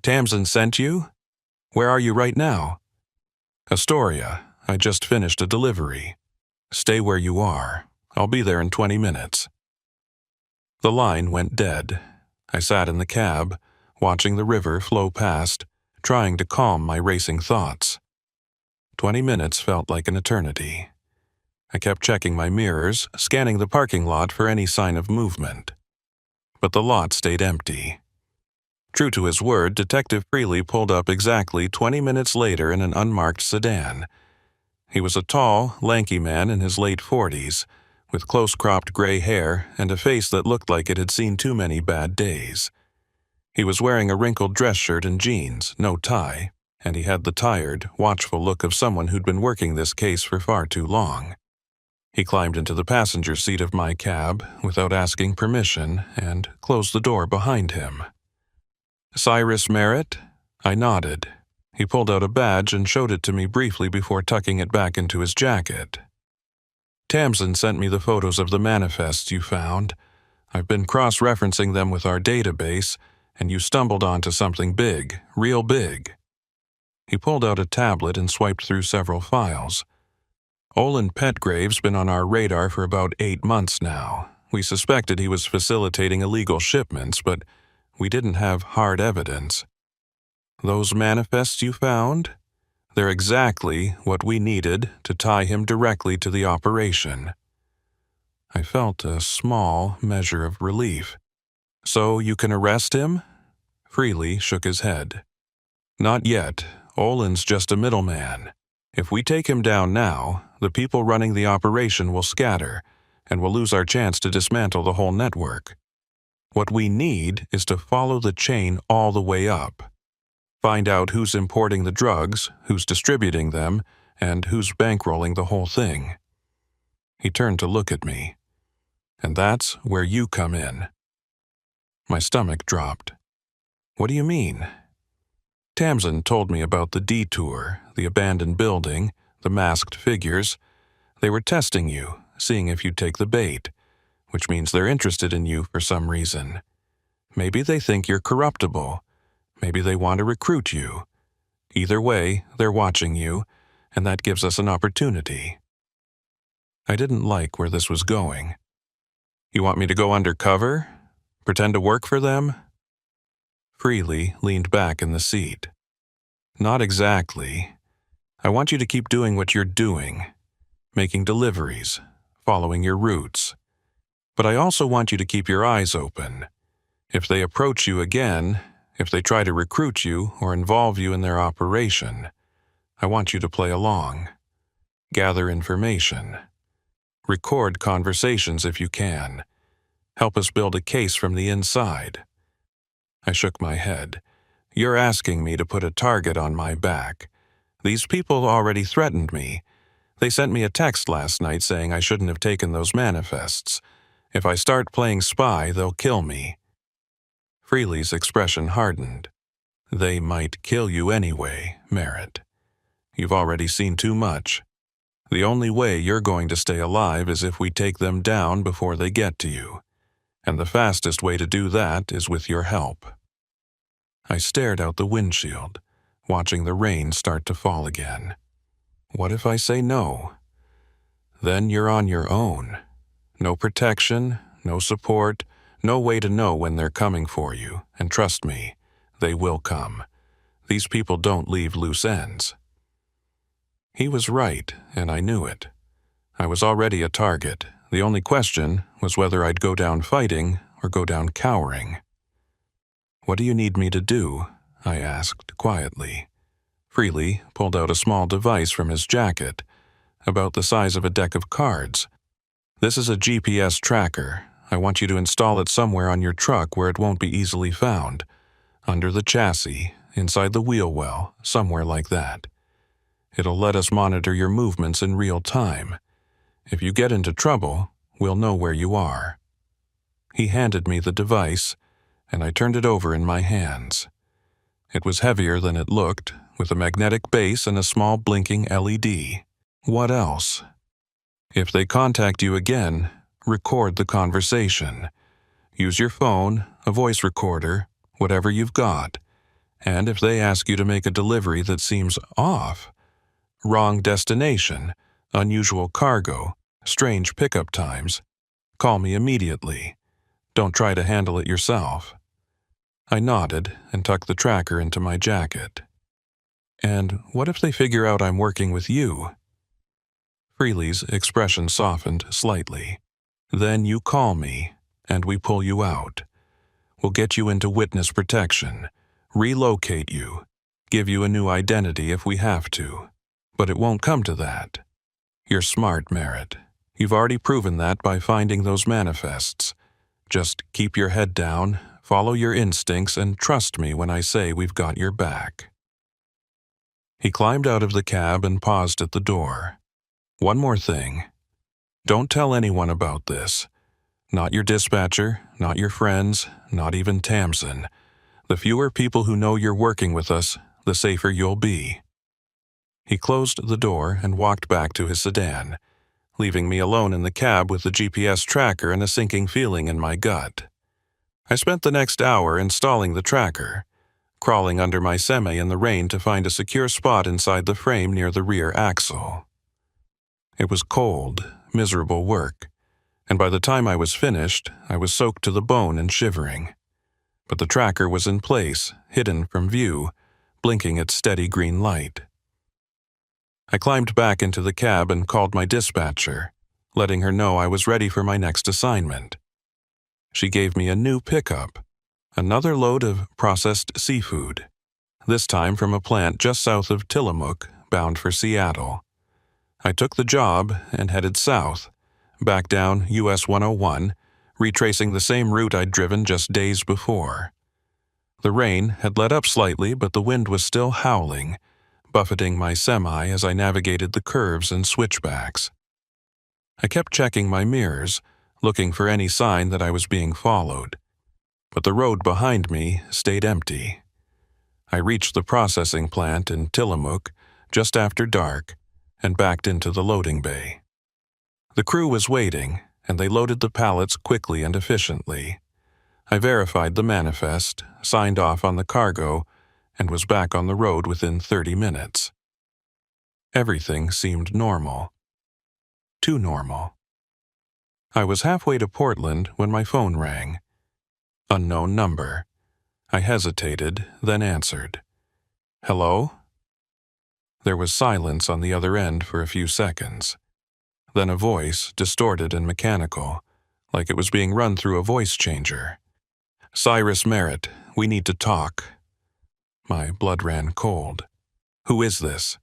Tamsin sent you? Where are you right now? Astoria. I just finished a delivery. Stay where you are. I'll be there in 20 minutes. The line went dead. I sat in the cab, watching the river flow past, trying to calm my racing thoughts. 20 minutes felt like an eternity. I kept checking my mirrors, scanning the parking lot for any sign of movement. But the lot stayed empty. True to his word, Detective Freely pulled up exactly 20 minutes later in an unmarked sedan. He was a tall, lanky man in his late 40s, with close-cropped gray hair and a face that looked like it had seen too many bad days. He was wearing a wrinkled dress shirt and jeans, no tie, and he had the tired, watchful look of someone who'd been working this case for far too long. He climbed into the passenger seat of my cab without asking permission and closed the door behind him. Cyrus Merritt? I nodded. He pulled out a badge and showed it to me briefly before tucking it back into his jacket. Tamsin sent me the photos of the manifests you found. I've been cross-referencing them with our database, and you stumbled onto something big, real big. He pulled out a tablet and swiped through several files. Olin Petgrave's been on our radar for about 8 months now. We suspected he was facilitating illegal shipments, but we didn't have hard evidence. Those manifests you found? They're exactly what we needed to tie him directly to the operation. I felt a small measure of relief. So you can arrest him? Freely shook his head. Not yet. Olin's just a middleman. If we take him down now, the people running the operation will scatter, and we'll lose our chance to dismantle the whole network. What we need is to follow the chain all the way up. Find out who's importing the drugs, who's distributing them, and who's bankrolling the whole thing. He turned to look at me. And that's where you come in. My stomach dropped. What do you mean? Tamsin told me about the detour, the abandoned building, the masked figures. They were testing you, seeing if you'd take the bait, which means they're interested in you for some reason. Maybe they think you're corruptible. Maybe they want to recruit you. Either way, they're watching you, and that gives us an opportunity. I didn't like where this was going. You want me to go undercover? Pretend to work for them? Freely leaned back in the seat. Not exactly. I want you to keep doing what you're doing, making deliveries, following your routes. But I also want you to keep your eyes open. If they approach you again, if they try to recruit you or involve you in their operation, I want you to play along. Gather information. Record conversations if you can. Help us build a case from the inside. I shook my head. You're asking me to put a target on my back. These people already threatened me. They sent me a text last night saying I shouldn't have taken those manifests. If I start playing spy, they'll kill me. Freely's expression hardened. They might kill you anyway, Merritt. You've already seen too much. The only way you're going to stay alive is if we take them down before they get to you. And the fastest way to do that is with your help. I stared out the windshield, watching the rain start to fall again. What if I say no? Then you're on your own. No protection, no support, no way to know when they're coming for you, and trust me, they will come. These people don't leave loose ends. He was right, and I knew it. I was already a target. The only question was whether I'd go down fighting or go down cowering. What do you need me to do? I asked quietly. Freely pulled out a small device from his jacket, about the size of a deck of cards. This is a GPS tracker. I want you to install it somewhere on your truck where it won't be easily found. Under the chassis, inside the wheel well, somewhere like that. It'll let us monitor your movements in real time. If you get into trouble, we'll know where you are. He handed me the device, and I turned it over in my hands. It was heavier than it looked, with a magnetic base and a small blinking LED. What else? If they contact you again, record the conversation. Use your phone, a voice recorder, whatever you've got. And if they ask you to make a delivery that seems off, wrong destination, unusual cargo, strange pickup times, call me immediately. Don't try to handle it yourself. I nodded and tucked the tracker into my jacket. And what if they figure out I'm working with you? Freely's expression softened slightly. Then you call me, and we pull you out. We'll get you into witness protection, relocate you, give you a new identity if we have to. But it won't come to that. You're smart, Merritt. You've already proven that by finding those manifests. Just keep your head down, follow your instincts, and trust me when I say we've got your back. He climbed out of the cab and paused at the door. One more thing. Don't tell anyone about this. Not your dispatcher, not your friends, not even Tamsin. The fewer people who know you're working with us, the safer you'll be. He closed the door and walked back to his sedan, leaving me alone in the cab with the GPS tracker and a sinking feeling in my gut. I spent the next hour installing the tracker, crawling under my semi in the rain to find a secure spot inside the frame near the rear axle. It was cold, miserable work, and by the time I was finished, I was soaked to the bone and shivering. But the tracker was in place, hidden from view, blinking its steady green light. I climbed back into the cab and called my dispatcher, letting her know I was ready for my next assignment. She gave me a new pickup, another load of processed seafood, this time from a plant just south of Tillamook, bound for Seattle. I took the job and headed south, back down US 101, retracing the same route I'd driven just days before. The rain had let up slightly, but the wind was still howling, buffeting my semi as I navigated the curves and switchbacks. I kept checking my mirrors, looking for any sign that I was being followed, but the road behind me stayed empty. I reached the processing plant in Tillamook just after dark and backed into the loading bay. The crew was waiting, and they loaded the pallets quickly and efficiently. I verified the manifest, signed off on the cargo, and was back on the road within 30 minutes. Everything seemed normal. Too normal. I was halfway to Portland when my phone rang. Unknown number. I hesitated, then answered. Hello? There was silence on the other end for a few seconds. Then a voice, distorted and mechanical, like it was being run through a voice changer. Cyrus Merritt, we need to talk. My blood ran cold. Who is this?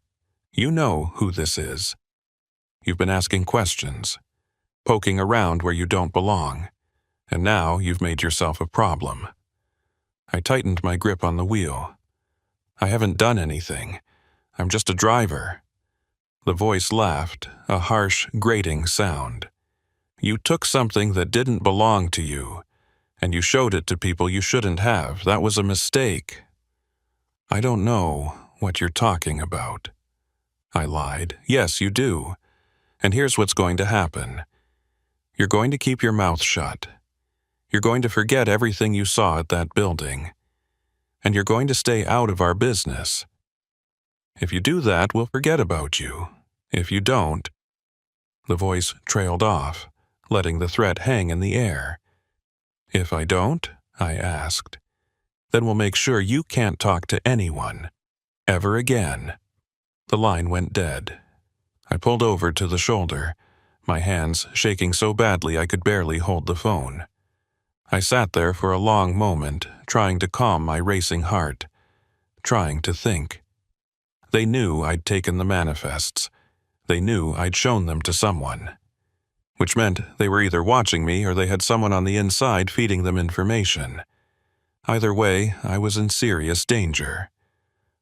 You know who this is. You've been asking questions, poking around where you don't belong, and now you've made yourself a problem. I tightened my grip on the wheel. I haven't done anything. I'm just a driver. The voice laughed, a harsh, grating sound. You took something that didn't belong to you, and you showed it to people you shouldn't have. That was a mistake. I don't know what you're talking about. I lied. Yes, you do. And here's what's going to happen. You're going to keep your mouth shut. You're going to forget everything you saw at that building. And you're going to stay out of our business. If you do that, we'll forget about you. If you don't... The voice trailed off, letting the threat hang in the air. If I don't, I asked, then we'll make sure you can't talk to anyone, ever again. The line went dead. I pulled over to the shoulder, my hands shaking so badly I could barely hold the phone. I sat there for a long moment, trying to calm my racing heart, trying to think. They knew I'd taken the manifests. They knew I'd shown them to someone, which meant they were either watching me or they had someone on the inside feeding them information. Either way, I was in serious danger.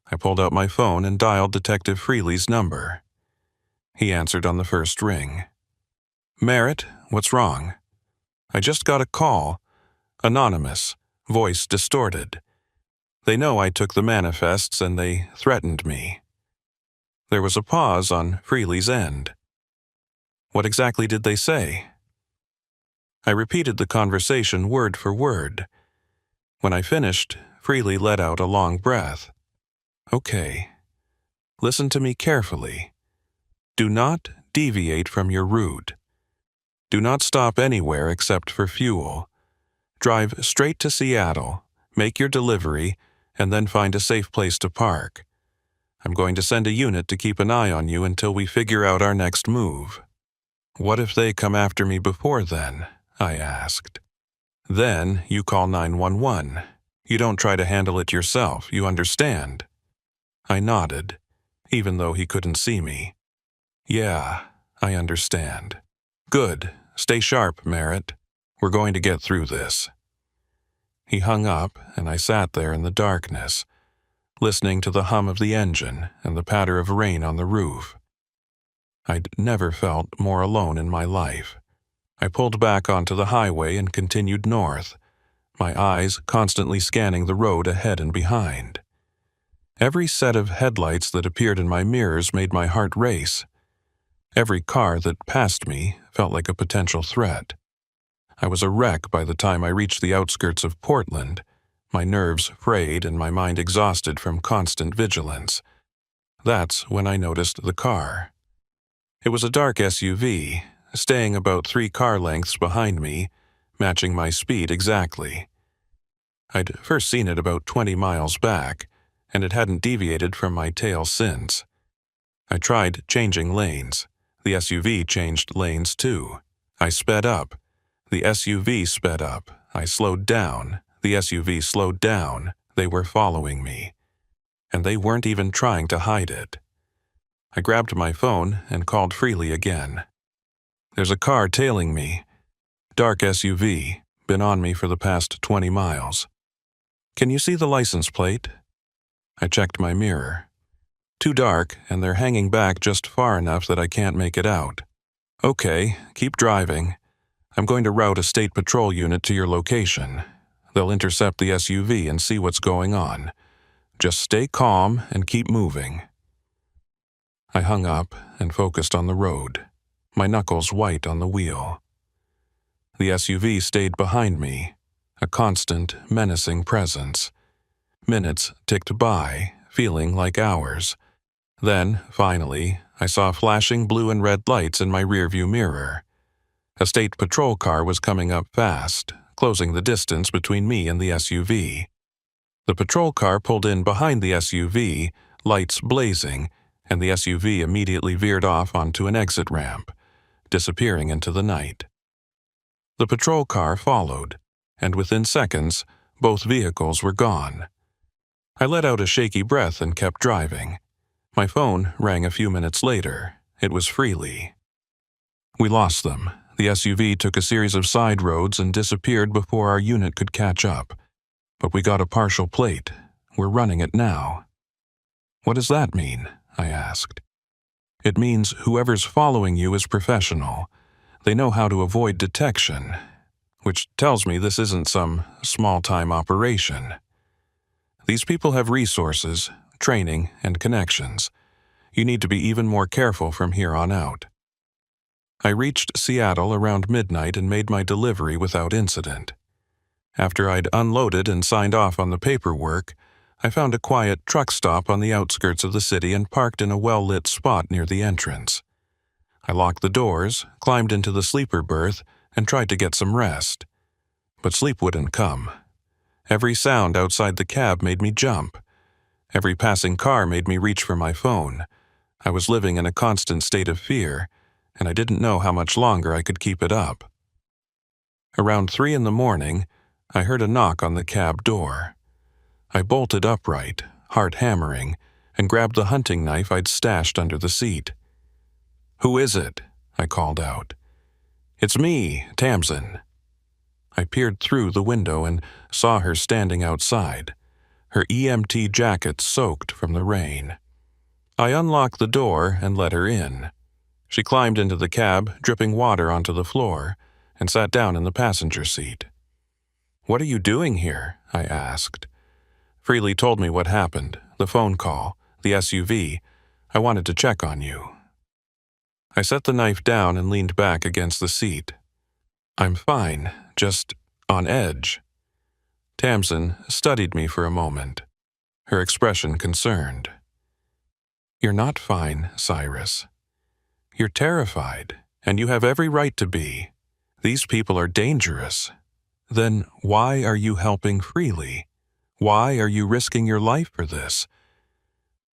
I pulled out my phone and dialed Detective Freely's number. He answered on the first ring. Merritt, what's wrong? I just got a call. Anonymous, voice distorted. They know I took the manifests and they threatened me. There was a pause on Freely's end. What exactly did they say? I repeated the conversation word for word. When I finished, Freely let out a long breath. Okay. Listen to me carefully. Do not deviate from your route. Do not stop anywhere except for fuel. Drive straight to Seattle, make your delivery, and then find a safe place to park. I'm going to send a unit to keep an eye on you until we figure out our next move. What if they come after me before then? I asked. Then you call 911. You don't try to handle it yourself, you understand? I nodded, even though he couldn't see me. Yeah, I understand. Good. Stay sharp, Merritt. We're going to get through this. He hung up, and I sat there in the darkness, listening to the hum of the engine and the patter of rain on the roof. I'd never felt more alone in my life. I pulled back onto the highway and continued north, my eyes constantly scanning the road ahead and behind. Every set of headlights that appeared in my mirrors made my heart race. Every car that passed me felt like a potential threat. I was a wreck by the time I reached the outskirts of Portland, my nerves frayed and my mind exhausted from constant vigilance. That's when I noticed the car. It was a dark SUV, staying about 3 car lengths behind me, matching my speed exactly. I'd first seen it about 20 miles back, and it hadn't deviated from my tail since. I tried changing lanes. The SUV changed lanes too. I sped up. The SUV sped up. I slowed down. The SUV slowed down. They were following me. And they weren't even trying to hide it. I grabbed my phone and called Freely again. There's a car tailing me. Dark SUV. Been on me for the past 20 miles. Can you see the license plate? I checked my mirror. Too dark, and they're hanging back just far enough that I can't make it out. Okay, keep driving. I'm going to route a state patrol unit to your location. They'll intercept the SUV and see what's going on. Just stay calm and keep moving. I hung up and focused on the road, my knuckles white on the wheel. The SUV stayed behind me, a constant, menacing presence. Minutes ticked by, feeling like hours. Then, finally, I saw flashing blue and red lights in my rearview mirror. A state patrol car was coming up fast, closing the distance between me and the SUV. The patrol car pulled in behind the SUV, lights blazing, and the SUV immediately veered off onto an exit ramp, disappearing into the night. The patrol car followed, and within seconds, both vehicles were gone. I let out a shaky breath and kept driving. My phone rang a few minutes later. It was Freely. We lost them. The SUV took a series of side roads and disappeared before our unit could catch up. But we got a partial plate. We're running it now. What does that mean? I asked. It means whoever's following you is professional. They know how to avoid detection, which tells me this isn't some small-time operation. These people have resources, training, and connections. You need to be even more careful from here on out. I reached Seattle around midnight and made my delivery without incident. After I'd unloaded and signed off on the paperwork, I found a quiet truck stop on the outskirts of the city and parked in a well-lit spot near the entrance. I locked the doors, climbed into the sleeper berth, and tried to get some rest. But sleep wouldn't come. Every sound outside the cab made me jump. Every passing car made me reach for my phone. I was living in a constant state of fear, and I didn't know how much longer I could keep it up. Around 3 a.m, I heard a knock on the cab door. I bolted upright, heart hammering, and grabbed the hunting knife I'd stashed under the seat. "Who is it?" I called out. "It's me, Tamsin." I peered through the window and saw her standing outside, her EMT jacket soaked from the rain. I unlocked the door and let her in. She climbed into the cab, dripping water onto the floor, and sat down in the passenger seat. "What are you doing here?" I asked. Freely told me what happened, the phone call, the SUV. I wanted to check on you. I set the knife down and leaned back against the seat. "I'm fine, just on edge." Tamsin studied me for a moment, her expression concerned. "You're not fine, Cyrus. You're terrified, and you have every right to be. These people are dangerous. Then why are you helping Freely? Why are you risking your life for this?"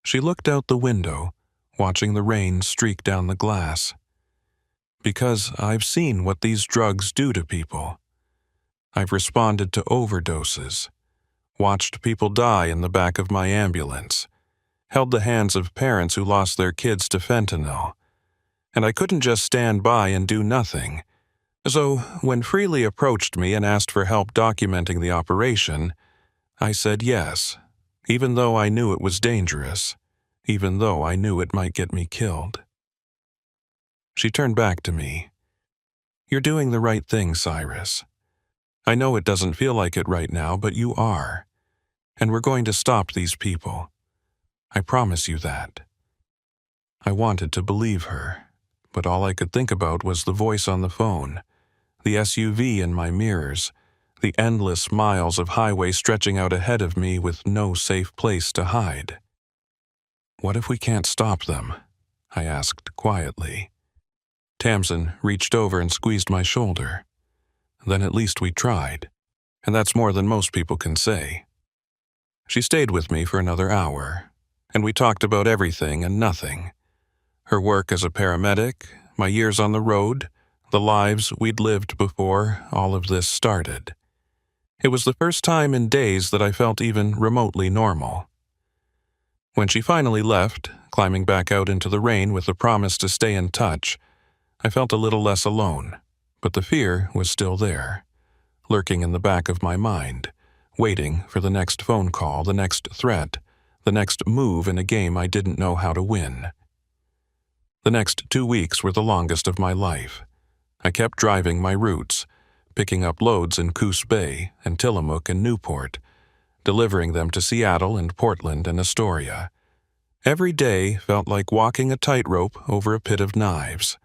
She looked out the window, watching the rain streak down the glass. "Because I've seen what these drugs do to people. I've responded to overdoses, watched people die in the back of my ambulance, held the hands of parents who lost their kids to fentanyl, and I couldn't just stand by and do nothing. So when Freely approached me and asked for help documenting the operation, I said yes, even though I knew it was dangerous, even though I knew it might get me killed." She turned back to me. "You're doing the right thing, Cyrus. I know it doesn't feel like it right now, but you are. And we're going to stop these people. I promise you that." I wanted to believe her, but all I could think about was the voice on the phone, the SUV in my mirrors, the endless miles of highway stretching out ahead of me with no safe place to hide. "What if we can't stop them?" I asked quietly. Tamsin reached over and squeezed my shoulder. "Then at least we tried, and that's more than most people can say." She stayed with me for another hour, and we talked about everything and nothing. Her work as a paramedic, my years on the road, the lives we'd lived before all of this started. It was the first time in days that I felt even remotely normal. When she finally left, climbing back out into the rain with the promise to stay in touch, I felt a little less alone, but the fear was still there, lurking in the back of my mind, waiting for the next phone call, the next threat, the next move in a game I didn't know how to win. The next 2 weeks were the longest of my life. I kept driving my routes, picking up loads in Coos Bay and Tillamook and Newport, delivering them to Seattle and Portland and Astoria. Every day felt like walking a tightrope over a pit of knives.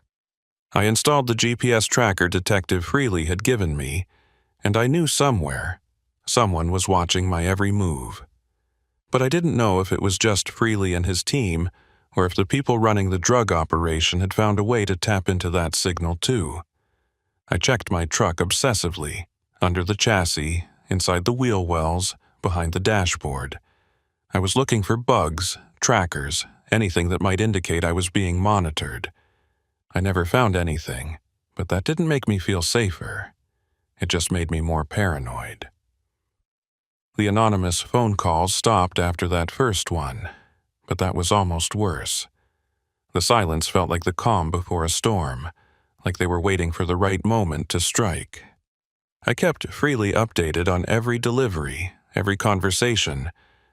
I installed the GPS tracker Detective Freely had given me, and I knew somewhere, someone was watching my every move. But I didn't know if it was just Freely and his team, or if the people running the drug operation had found a way to tap into that signal too. I checked my truck obsessively, under the chassis, inside the wheel wells, behind the dashboard. I was looking for bugs, trackers, anything that might indicate I was being monitored. I never found anything, but that didn't make me feel safer. It just made me more paranoid. The anonymous phone calls stopped after that first one, but that was almost worse. The silence felt like the calm before a storm, like they were waiting for the right moment to strike. I kept Freely updated on every delivery, every conversation,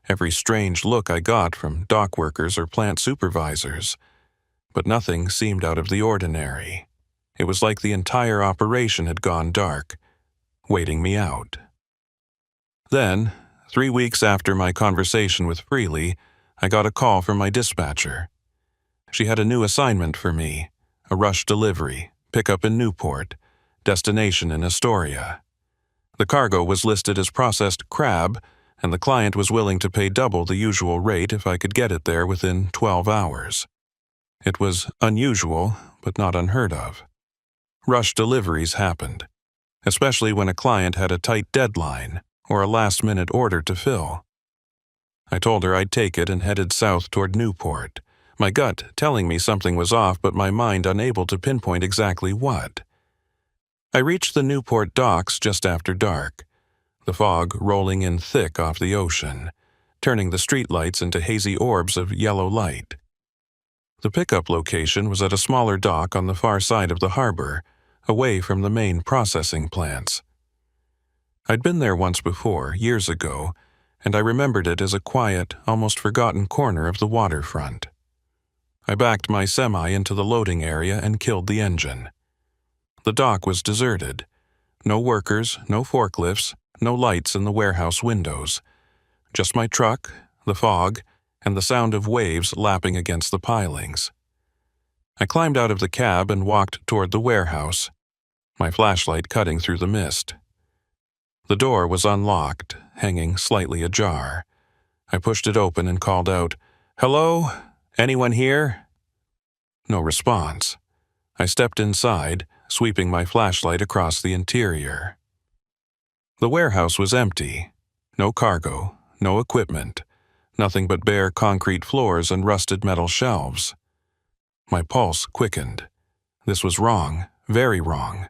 every strange look I got from dock workers or plant supervisors, but nothing seemed out of the ordinary. It was like the entire operation had gone dark, waiting me out. Then, 3 weeks after my conversation with Freely, I got a call from my dispatcher. She had a new assignment for me, a rush delivery, pickup in Newport, destination in Astoria. The cargo was listed as processed crab, and the client was willing to pay double the usual rate if I could get it there within 12 hours. It was unusual, but not unheard of. Rush deliveries happened, especially when a client had a tight deadline or a last-minute order to fill. I told her I'd take it and headed south toward Newport, my gut telling me something was off but my mind unable to pinpoint exactly what. I reached the Newport docks just after dark, the fog rolling in thick off the ocean, turning the streetlights into hazy orbs of yellow light. The pickup location was at a smaller dock on the far side of the harbor, away from the main processing plants. I'd been there once before, years ago, and I remembered it as a quiet, almost forgotten corner of the waterfront. I backed my semi into the loading area and killed the engine. The dock was deserted. No workers, no forklifts, no lights in the warehouse windows. Just my truck, the fog, and the sound of waves lapping against the pilings. I climbed out of the cab and walked toward the warehouse, my flashlight cutting through the mist. The door was unlocked, hanging slightly ajar. I pushed it open and called out, "Hello? Anyone here?" No response. I stepped inside, sweeping my flashlight across the interior. The warehouse was empty. No cargo, no equipment, nothing but bare concrete floors and rusted metal shelves. My pulse quickened. This was wrong, very wrong.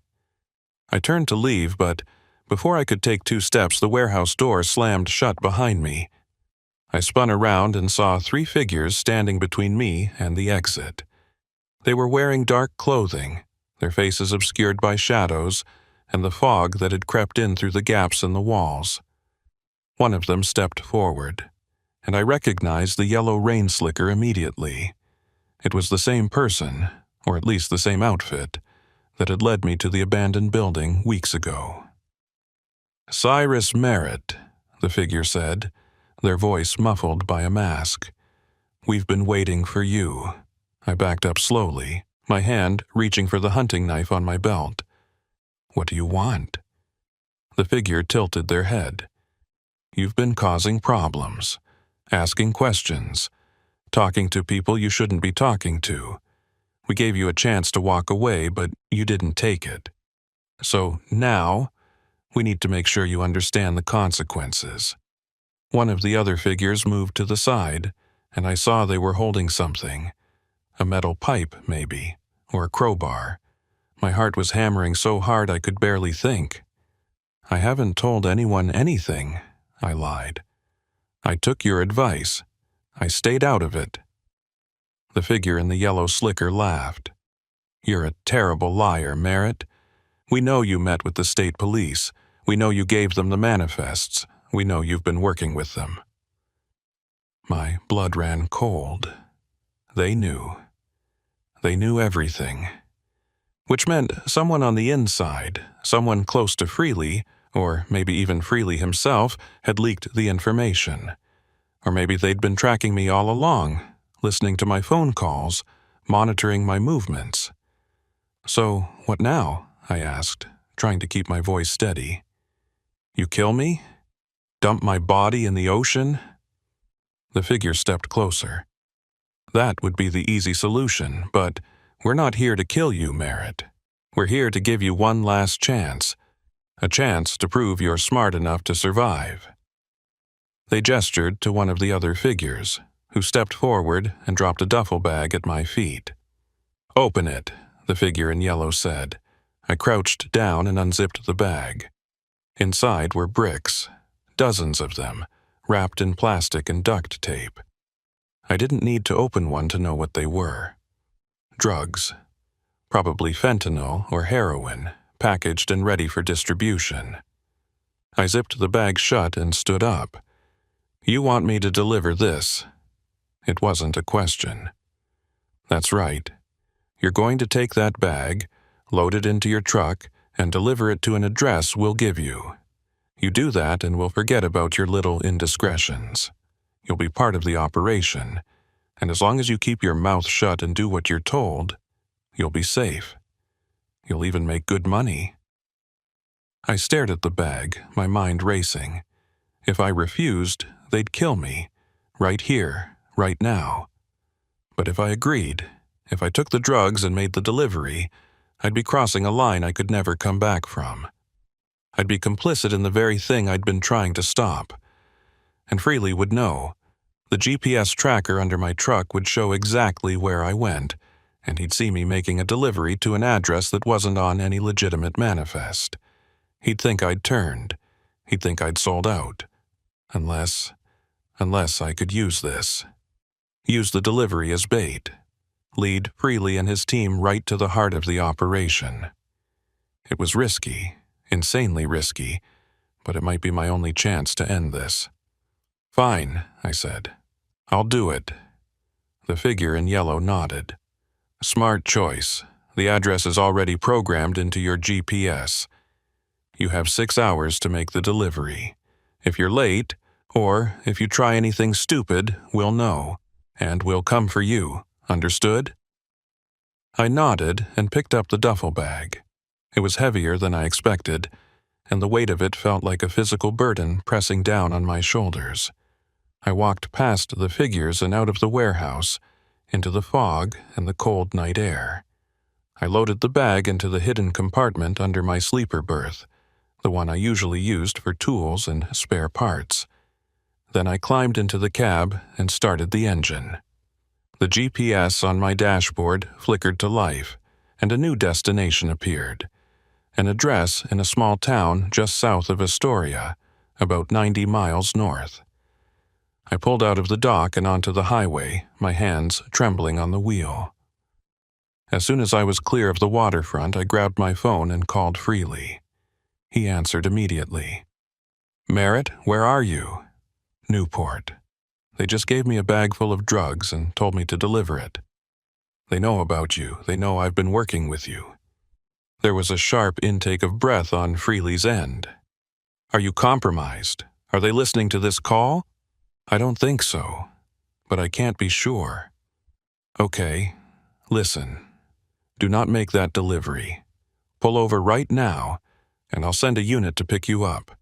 I turned to leave, but before I could take 2 steps, the warehouse door slammed shut behind me. I spun around and saw 3 figures standing between me and the exit. They were wearing dark clothing, their faces obscured by shadows and the fog that had crept in through the gaps in the walls. One of them stepped forward, and I recognized the yellow rain slicker immediately. It was the same person, or at least the same outfit, that had led me to the abandoned building weeks ago. "Cyrus Merritt," the figure said, their voice muffled by a mask. "We've been waiting for you." I backed up slowly, my hand reaching for the hunting knife on my belt. "What do you want?" The figure tilted their head. "You've been causing problems, asking questions, talking to people you shouldn't be talking to. We gave you a chance to walk away, but you didn't take it. So now, we need to make sure you understand the consequences." One of the other figures moved to the side, and I saw they were holding something. A metal pipe, maybe, or a crowbar. My heart was hammering so hard I could barely think. "I haven't told anyone anything," I lied. "I took your advice. I stayed out of it." The figure in the yellow slicker laughed. "You're a terrible liar, Merritt. We know you met with the state police. We know you gave them the manifests. We know you've been working with them." My blood ran cold. They knew. They knew everything. Which meant someone on the inside, someone close to Freely, or maybe even Freely himself, had leaked the information. Or maybe they'd been tracking me all along, listening to my phone calls, monitoring my movements. "So, what now?" I asked, trying to keep my voice steady. "You kill me? Dump my body in the ocean?" The figure stepped closer. That would be the easy solution, but we're not here to kill you, Merritt. We're here to give you one last chance, a chance to prove you're smart enough to survive. They gestured to one of the other figures, who stepped forward and dropped a duffel bag at my feet. "Open it," the figure in yellow said. I crouched down and unzipped the bag. Inside were bricks, dozens of them, wrapped in plastic and duct tape. I didn't need to open one to know what they were. Drugs. Probably fentanyl or heroin, packaged and ready for distribution. I zipped the bag shut and stood up. "You want me to deliver this?" It wasn't a question. "That's right. You're going to take that bag, load it into your truck, and deliver it to an address we'll give you. You do that and we'll forget about your little indiscretions. You'll be part of the operation, and as long as you keep your mouth shut and do what you're told, you'll be safe. You'll even make good money." I stared at the bag, my mind racing. If I refused, they'd kill me, right here, right now. But if I agreed, if I took the drugs and made the delivery, I'd be crossing a line I could never come back from. I'd be complicit in the very thing I'd been trying to stop. And Freely would know. The GPS tracker under my truck would show exactly where I went, and he'd see me making a delivery to an address that wasn't on any legitimate manifest. He'd think I'd turned. He'd think I'd sold out. Unless I could use this. Use the delivery as bait. Lead Freely and his team right to the heart of the operation. It was risky, insanely risky, but it might be my only chance to end this. "Fine," I said. "I'll do it." The figure in yellow nodded. "Smart choice. The address is already programmed into your GPS. You have 6 hours to make the delivery. If you're late, or if you try anything stupid, we'll know, and we'll come for you. Understood?" I nodded and picked up the duffel bag. It was heavier than I expected, and the weight of it felt like a physical burden pressing down on my shoulders. I walked past the figures and out of the warehouse, into the fog and the cold night air. I loaded the bag into the hidden compartment under my sleeper berth, the one I usually used for tools and spare parts. Then I climbed into the cab and started the engine. The GPS on my dashboard flickered to life, and a new destination appeared. An address in a small town just south of Astoria, about 90 miles north. I pulled out of the dock and onto the highway, my hands trembling on the wheel. As soon as I was clear of the waterfront, I grabbed my phone and called Freely. He answered immediately. "Merritt, where are you?" "Newport. They just gave me a bag full of drugs and told me to deliver it. They know about you. They know I've been working with you." There was a sharp intake of breath on Freely's end. "Are you compromised? Are they listening to this call?" "I don't think so, but I can't be sure." "Okay, listen. Do not make that delivery. Pull over right now, and I'll send a unit to pick you up.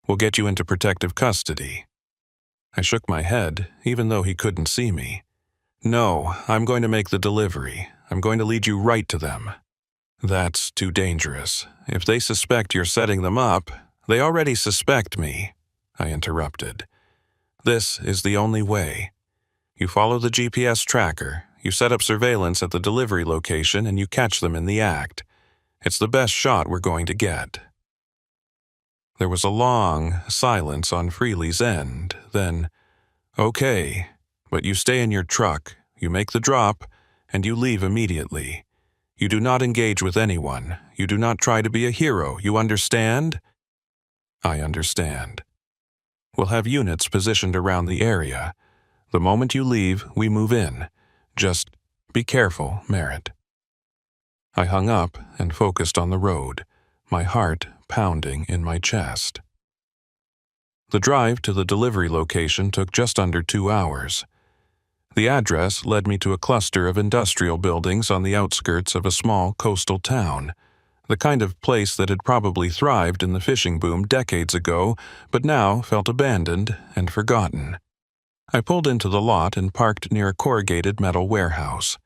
We'll get you into protective custody." I shook my head, even though he couldn't see me. "No, I'm going to make the delivery. I'm going to lead you right to them." "That's too dangerous. If they suspect you're setting them up, they already suspect me," I interrupted. "This is the only way. You follow the GPS tracker, you set up surveillance at the delivery location, and you catch them in the act. It's the best shot we're going to get." There was a long silence on Freely's end, then, "Okay, but you stay in your truck, you make the drop, and you leave immediately. You do not engage with anyone. You do not try to be a hero. You understand?" "I understand. We'll have units positioned around the area. The moment you leave, we move in. Just be careful, Merritt." I hung up and focused on the road, my heart pounding in my chest. The drive to the delivery location took just under 2 hours. The address led me to a cluster of industrial buildings on the outskirts of a small coastal town, the kind of place that had probably thrived in the fishing boom decades ago, but now felt abandoned and forgotten. I pulled into the lot and parked near a corrugated metal warehouse.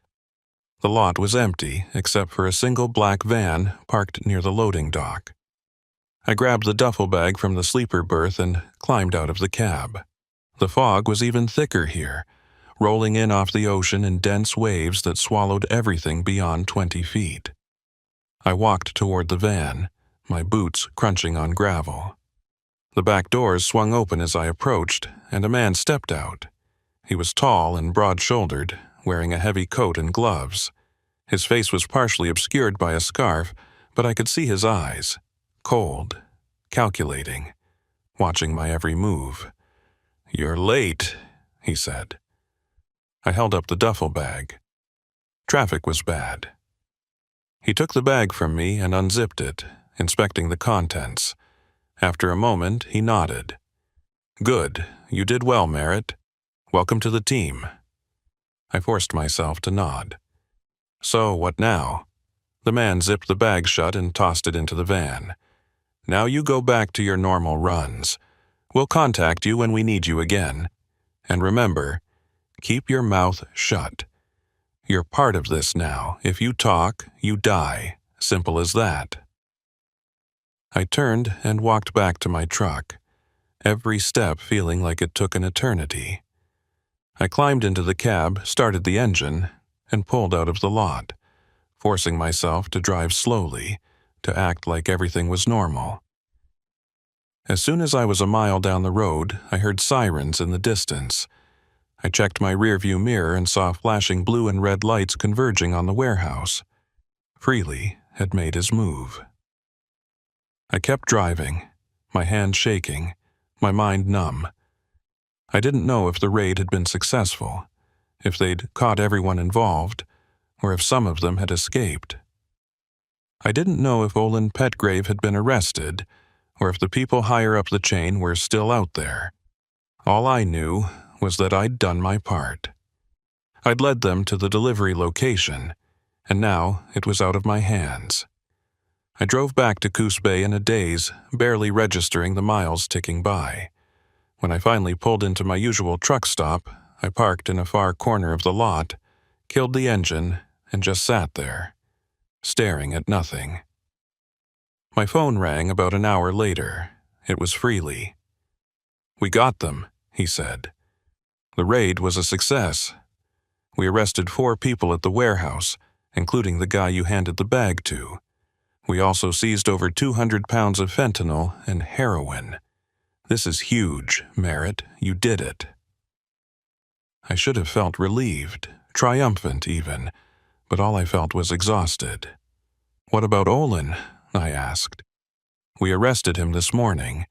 The lot was empty except for a single black van parked near the loading dock. I grabbed the duffel bag from the sleeper berth and climbed out of the cab. The fog was even thicker here, rolling in off the ocean in dense waves that swallowed everything beyond 20 feet. I walked toward the van, my boots crunching on gravel. The back doors swung open as I approached, and a man stepped out. He was tall and broad-shouldered, wearing a heavy coat and gloves. His face was partially obscured by a scarf, but I could see his eyes, cold, calculating, watching my every move. "You're late," he said. I held up the duffel bag. Traffic was bad. He took the bag from me and unzipped it, inspecting the contents. After a moment, he nodded. "Good. You did well, Merritt. Welcome to the team." I forced myself to nod. "So, what now?" The man zipped the bag shut and tossed it into the van. "Now you go back to your normal runs. We'll contact you when we need you again. And remember, keep your mouth shut. You're part of this now. If you talk, you die. Simple as that." I turned and walked back to my truck, every step feeling like it took an eternity. I climbed into the cab, started the engine, and pulled out of the lot, forcing myself to drive slowly, to act like everything was normal. As soon as I was a mile down the road, I heard sirens in the distance. I checked my rearview mirror and saw flashing blue and red lights converging on the warehouse. Freely had made his move. I kept driving, my hands shaking, my mind numb. I didn't know if the raid had been successful, if they'd caught everyone involved, or if some of them had escaped. I didn't know if Olin Petgrave had been arrested, or if the people higher up the chain were still out there. All I knew was that I'd done my part. I'd led them to the delivery location, and now it was out of my hands. I drove back to Coos Bay in a daze, barely registering the miles ticking by. When I finally pulled into my usual truck stop, I parked in a far corner of the lot, killed the engine, and just sat there, staring at nothing. My phone rang about an hour later. It was Freely. "We got them," he said. "The raid was a success. We arrested 4 people at the warehouse, including the guy you handed the bag to. We also seized over 200 pounds of fentanyl and heroin. This is huge, Merritt. You did it." I should have felt relieved, triumphant even, but all I felt was exhausted. "What about Olin?" I asked. "We arrested him this morning.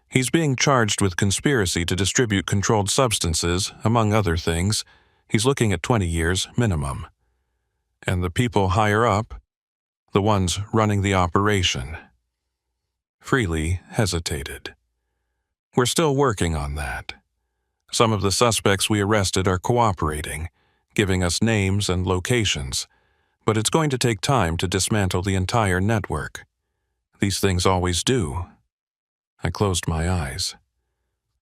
He's being charged with conspiracy to distribute controlled substances, among other things. He's looking at 20 years minimum." "And the people higher up?" "The ones running the operation." Freely hesitated. "We're still working on that. Some of the suspects we arrested are cooperating, giving us names and locations, but it's going to take time to dismantle the entire network. These things always do." I closed my eyes.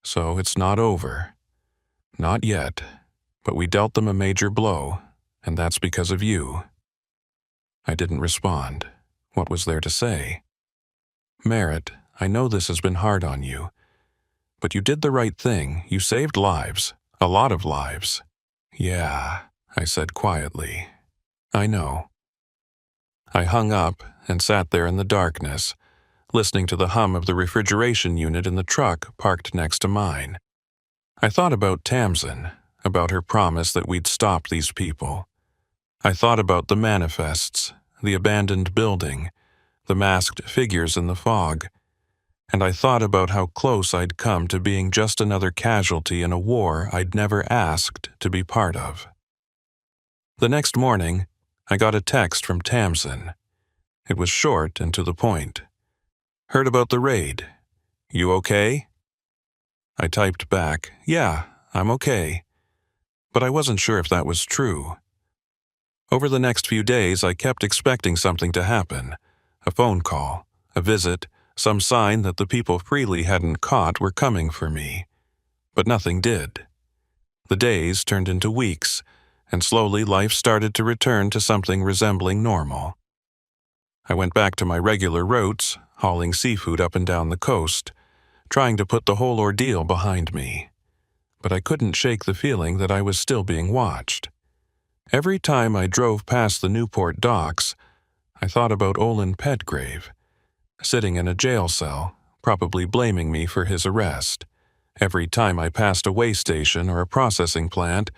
"So it's not over." "Not yet, but we dealt them a major blow, and that's because of you." I didn't respond. What was there to say? "Merritt, I know this has been hard on you, but you did the right thing. You saved lives, a lot of lives." "Yeah," I said quietly. "I know." I hung up and sat there in the darkness, listening to the hum of the refrigeration unit in the truck parked next to mine. I thought about Tamsin, about her promise that we'd stop these people. I thought about the manifests, the abandoned building, the masked figures in the fog, and I thought about how close I'd come to being just another casualty in a war I'd never asked to be part of. The next morning, I got a text from Tamsin. It was short and to the point. "Heard about the raid. You okay?" I typed back, "Yeah, I'm okay." But I wasn't sure if that was true. Over the next few days, I kept expecting something to happen. A phone call, a visit, some sign that the people Freely hadn't caught were coming for me. But nothing did. The days turned into weeks, and slowly life started to return to something resembling normal. I went back to my regular routes, hauling seafood up and down the coast, trying to put the whole ordeal behind me. But I couldn't shake the feeling that I was still being watched. Every time I drove past the Newport docks, I thought about Olin Pedgrave, sitting in a jail cell, probably blaming me for his arrest. Every time I passed a way station or a processing plant,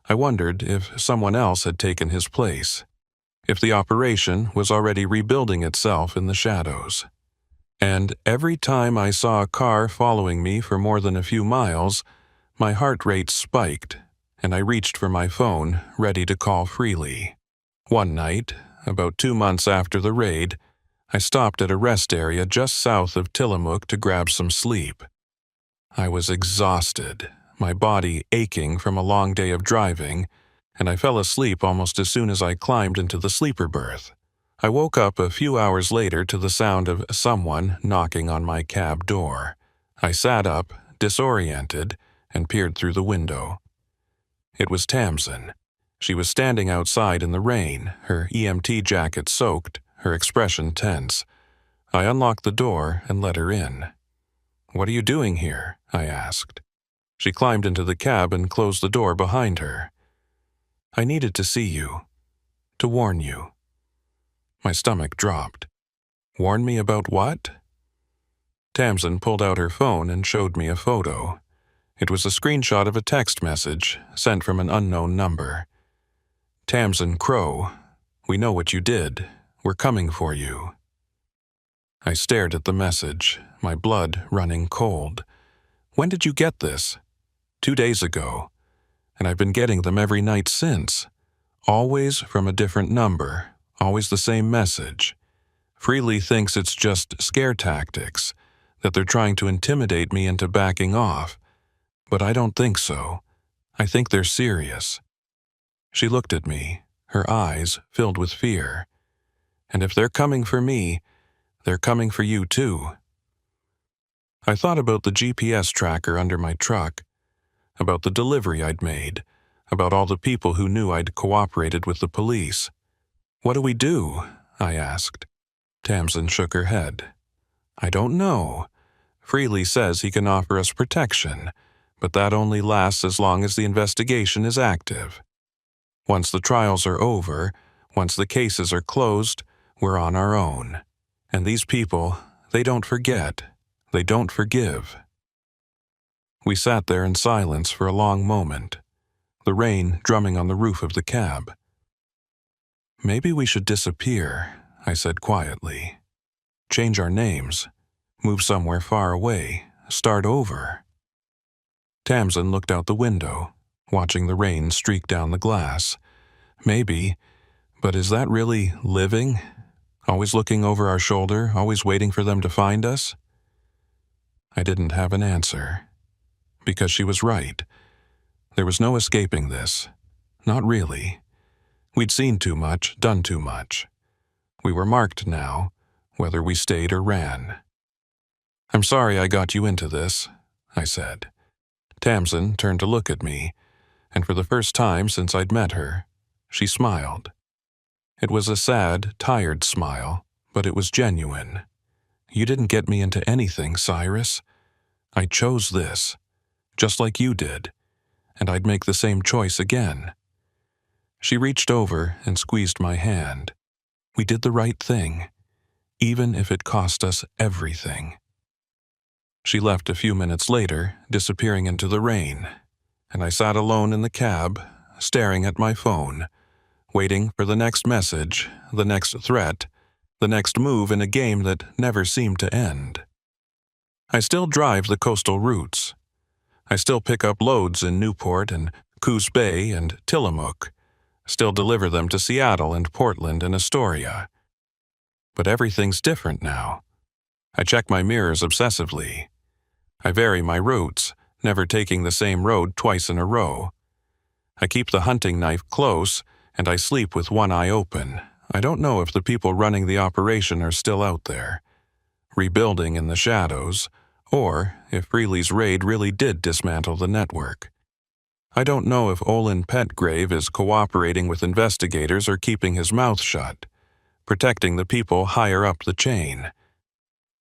I wondered if someone else had taken his place, if the operation was already rebuilding itself in the shadows. And every time I saw a car following me for more than a few miles, my heart rate spiked, and I reached for my phone, ready to call freely. One night, about 2 months after the raid, I stopped at a rest area just south of Tillamook to grab some sleep. I was exhausted, my body aching from a long day of driving, and I fell asleep almost as soon as I climbed into the sleeper berth. I woke up a few hours later to the sound of someone knocking on my cab door. I sat up, disoriented, and peered through the window. It was Tamsin. She was standing outside in the rain, her EMT jacket soaked, her expression tense. I unlocked the door and let her in. "What are you doing here?" I asked. She climbed into the cab and closed the door behind her. "I needed to see you. To warn you." My stomach dropped. "Warn me about what?" Tamsin pulled out her phone and showed me a photo. It was a screenshot of a text message sent from an unknown number. "Tamsin Crow, we know what you did. We're coming for you." I stared at the message, my blood running cold. "When did you get this?" "2 days ago. And I've been getting them every night since. Always from a different number, always the same message. Freely thinks it's just scare tactics, that they're trying to intimidate me into backing off. But I don't think so. I think they're serious." She looked at me, her eyes filled with fear. "And if they're coming for me, they're coming for you too." I thought about the GPS tracker under my truck, about the delivery I'd made, about all the people who knew I'd cooperated with the police. "What do we do?" I asked. Tamsin shook her head. "I don't know. Freely says he can offer us protection, but that only lasts as long as the investigation is active. Once the trials are over, once the cases are closed, we're on our own. And these people, they don't forget. They don't forgive." We sat there in silence for a long moment, the rain drumming on the roof of the cab. "Maybe we should disappear," I said quietly. "Change our names, move somewhere far away, start over." Tamsin looked out the window, watching the rain streak down the glass. "Maybe, but is that really living? Always looking over our shoulder, always waiting for them to find us?" I didn't have an answer. Because she was right. There was no escaping this. Not really. We'd seen too much, done too much. We were marked now, whether we stayed or ran. "I'm sorry I got you into this," I said. Tamsin turned to look at me, and for the first time since I'd met her, she smiled. It was a sad, tired smile, but it was genuine. "You didn't get me into anything, Cyrus. I chose this, just like you did, and I'd make the same choice again." She reached over and squeezed my hand. "We did the right thing, even if it cost us everything." She left a few minutes later, disappearing into the rain, and I sat alone in the cab, staring at my phone, waiting for the next message, the next threat, the next move in a game that never seemed to end. I still drive the coastal routes. I still pick up loads in Newport and Coos Bay and Tillamook, still deliver them to Seattle and Portland and Astoria. But everything's different now. I check my mirrors obsessively. I vary my routes, never taking the same road twice in a row. I keep the hunting knife close, and I sleep with one eye open. I don't know if the people running the operation are still out there, rebuilding in the shadows, or if Freely's raid really did dismantle the network. I don't know if Olin Petgrave is cooperating with investigators or keeping his mouth shut, protecting the people higher up the chain.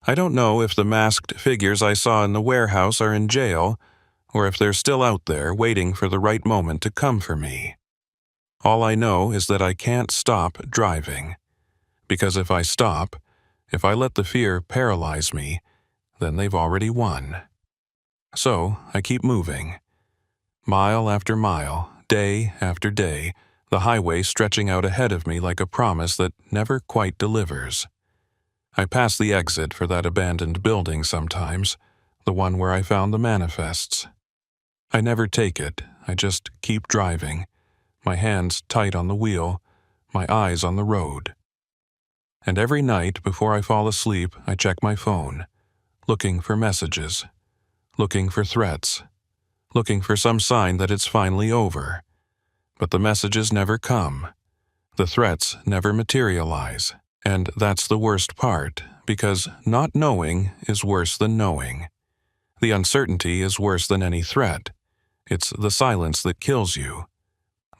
I don't know if the masked figures I saw in the warehouse are in jail, or if they're still out there waiting for the right moment to come for me. All I know is that I can't stop driving. Because if I stop, if I let the fear paralyze me, then they've already won. So I keep moving. Mile after mile, day after day, the highway stretching out ahead of me like a promise that never quite delivers. I pass the exit for that abandoned building sometimes, the one where I found the manifests. I never take it, I just keep driving, my hands tight on the wheel, my eyes on the road. And every night before I fall asleep, I check my phone, looking for messages, looking for threats, looking for some sign that it's finally over. But the messages never come. The threats never materialize. And that's the worst part, because not knowing is worse than knowing. The uncertainty is worse than any threat. It's the silence that kills you.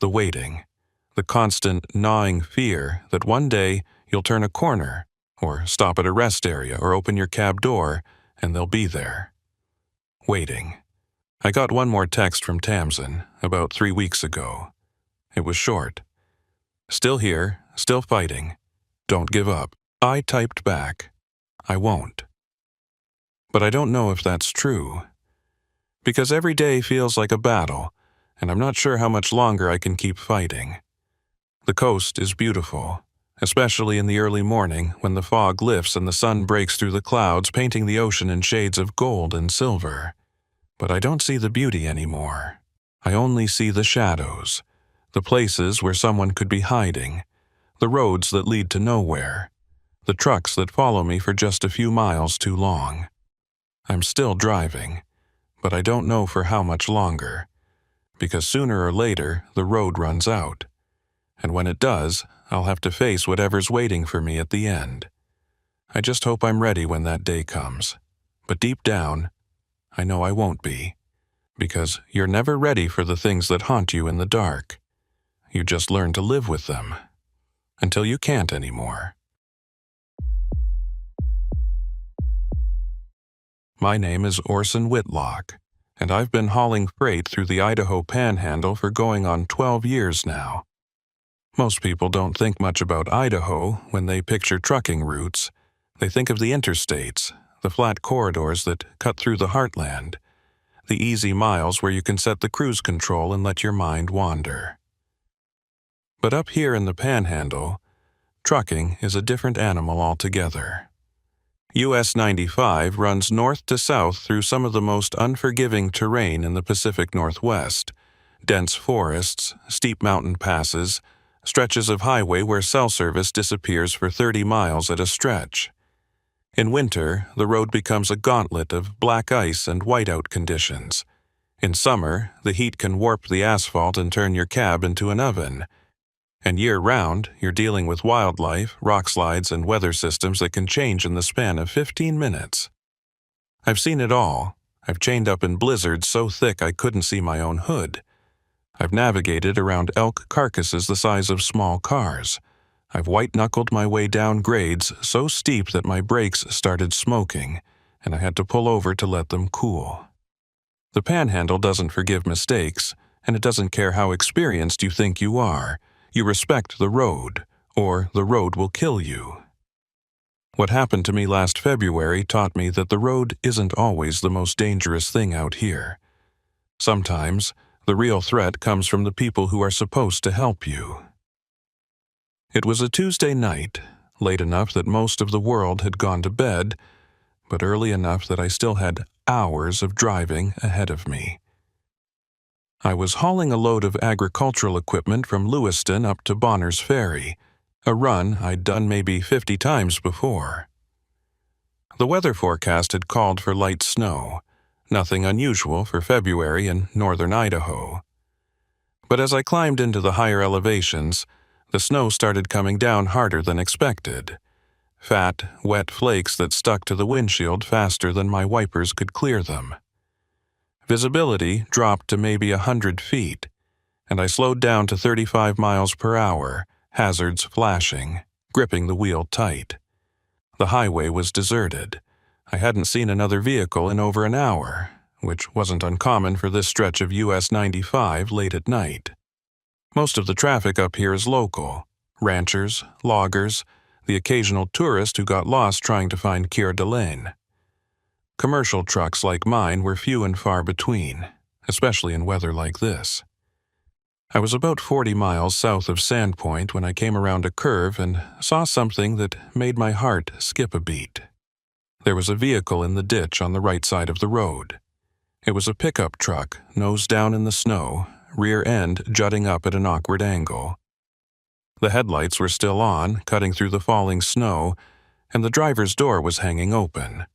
The waiting. The constant gnawing fear that one day you'll turn a corner, or stop at a rest area, or open your cab door, and they'll be there. Waiting. I got one more text from Tamsin, about 3 weeks ago. It was short. Still here, still fighting. Don't give up. I typed back, I won't. But I don't know if that's true. Because every day feels like a battle, and I'm not sure how much longer I can keep fighting. The coast is beautiful, especially in the early morning when the fog lifts and the sun breaks through the clouds, painting the ocean in shades of gold and silver. But I don't see the beauty anymore. I only see the shadows, the places where someone could be hiding, the roads that lead to nowhere, the trucks that follow me for just a few miles too long. I'm still driving, but I don't know for how much longer, because sooner or later the road runs out, and when it does, I'll have to face whatever's waiting for me at the end. I just hope I'm ready when that day comes, but deep down, I know I won't be, because you're never ready for the things that haunt you in the dark. You just learn to live with them, until you can't anymore. My name is Orson Whitlock, and I've been hauling freight through the Idaho Panhandle for going on 12 years now. Most people don't think much about Idaho when they picture trucking routes. They think of the interstates, the flat corridors that cut through the heartland, the easy miles where you can set the cruise control and let your mind wander. But up here in the Panhandle, trucking is a different animal altogether. US 95 runs north to south through some of the most unforgiving terrain in the Pacific Northwest, dense forests, steep mountain passes, stretches of highway where cell service disappears for 30 miles at a stretch. In winter, the road becomes a gauntlet of black ice and whiteout conditions. In summer, the heat can warp the asphalt and turn your cab into an oven. And year-round, you're dealing with wildlife, rock slides, and weather systems that can change in the span of 15 minutes. I've seen it all. I've chained up in blizzards so thick I couldn't see my own hood. I've navigated around elk carcasses the size of small cars. I've white-knuckled my way down grades so steep that my brakes started smoking, and I had to pull over to let them cool. The Panhandle doesn't forgive mistakes, and it doesn't care how experienced you think you are. You respect the road, or the road will kill you. What happened to me last February taught me that the road isn't always the most dangerous thing out here. Sometimes, the real threat comes from the people who are supposed to help you. It was a Tuesday night, late enough that most of the world had gone to bed, but early enough that I still had hours of driving ahead of me. I was hauling a load of agricultural equipment from Lewiston up to Bonner's Ferry, a run I'd done maybe 50 times before. The weather forecast had called for light snow, nothing unusual for February in northern Idaho. But as I climbed into the higher elevations, the snow started coming down harder than expected. Fat, wet flakes that stuck to the windshield faster than my wipers could clear them. Visibility dropped to maybe 100 feet, and I slowed down to 35 miles per hour, hazards flashing, gripping the wheel tight. The highway was deserted. I hadn't seen another vehicle in over an hour, which wasn't uncommon for this stretch of US 95 late at night. Most of the traffic up here is local: ranchers, loggers, the occasional tourist who got lost trying to find Coeur d'Alene. Commercial trucks like mine were few and far between, especially in weather like this. I was about 40 miles south of Sandpoint when I came around a curve and saw something that made my heart skip a beat. There was a vehicle in the ditch on the right side of the road. It was a pickup truck, nose down in the snow, rear end jutting up at an awkward angle. The headlights were still on, cutting through the falling snow, and the driver's door was hanging open.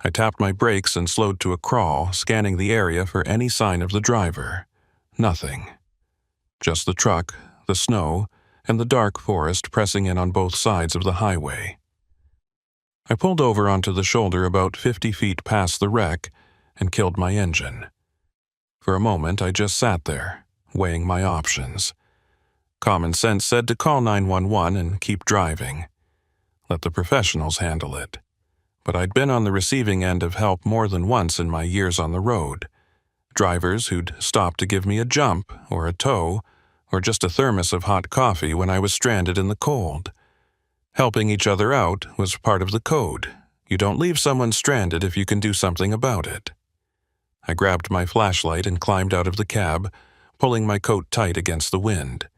I tapped my brakes and slowed to a crawl, scanning the area for any sign of the driver. Nothing. Just the truck, the snow, and the dark forest pressing in on both sides of the highway. I pulled over onto the shoulder about 50 feet past the wreck and killed my engine. For a moment, I just sat there, weighing my options. Common sense said to call 911 and keep driving. Let the professionals handle it. But I'd been on the receiving end of help more than once in my years on the road. Drivers who'd stop to give me a jump or a tow or just a thermos of hot coffee when I was stranded in the cold. Helping each other out was part of the code. You don't leave someone stranded if you can do something about it. I grabbed my flashlight and climbed out of the cab, pulling my coat tight against the wind.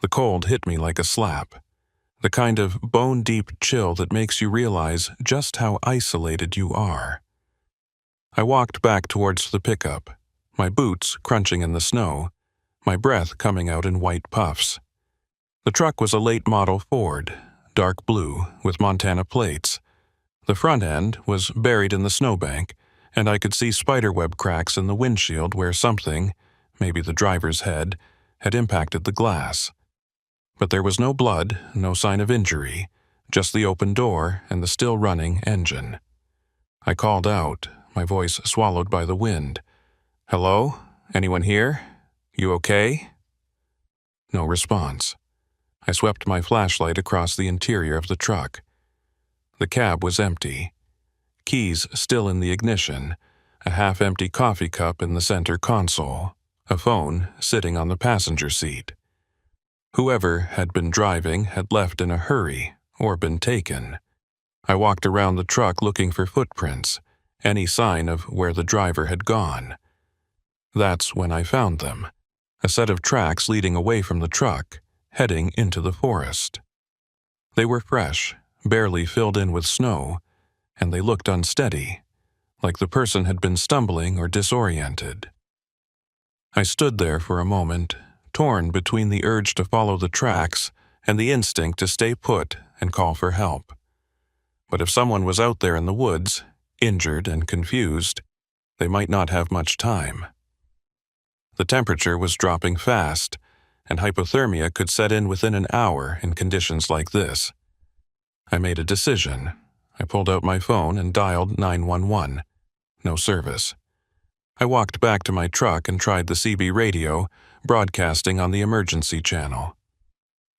The cold hit me like a slap, the kind of bone-deep chill that makes you realize just how isolated you are. I walked back towards the pickup, my boots crunching in the snow, my breath coming out in white puffs. The truck was a late-model Ford, dark blue, with Montana plates. The front end was buried in the snowbank, and I could see spiderweb cracks in the windshield where something, maybe the driver's head, had impacted the glass. But there was no blood, no sign of injury, just the open door and the still-running engine. I called out, my voice swallowed by the wind. "Hello? Anyone here? You okay?" No response. I swept my flashlight across the interior of the truck. The cab was empty. Keys still in the ignition, a half-empty coffee cup in the center console, a phone sitting on the passenger seat. Whoever had been driving had left in a hurry or been taken. I walked around the truck looking for footprints, any sign of where the driver had gone. That's when I found them, a set of tracks leading away from the truck, heading into the forest. They were fresh, barely filled in with snow, and they looked unsteady, like the person had been stumbling or disoriented. I stood there for a moment, torn between the urge to follow the tracks and the instinct to stay put and call for help. But if someone was out there in the woods, injured and confused, they might not have much time. The temperature was dropping fast, and hypothermia could set in within an hour in conditions like this. I made a decision. I pulled out my phone and dialed 911. No service. I walked back to my truck and tried the CB radio, broadcasting on the emergency channel.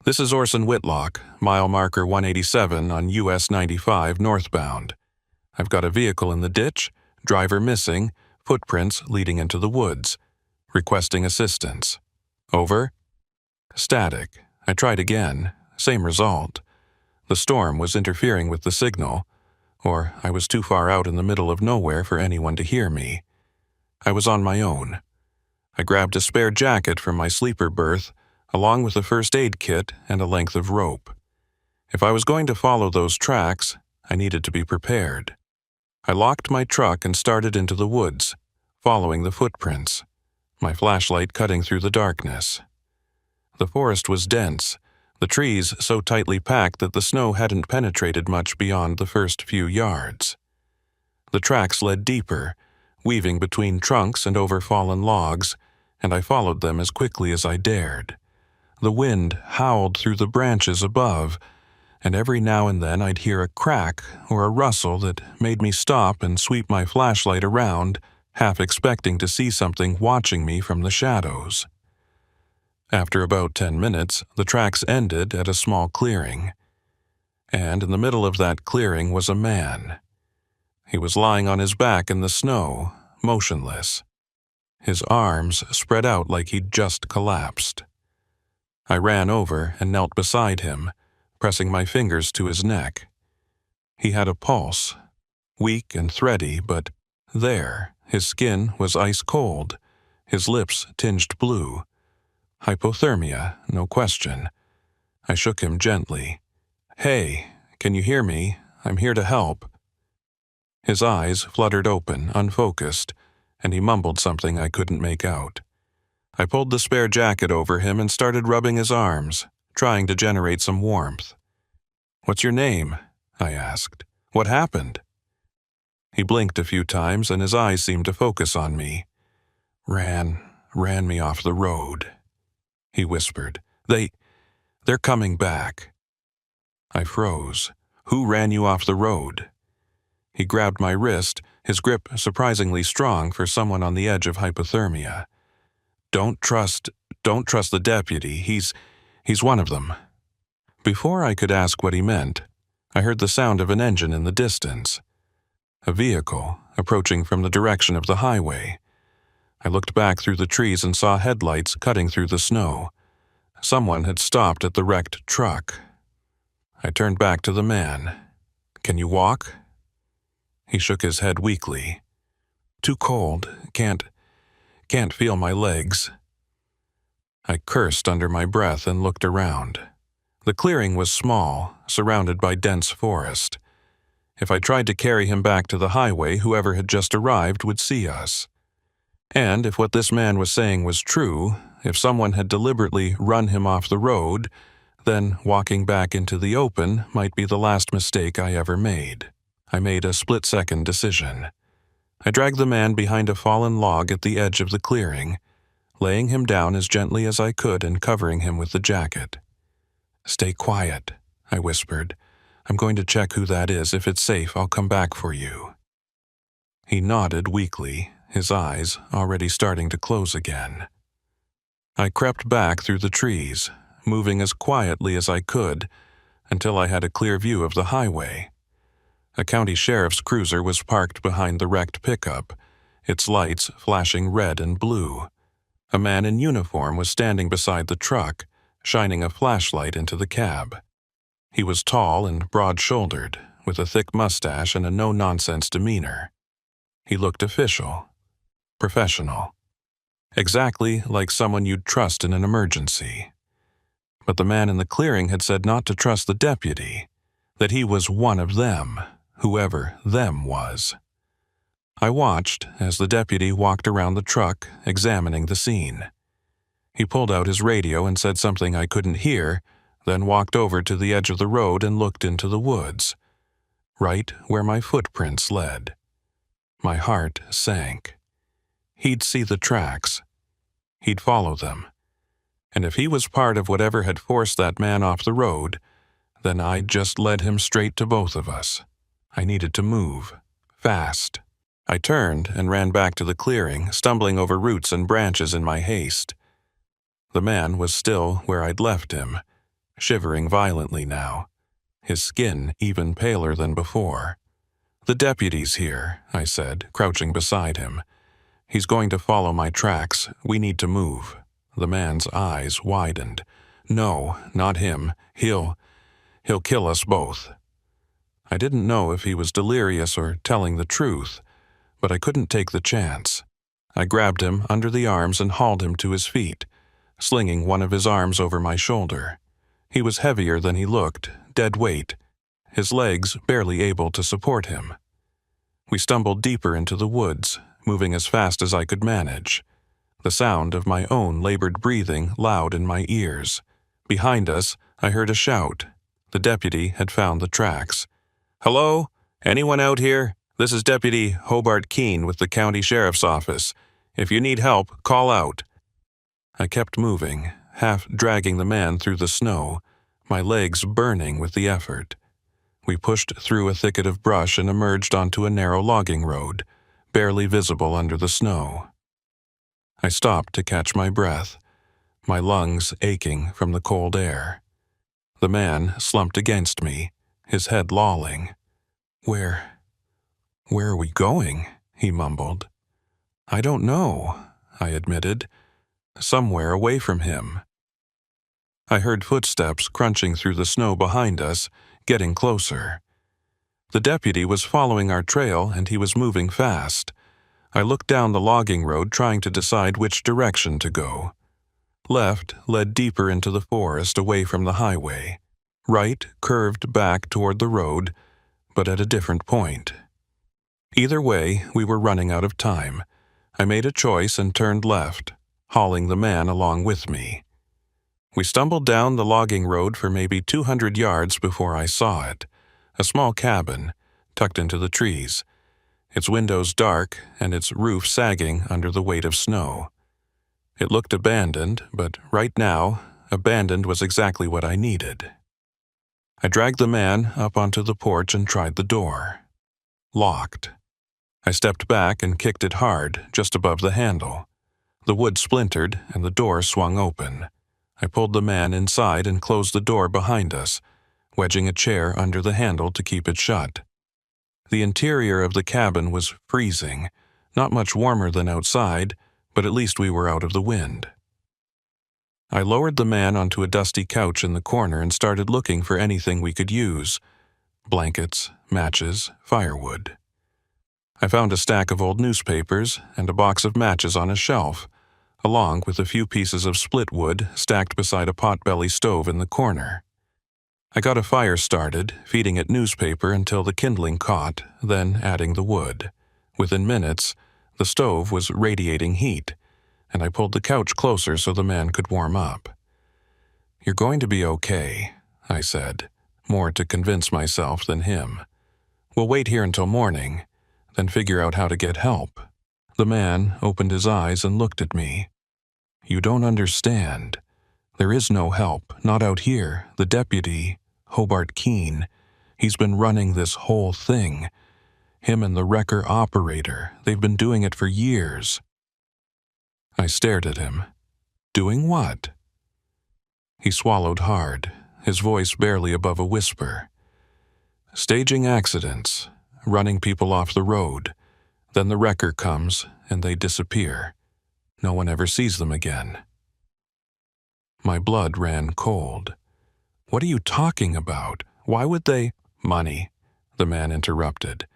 "This is Orson Whitlock, mile marker 187 on US 95 northbound. I've got a vehicle in the ditch, driver missing, footprints leading into the woods. Requesting assistance. Over." Static. I tried again. Same result. The storm was interfering with the signal, or I was too far out in the middle of nowhere for anyone to hear me. I was on my own. I grabbed a spare jacket from my sleeper berth, along with a first aid kit and a length of rope. If I was going to follow those tracks, I needed to be prepared. I locked my truck and started into the woods, following the footprints, my flashlight cutting through the darkness. The forest was dense, the trees so tightly packed that the snow hadn't penetrated much beyond the first few yards. The tracks led deeper, weaving between trunks and over fallen logs, and I followed them as quickly as I dared. The wind howled through the branches above, and every now and then I'd hear a crack or a rustle that made me stop and sweep my flashlight around, half expecting to see something watching me from the shadows. After about 10 minutes, the tracks ended at a small clearing. And in the middle of that clearing was a man. He was lying on his back in the snow, motionless. His arms spread out like he'd just collapsed. I ran over and knelt beside him, pressing my fingers to his neck. He had a pulse, weak and thready, but there, his skin was ice cold, his lips tinged blue. Hypothermia, no question. I shook him gently. "Hey, can you hear me? I'm here to help." His eyes fluttered open, unfocused, and he mumbled something I couldn't make out. I pulled the spare jacket over him and started rubbing his arms, trying to generate some warmth. "What's your name?" I asked. "What happened?" He blinked a few times and his eyes seemed to focus on me. Ran me off the road," he whispered. They're coming back." I froze. "Who ran you off the road?" He grabbed my wrist, his grip surprisingly strong for someone on the edge of hypothermia. Don't trust the deputy. He's one of them." Before I could ask what he meant, I heard the sound of an engine in the distance. A vehicle approaching from the direction of the highway. I looked back through the trees and saw headlights cutting through the snow. Someone had stopped at the wrecked truck. I turned back to the man. "Can you walk?" He shook his head weakly. "Too cold. Can't feel my legs." I cursed under my breath and looked around. The clearing was small, surrounded by dense forest. If I tried to carry him back to the highway, whoever had just arrived would see us. And if what this man was saying was true, if someone had deliberately run him off the road, then walking back into the open might be the last mistake I ever made. I made a split-second decision. I dragged the man behind a fallen log at the edge of the clearing, laying him down as gently as I could and covering him with the jacket. "Stay quiet," I whispered. "I'm going to check who that is. If it's safe, I'll come back for you." He nodded weakly, his eyes already starting to close again. I crept back through the trees, moving as quietly as I could, until I had a clear view of the highway. A county sheriff's cruiser was parked behind the wrecked pickup, its lights flashing red and blue. A man in uniform was standing beside the truck, shining a flashlight into the cab. He was tall and broad-shouldered, with a thick mustache and a no-nonsense demeanor. He looked official, professional, exactly like someone you'd trust in an emergency. But the man in the clearing had said not to trust the deputy, that he was one of them, whoever them was. I watched as the deputy walked around the truck, examining the scene. He pulled out his radio and said something I couldn't hear, then walked over to the edge of the road and looked into the woods, right where my footprints led. My heart sank. He'd see the tracks. He'd follow them. And if he was part of whatever had forced that man off the road, then I'd just led him straight to both of us. I needed to move, fast. I turned and ran back to the clearing, stumbling over roots and branches in my haste. The man was still where I'd left him, shivering violently now, his skin even paler than before. "The deputy's here," I said, crouching beside him. "He's going to follow my tracks. We need to move." The man's eyes widened. "No, not him. He'll kill us both." I didn't know if he was delirious or telling the truth, but I couldn't take the chance. I grabbed him under the arms and hauled him to his feet, slinging one of his arms over my shoulder. He was heavier than he looked, dead weight, his legs barely able to support him. We stumbled deeper into the woods, moving as fast as I could manage. The sound of my own labored breathing loud in my ears. Behind us, I heard a shout. The deputy had found the tracks. "Hello? Anyone out here? This is Deputy Hobart Keene with the County Sheriff's Office. If you need help, call out." I kept moving, half dragging the man through the snow, my legs burning with the effort. We pushed through a thicket of brush and emerged onto a narrow logging road, barely visible under the snow. I stopped to catch my breath, my lungs aching from the cold air. The man slumped against me, his head lolling. Where are we going?" he mumbled. "I don't know," I admitted. "Somewhere away from him." I heard footsteps crunching through the snow behind us, getting closer. The deputy was following our trail, and he was moving fast. I looked down the logging road, trying to decide which direction to go. Left led deeper into the forest, away from the highway. Right curved back toward the road, but at a different point. Either way, we were running out of time. I made a choice and turned left, hauling the man along with me. We stumbled down the logging road for maybe 200 yards before I saw it. A small cabin, tucked into the trees, its windows dark and its roof sagging under the weight of snow. It looked abandoned, but right now, abandoned was exactly what I needed. I dragged the man up onto the porch and tried the door. Locked. I stepped back and kicked it hard, just above the handle. The wood splintered and the door swung open. I pulled the man inside and closed the door behind us, wedging a chair under the handle to keep it shut. The interior of the cabin was freezing, not much warmer than outside, but at least we were out of the wind. I lowered the man onto a dusty couch in the corner and started looking for anything we could use: blankets, matches, firewood. I found a stack of old newspapers and a box of matches on a shelf, along with a few pieces of split wood stacked beside a potbelly stove in the corner. I got a fire started, feeding it newspaper until the kindling caught, then adding the wood. Within minutes, the stove was radiating heat, and I pulled the couch closer so the man could warm up. "You're going to be okay," I said, more to convince myself than him. "We'll wait here until morning, then figure out how to get help." The man opened his eyes and looked at me. "You don't understand. There is no help, not out here. The deputy, Hobart Keene, he's been running this whole thing. Him and the wrecker operator, they've been doing it for years." I stared at him. "Doing what?" He swallowed hard, his voice barely above a whisper. "Staging accidents, running people off the road. Then the wrecker comes, and they disappear. No one ever sees them again." My blood ran cold. "What are you talking about? Why would they—" "Money," the man interrupted.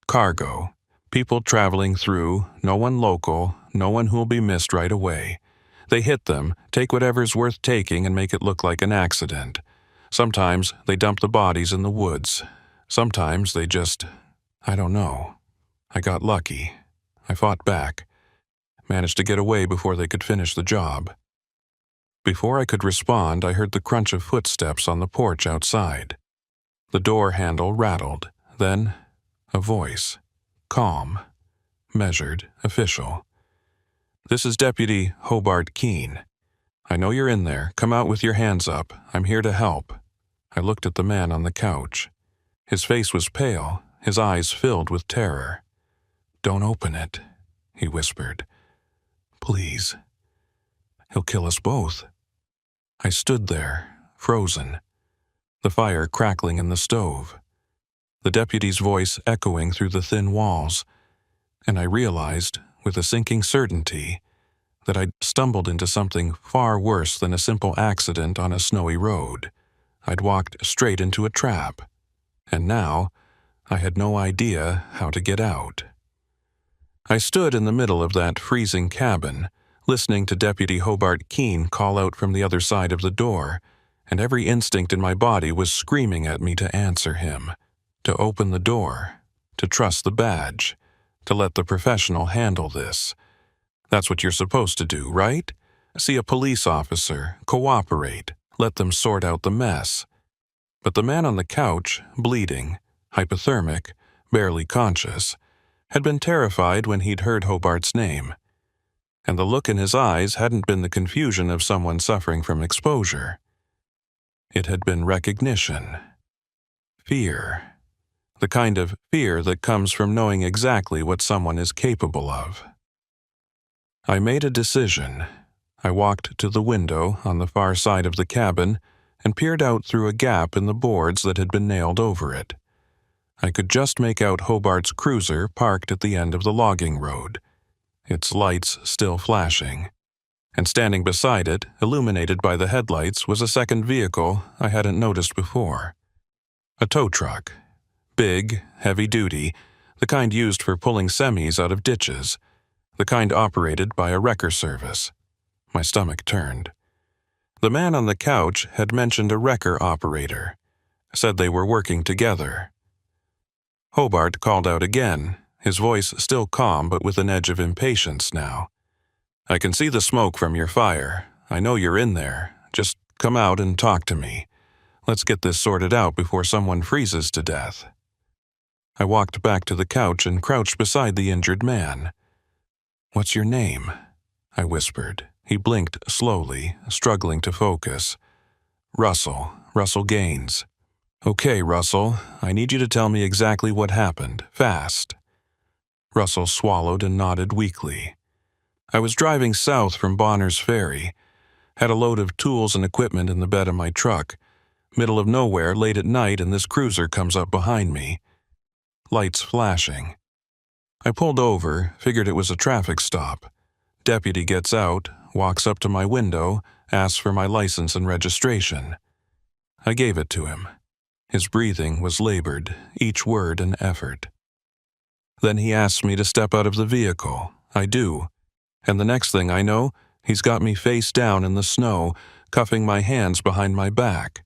"Cargo. People traveling through, no one local, no one who'll be missed right away. They hit them, take whatever's worth taking and make it look like an accident. Sometimes they dump the bodies in the woods. Sometimes they just— I don't know. I got lucky. I fought back. Managed to get away before they could finish the job." Before I could respond, I heard the crunch of footsteps on the porch outside. The door handle rattled, then a voice. Calm, measured, official. "This is Deputy Hobart Keene. I know you're in there. Come out with your hands up. I'm here to help." I looked at the man on the couch. His face was pale, his eyes filled with terror. "Don't open it," he whispered. "Please. He'll kill us both." I stood there, frozen, the fire crackling in the stove, the deputy's voice echoing through the thin walls, and I realized, with a sinking certainty, that I'd stumbled into something far worse than a simple accident on a snowy road. I'd walked straight into a trap, and now I had no idea how to get out. I stood in the middle of that freezing cabin, listening to Deputy Hobart Keene call out from the other side of the door, and every instinct in my body was screaming at me to answer him, to open the door, to trust the badge, to let the professional handle this. That's what you're supposed to do, right? See a police officer, cooperate, let them sort out the mess. But the man on the couch, bleeding, hypothermic, barely conscious, had been terrified when he'd heard Hobart's name. And the look in his eyes hadn't been the confusion of someone suffering from exposure. It had been recognition. Fear. The kind of fear that comes from knowing exactly what someone is capable of. I made a decision. I walked to the window on the far side of the cabin and peered out through a gap in the boards that had been nailed over it. I could just make out Hobart's cruiser parked at the end of the logging road, its lights still flashing. And standing beside it, illuminated by the headlights, was a second vehicle I hadn't noticed before. A tow truck. Big, heavy-duty, the kind used for pulling semis out of ditches, the kind operated by a wrecker service. My stomach turned. The man on the couch had mentioned a wrecker operator, said they were working together. Hobart called out again, his voice still calm but with an edge of impatience now. "I can see the smoke from your fire. I know you're in there. Just come out and talk to me. Let's get this sorted out before someone freezes to death." I walked back to the couch and crouched beside the injured man. "What's your name?" I whispered. He blinked slowly, struggling to focus. Russell Gaines." "Okay, Russell, I need you to tell me exactly what happened, fast." Russell swallowed and nodded weakly. "I was driving south from Bonner's Ferry, had a load of tools and equipment in the bed of my truck, middle of nowhere late at night, and this cruiser comes up behind me. Lights flashing. I pulled over, figured it was a traffic stop. Deputy gets out, walks up to my window, asks for my license and registration. I gave it to him. His breathing was labored, each word an effort. Then he asks me to step out of the vehicle. I do. And the next thing I know, he's got me face down in the snow, cuffing my hands behind my back.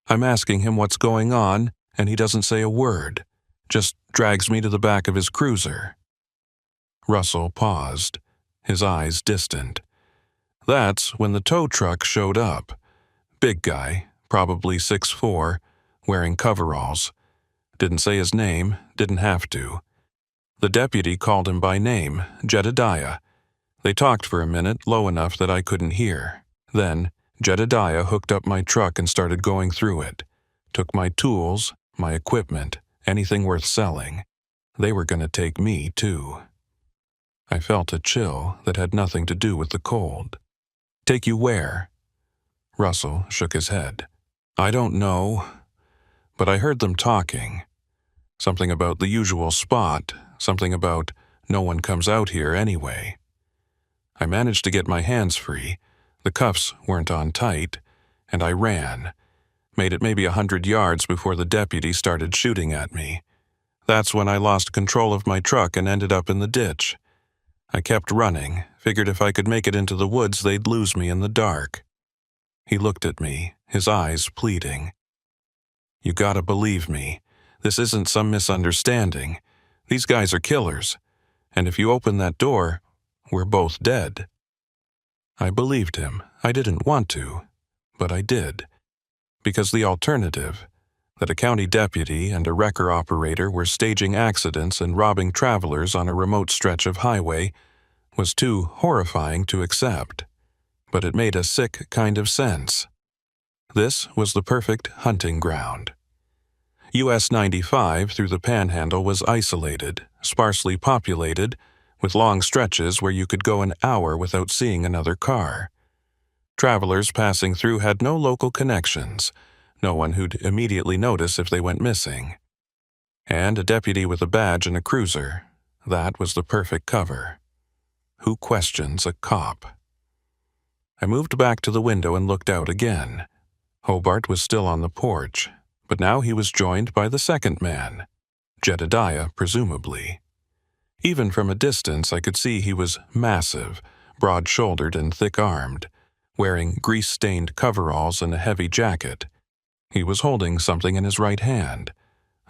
I'm asking him what's going on, and he doesn't say a word, just drags me to the back of his cruiser." Russell paused, his eyes distant. "That's when the tow truck showed up. Big guy, probably 6'4", wearing coveralls. Didn't say his name, didn't have to. The deputy called him by name, Jedediah. They talked for a minute, low enough that I couldn't hear. Then, Jedediah hooked up my truck and started going through it. Took my tools, my equipment, anything worth selling. They were going to take me, too." I felt a chill that had nothing to do with the cold. "Take you where?" Russell shook his head. "I don't know, but I heard them talking. Something about the usual spot, something about no one comes out here anyway. I managed to get my hands free, the cuffs weren't on tight, and I ran. Made it maybe 100 yards before the deputy started shooting at me. That's when I lost control of my truck and ended up in the ditch. I kept running, figured if I could make it into the woods they'd lose me in the dark." He looked at me, his eyes pleading. "You gotta believe me. This isn't some misunderstanding. These guys are killers, and if you open that door, we're both dead." I believed him. I didn't want to, but I did. Because the alternative, that a county deputy and a wrecker operator were staging accidents and robbing travelers on a remote stretch of highway, was too horrifying to accept. But it made a sick kind of sense. This was the perfect hunting ground. US 95 through the Panhandle was isolated, sparsely populated, with long stretches where you could go an hour without seeing another car. Travelers passing through had no local connections, no one who'd immediately notice if they went missing. And a deputy with a badge and a cruiser, that was the perfect cover. Who questions a cop? I moved back to the window and looked out again. Hobart was still on the porch, but now he was joined by the second man, Jedediah, presumably. Even from a distance I could see he was massive, broad-shouldered and thick-armed, wearing grease-stained coveralls and a heavy jacket. He was holding something in his right hand.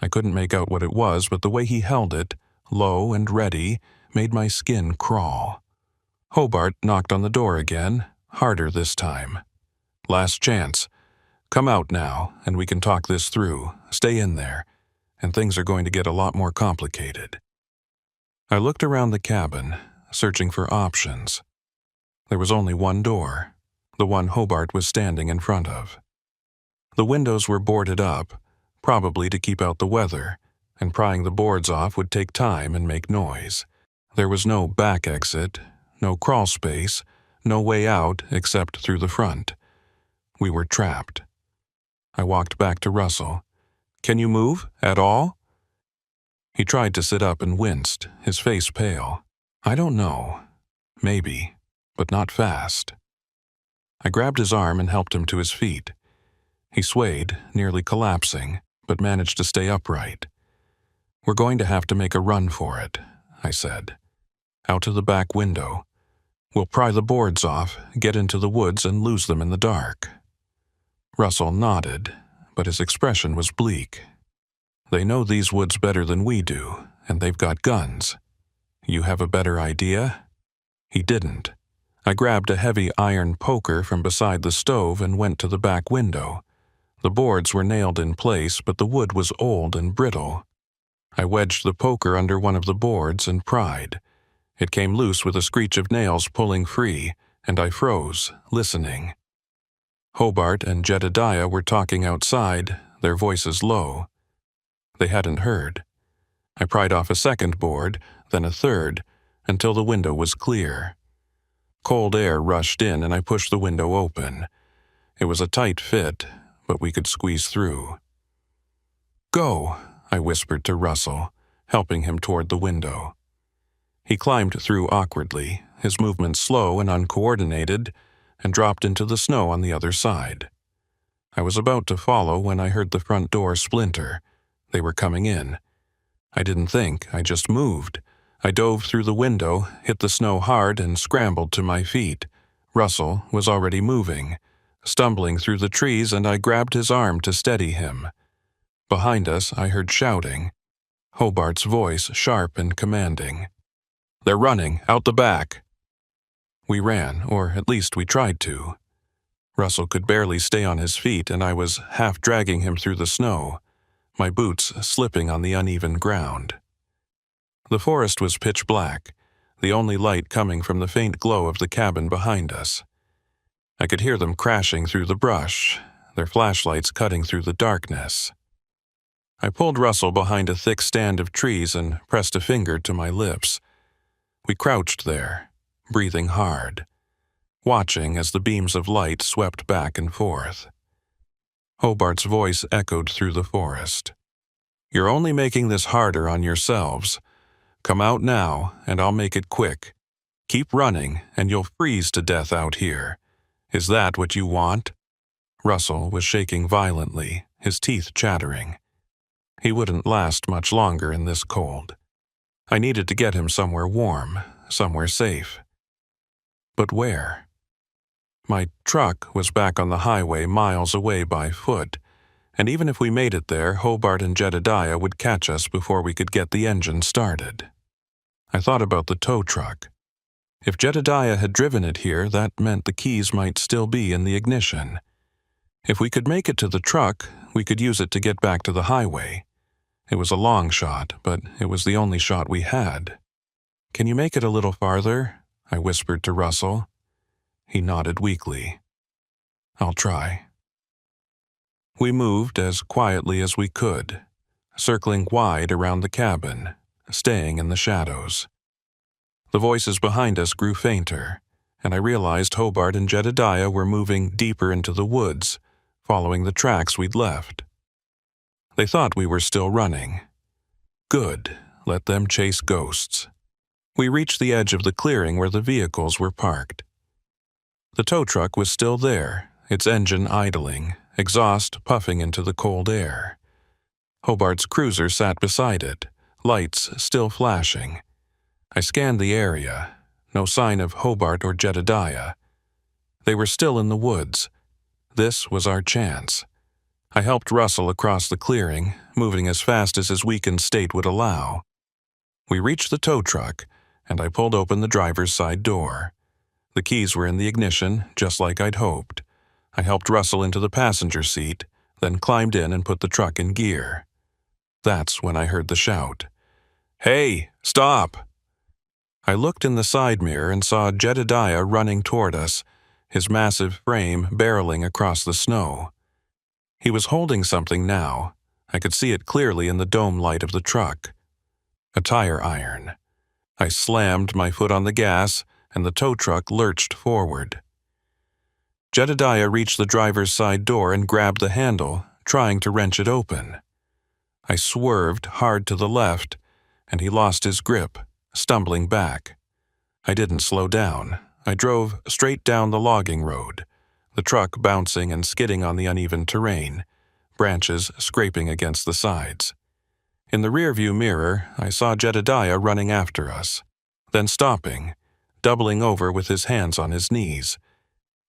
I couldn't make out what it was, but the way he held it, low and ready, made my skin crawl. Hobart knocked on the door again, harder this time. "Last chance. Come out now, and we can talk this through. Stay in there, and things are going to get a lot more complicated." I looked around the cabin, searching for options. There was only one door, the one Hobart was standing in front of. The windows were boarded up, probably to keep out the weather, and prying the boards off would take time and make noise. There was no back exit, no crawl space, no way out except through the front. We were trapped. I walked back to Russell. "Can you move, at all?" He tried to sit up and winced, his face pale. "I don't know. Maybe, but not fast." I grabbed his arm and helped him to his feet. He swayed, nearly collapsing, but managed to stay upright. "We're going to have to make a run for it," I said. "Out to the back window. We'll pry the boards off, get into the woods, and lose them in the dark." Russell nodded, but his expression was bleak. "They know these woods better than we do, and they've got guns. You have a better idea?" He didn't. I grabbed a heavy iron poker from beside the stove and went to the back window. The boards were nailed in place, but the wood was old and brittle. I wedged the poker under one of the boards and pried. It came loose with a screech of nails pulling free, and I froze, listening. Hobart and Jedediah were talking outside, their voices low. They hadn't heard. I pried off a second board, then a third, until the window was clear. Cold air rushed in and I pushed the window open. It was a tight fit, but we could squeeze through. "Go," I whispered to Russell, helping him toward the window. He climbed through awkwardly, his movements slow and uncoordinated, and dropped into the snow on the other side. I was about to follow when I heard the front door splinter. They were coming in. I didn't think, I just moved. I dove through the window, hit the snow hard, and scrambled to my feet. Russell was already moving, stumbling through the trees, and I grabbed his arm to steady him. Behind us, I heard shouting. Hobart's voice sharp and commanding. "They're running, out the back." We ran, or at least we tried to. Russell could barely stay on his feet, and I was half dragging him through the snow, my boots slipping on the uneven ground. The forest was pitch black, the only light coming from the faint glow of the cabin behind us. I could hear them crashing through the brush, their flashlights cutting through the darkness. I pulled Russell behind a thick stand of trees and pressed a finger to my lips. We crouched there, breathing hard, watching as the beams of light swept back and forth. Hobart's voice echoed through the forest. "You're only making this harder on yourselves. Come out now, and I'll make it quick. Keep running, and you'll freeze to death out here. Is that what you want?" Russell was shaking violently, his teeth chattering. He wouldn't last much longer in this cold. I needed to get him somewhere warm, somewhere safe. But where? My truck was back on the highway miles away by foot, and even if we made it there, Hobart and Jedediah would catch us before we could get the engine started. I thought about the tow truck. If Jedediah had driven it here, that meant the keys might still be in the ignition. If we could make it to the truck, we could use it to get back to the highway. It was a long shot, but it was the only shot we had. "Can you make it a little farther?" I whispered to Russell. He nodded weakly. "I'll try." We moved as quietly as we could, circling wide around the cabin, staying in the shadows. The voices behind us grew fainter, and I realized Hobart and Jedediah were moving deeper into the woods, following the tracks we'd left. They thought we were still running. Good, let them chase ghosts. We reached the edge of the clearing where the vehicles were parked. The tow truck was still there, its engine idling, exhaust puffing into the cold air. Hobart's cruiser sat beside it, lights still flashing. I scanned the area, no sign of Hobart or Jedediah. They were still in the woods. This was our chance. I helped Russell across the clearing, moving as fast as his weakened state would allow. We reached the tow truck, and I pulled open the driver's side door. The keys were in the ignition, just like I'd hoped. I helped Russell into the passenger seat, then climbed in and put the truck in gear. That's when I heard the shout. "Hey, stop!" I looked in the side mirror and saw Jedediah running toward us, his massive frame barreling across the snow. He was holding something now, I could see it clearly in the dome light of the truck. A tire iron. I slammed my foot on the gas, and the tow truck lurched forward. Jedediah reached the driver's side door and grabbed the handle, trying to wrench it open. I swerved hard to the left, and he lost his grip, stumbling back. I didn't slow down. I drove straight down the logging road, the truck bouncing and skidding on the uneven terrain, branches scraping against the sides. In the rearview mirror, I saw Jedediah running after us, then stopping, doubling over with his hands on his knees.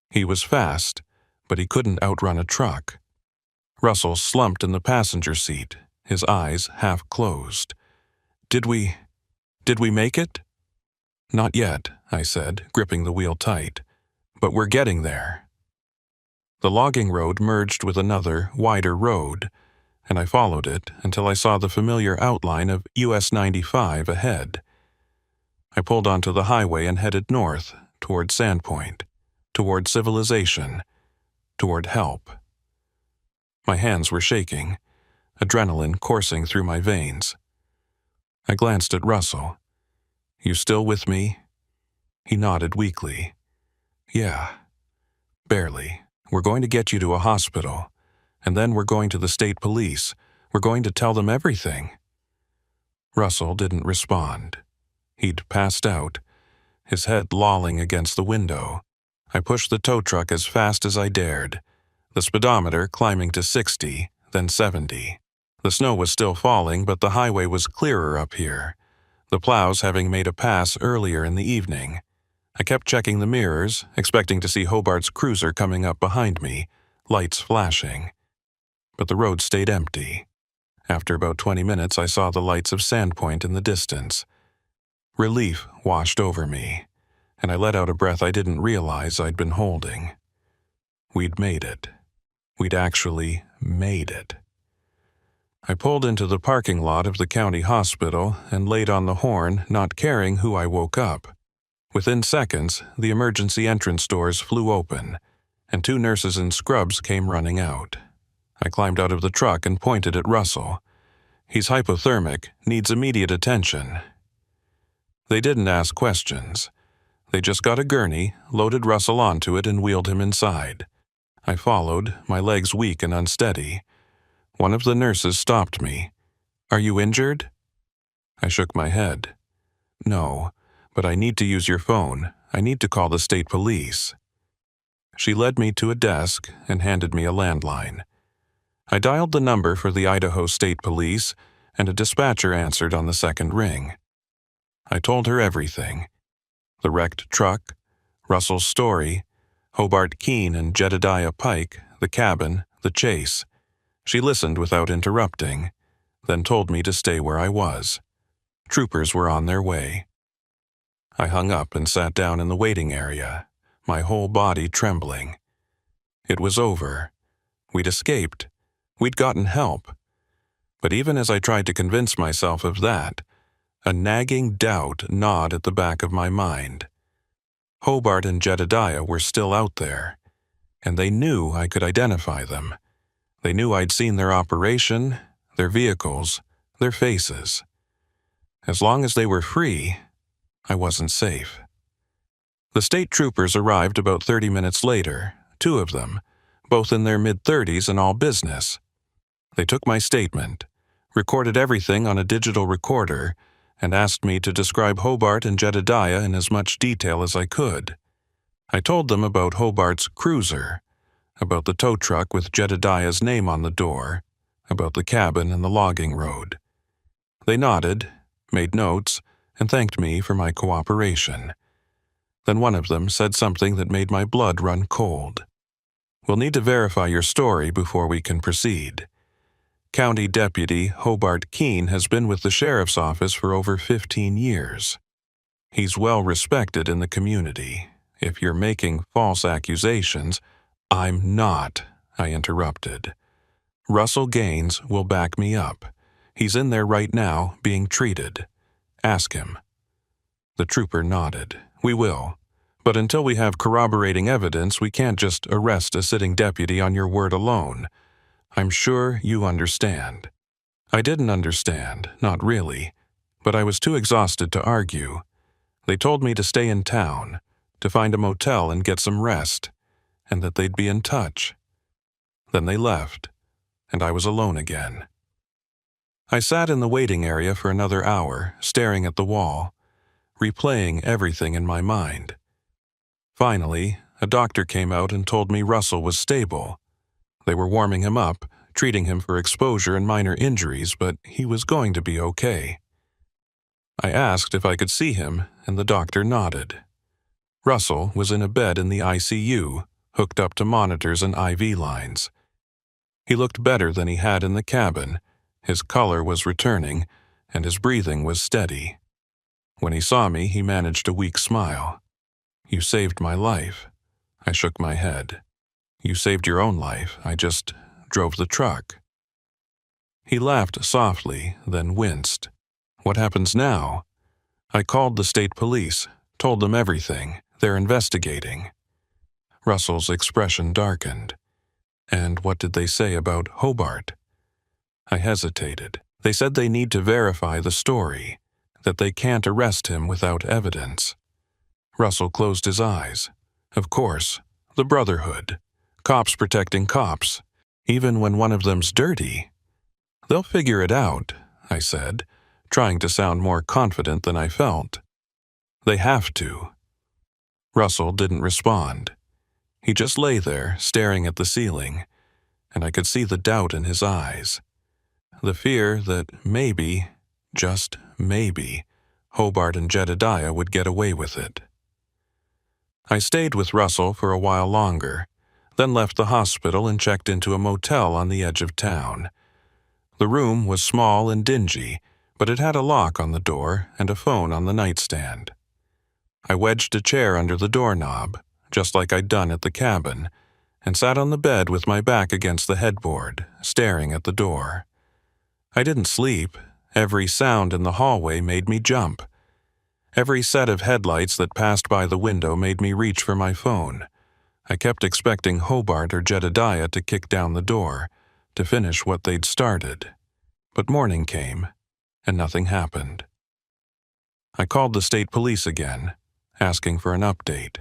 He was fast, but he couldn't outrun a truck. Russell slumped in the passenger seat, his eyes half closed. Did we make it?" "Not yet," I said, gripping the wheel tight. "But we're getting there." The logging road merged with another, wider road, and I followed it until I saw the familiar outline of US 95 ahead. I pulled onto the highway and headed north, toward Sandpoint, toward civilization, toward help. My hands were shaking, adrenaline coursing through my veins. I glanced at Russell. "You still with me?" He nodded weakly. "Yeah. Barely. We're going to get you to a hospital, and then we're going to the state police. We're going to tell them everything." Russell didn't respond. He'd passed out, his head lolling against the window. I pushed the tow truck as fast as I dared, the speedometer climbing to 60, then 70. The snow was still falling, but the highway was clearer up here, the plows having made a pass earlier in the evening. I kept checking the mirrors, expecting to see Hobart's cruiser coming up behind me, lights flashing. But the road stayed empty. After about 20 minutes, I saw the lights of Sandpoint in the distance. Relief washed over me, and I let out a breath I didn't realize I'd been holding. We'd made it. We'd actually made it. I pulled into the parking lot of the county hospital and laid on the horn, not caring who I woke up. Within seconds, the emergency entrance doors flew open, and 2 nurses in scrubs came running out. I climbed out of the truck and pointed at Russell. "He's hypothermic, needs immediate attention." They didn't ask questions. They just got a gurney, loaded Russell onto it, and wheeled him inside. I followed, my legs weak and unsteady. One of the nurses stopped me. "Are you injured?" I shook my head. "No, but I need to use your phone. I need to call the state police." She led me to a desk and handed me a landline. I dialed the number for the Idaho State Police, and a dispatcher answered on the second ring. I told her everything. The wrecked truck, Russell's story, Hobart Keene and Jedediah Pike, the cabin, the chase. She listened without interrupting, then told me to stay where I was. Troopers were on their way. I hung up and sat down in the waiting area, my whole body trembling. It was over. We'd escaped. We'd gotten help. But even as I tried to convince myself of that, a nagging doubt gnawed at the back of my mind. Hobart and Jedediah were still out there, and they knew I could identify them. They knew I'd seen their operation, their vehicles, their faces. As long as they were free, I wasn't safe. The state troopers arrived about 30 minutes later, 2 of them, both in their mid-30s and all business. They took my statement, recorded everything on a digital recorder, and asked me to describe Hobart and Jedediah in as much detail as I could. I told them about Hobart's cruiser, about the tow truck with Jedediah's name on the door, about the cabin and the logging road. They nodded, made notes, and thanked me for my cooperation. Then one of them said something that made my blood run cold. "We'll need to verify your story before we can proceed. County Deputy Hobart Keene has been with the sheriff's office for over 15 years. He's well respected in the community. If you're making false accusations—" "I'm not," I interrupted. "Russell Gaines will back me up. He's in there right now, being treated. Ask him." The trooper nodded. "We will. But until we have corroborating evidence, we can't just arrest a sitting deputy on your word alone. I'm sure you understand." I didn't understand, not really, but I was too exhausted to argue. They told me to stay in town, to find a motel and get some rest, and that they'd be in touch. Then they left, and I was alone again. I sat in the waiting area for another hour, staring at the wall, replaying everything in my mind. Finally, a doctor came out and told me Russell was stable. They were warming him up, treating him for exposure and minor injuries, but he was going to be okay. I asked if I could see him, and the doctor nodded. Russell was in a bed in the ICU, hooked up to monitors and IV lines. He looked better than he had in the cabin. His color was returning, and his breathing was steady. When he saw me, he managed a weak smile. "You saved my life." I shook my head. "You saved your own life. I just drove the truck." He laughed softly, then winced. "What happens now?" I called the state police, told them everything. They're investigating. Russell's expression darkened. "And what did they say about Hobart?" I hesitated. "They said they need to verify the story, that they can't arrest him without evidence." Russell closed his eyes. "Of course, the Brotherhood. Cops protecting cops, even when one of them's dirty. They'll figure it out," I said, trying to sound more confident than I felt. "They have to." Russell didn't respond. He just lay there, staring at the ceiling, and I could see the doubt in his eyes. The fear that maybe, just maybe, Hobart and Jedediah would get away with it. I stayed with Russell for a while longer, then left the hospital and checked into a motel on the edge of town. The room was small and dingy, but it had a lock on the door and a phone on the nightstand. I wedged a chair under the doorknob, just like I'd done at the cabin, and sat on the bed with my back against the headboard, staring at the door. I didn't sleep. Every sound in the hallway made me jump. Every set of headlights that passed by the window made me reach for my phone. I kept expecting Hobart or Jedediah to kick down the door, to finish what they'd started. But morning came, and nothing happened. I called the state police again, asking for an update.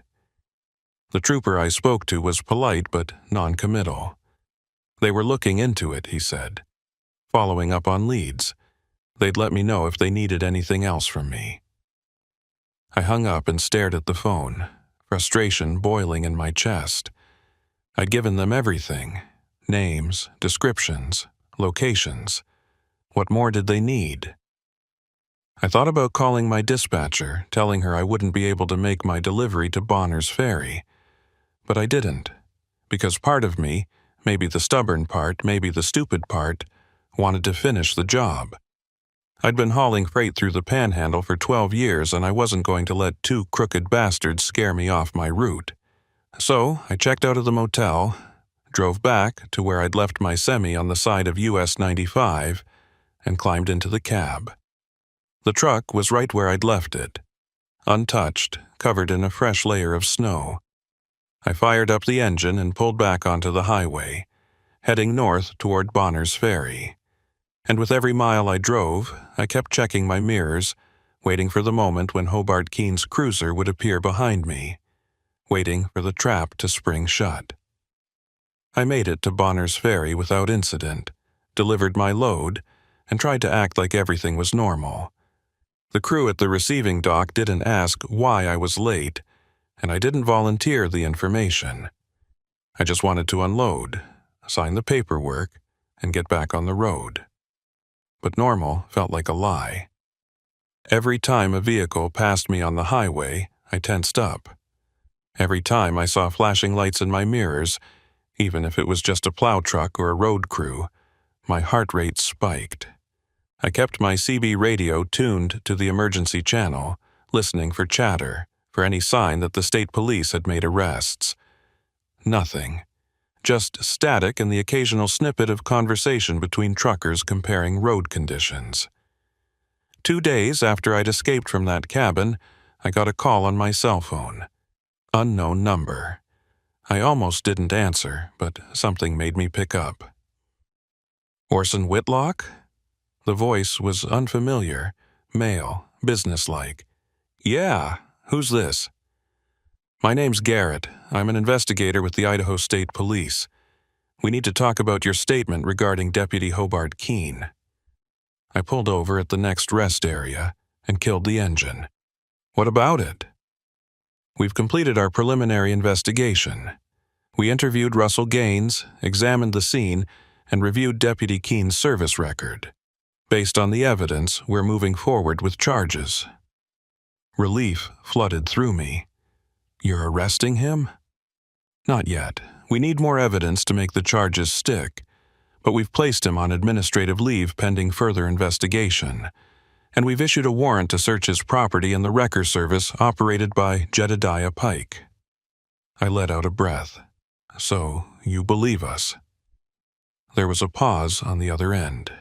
The trooper I spoke to was polite but non-committal. They were looking into it, he said, following up on leads. They'd let me know if they needed anything else from me. I hung up and stared at the phone, frustration boiling in my chest. I'd given them everything: names, descriptions, locations. What more did they need? I thought about calling my dispatcher, telling her I wouldn't be able to make my delivery to Bonner's Ferry. But I didn't, because part of me, maybe the stubborn part, maybe the stupid part, wanted to finish the job. I'd been hauling freight through the Panhandle for 12 years, and I wasn't going to let two crooked bastards scare me off my route. So I checked out of the motel, drove back to where I'd left my semi on the side of US 95, and climbed into the cab. The truck was right where I'd left it, untouched, covered in a fresh layer of snow. I fired up the engine and pulled back onto the highway, heading north toward Bonner's Ferry. And with every mile I drove, I kept checking my mirrors, waiting for the moment when Hobart Keene's cruiser would appear behind me, waiting for the trap to spring shut. I made it to Bonner's Ferry without incident, delivered my load, and tried to act like everything was normal. The crew at the receiving dock didn't ask why I was late, and I didn't volunteer the information. I just wanted to unload, sign the paperwork, and get back on the road. But normal felt like a lie. Every time a vehicle passed me on the highway, I tensed up. Every time I saw flashing lights in my mirrors, even if it was just a plow truck or a road crew, my heart rate spiked. I kept my CB radio tuned to the emergency channel, listening for chatter, for any sign that the state police had made arrests. Nothing. Just static and the occasional snippet of conversation between truckers comparing road conditions. 2 days after I'd escaped from that cabin, I got a call on my cell phone. Unknown number. I almost didn't answer, but something made me pick up. Orson Whitlock? The voice was unfamiliar, male, businesslike. Yeah, who's this? My name's Garrett. I'm an investigator with the Idaho State Police. We need to talk about your statement regarding Deputy Hobart Keene. I pulled over at the next rest area and killed the engine. What about it? We've completed our preliminary investigation. We interviewed Russell Gaines, examined the scene, and reviewed Deputy Keene's service record. Based on the evidence, we're moving forward with charges. Relief flooded through me. You're arresting him? Not yet. We need more evidence to make the charges stick, but we've placed him on administrative leave pending further investigation, and we've issued a warrant to search his property in the wrecker service operated by Jedediah Pike. I let out a breath. So, you believe us? There was a pause on the other end.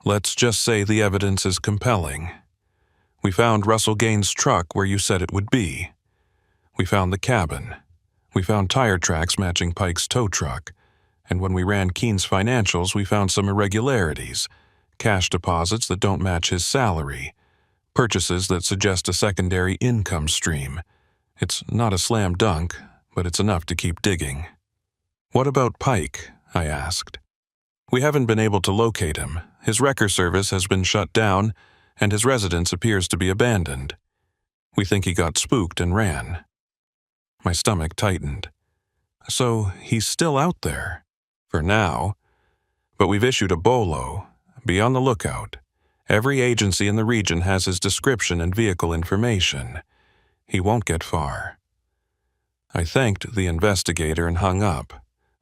Let's just say the evidence is compelling. We found Russell Gaines' truck where you said it would be. We found the cabin. We found tire tracks matching Pike's tow truck, and when we ran Keene's financials, we found some irregularities, cash deposits that don't match his salary, purchases that suggest a secondary income stream. It's not a slam dunk, but it's enough to keep digging. What about Pike? I asked. We haven't been able to locate him. His wrecker service has been shut down, and his residence appears to be abandoned. We think he got spooked and ran. My stomach tightened. So he's still out there. For now. But we've issued a BOLO. Be on the lookout. Every agency in the region has his description and vehicle information. He won't get far. I thanked the investigator and hung up,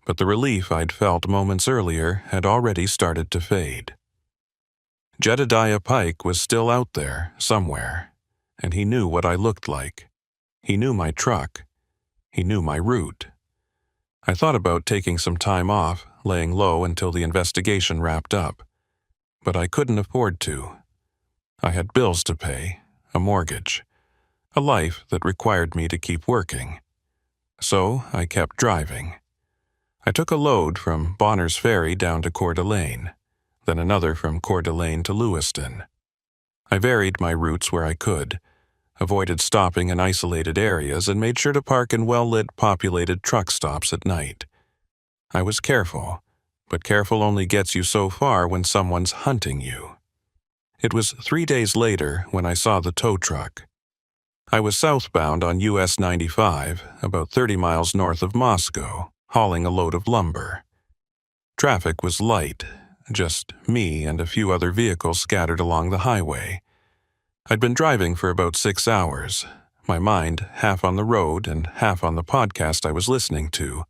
but the relief I'd felt moments earlier had already started to fade. Jedediah Pike was still out there, somewhere, and he knew what I looked like. He knew my truck. He knew my route. I thought about taking some time off, laying low until the investigation wrapped up, but I couldn't afford to. I had bills to pay, a mortgage, a life that required me to keep working. So I kept driving. I took a load from Bonner's Ferry down to Coeur d'Alene, then another from Coeur d'Alene to Lewiston. I varied my routes where I could, avoided stopping in isolated areas, and made sure to park in well-lit, populated truck stops at night. I was careful, but careful only gets you so far when someone's hunting you. It was 3 days later when I saw the tow truck. I was southbound on US 95, about 30 miles north of Moscow, hauling a load of lumber. Traffic was light, just me and a few other vehicles scattered along the highway. I'd been driving for about 6 hours, my mind half on the road and half on the podcast I was listening to,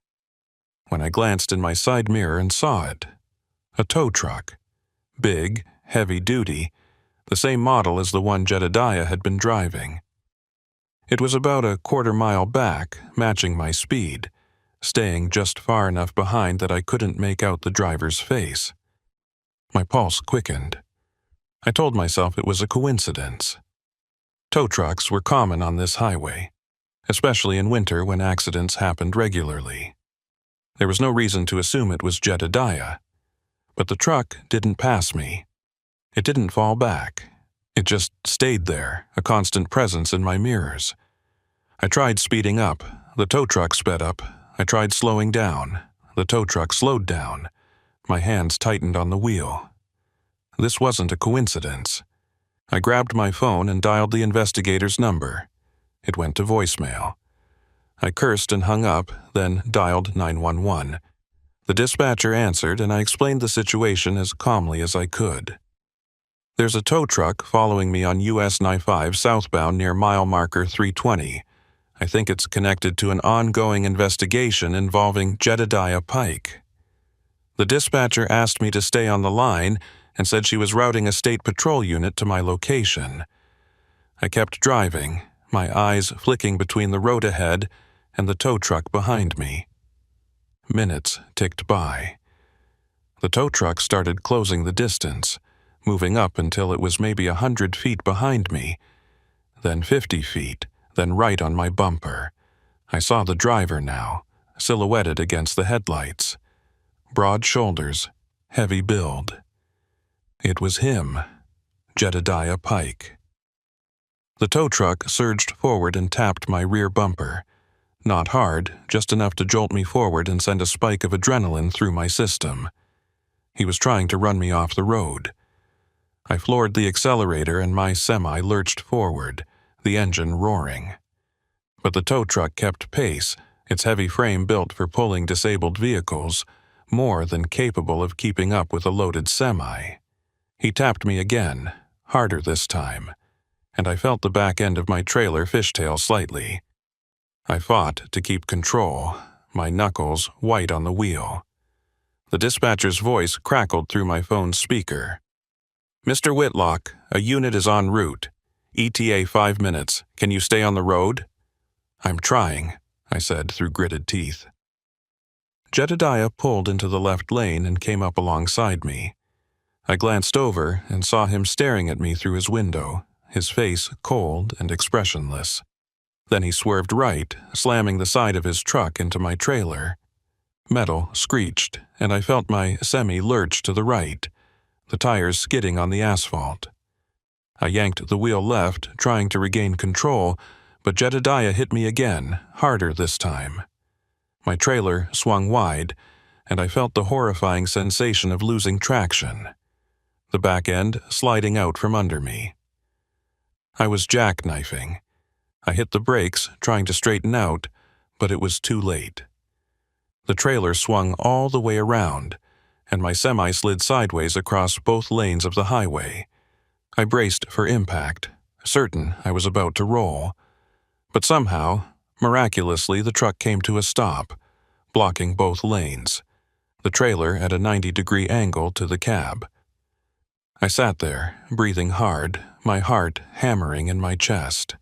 when I glanced in my side mirror and saw it. A tow truck. Big, heavy-duty, the same model as the one Jedediah had been driving. It was about a quarter-mile back, matching my speed, staying just far enough behind that I couldn't make out the driver's face. My pulse quickened. I told myself it was a coincidence. Tow trucks were common on this highway, especially in winter when accidents happened regularly. There was no reason to assume it was Jedediah, but the truck didn't pass me. It didn't fall back. It just stayed there, a constant presence in my mirrors. I tried speeding up. The tow truck sped up. I tried slowing down. The tow truck slowed down. My hands tightened on the wheel. This wasn't a coincidence. I grabbed my phone and dialed the investigator's number. It went to voicemail. I cursed and hung up, then dialed 911. The dispatcher answered, and I explained the situation as calmly as I could. There's a tow truck following me on US 95 southbound near mile marker 320. I think it's connected to an ongoing investigation involving Jedediah Pike. The dispatcher asked me to stay on the line and said she was routing a state patrol unit to my location. I kept driving, my eyes flicking between the road ahead and the tow truck behind me. Minutes ticked by. The tow truck started closing the distance, moving up until it was maybe 100 feet behind me, then 50 feet, then right on my bumper. I saw the driver now, silhouetted against the headlights. Broad shoulders, heavy build. It was him, Jedediah Pike. The tow truck surged forward and tapped my rear bumper. Not hard, just enough to jolt me forward and send a spike of adrenaline through my system. He was trying to run me off the road. I floored the accelerator and my semi lurched forward, the engine roaring. But the tow truck kept pace, its heavy frame built for pulling disabled vehicles, more than capable of keeping up with a loaded semi. He tapped me again, harder this time, and I felt the back end of my trailer fishtail slightly. I fought to keep control, my knuckles white on the wheel. The dispatcher's voice crackled through my phone's speaker. "Mr. Whitlock, a unit is en route. ETA 5 minutes. Can you stay on the road?" "I'm trying," I said through gritted teeth. Jedediah pulled into the left lane and came up alongside me. I glanced over and saw him staring at me through his window, his face cold and expressionless. Then he swerved right, slamming the side of his truck into my trailer. Metal screeched, and I felt my semi lurch to the right, the tires skidding on the asphalt. I yanked the wheel left, trying to regain control, but Jedediah hit me again, harder this time. My trailer swung wide, and I felt the horrifying sensation of losing traction, the back end sliding out from under me. I was jackknifing. I hit the brakes, trying to straighten out, but it was too late. The trailer swung all the way around, and my semi slid sideways across both lanes of the highway. I braced for impact, certain I was about to roll. But somehow, miraculously, the truck came to a stop, blocking both lanes, the trailer at a 90-degree angle to the cab. I sat there, breathing hard, my heart hammering in my chest.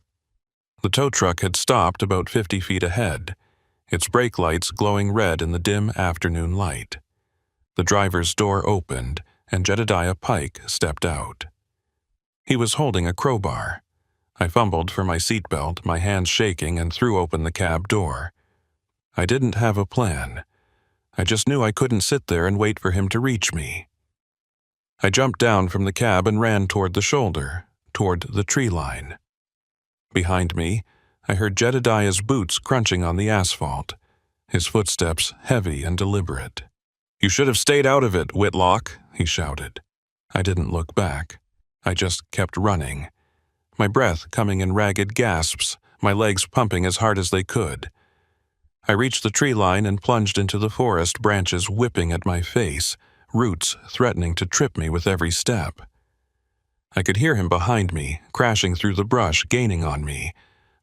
The tow truck had stopped about 50 feet ahead, its brake lights glowing red in the dim afternoon light. The driver's door opened, and Jedediah Pike stepped out. He was holding a crowbar. I fumbled for my seatbelt, my hands shaking, and threw open the cab door. I didn't have a plan. I just knew I couldn't sit there and wait for him to reach me. I jumped down from the cab and ran toward the shoulder, toward the tree line. Behind me, I heard Jedediah's boots crunching on the asphalt, his footsteps heavy and deliberate. "You should have stayed out of it, Whitlock," he shouted. I didn't look back. I just kept running, my breath coming in ragged gasps, my legs pumping as hard as they could. I reached the tree line and plunged into the forest, branches whipping at my face, roots threatening to trip me with every step. I could hear him behind me, crashing through the brush, gaining on me.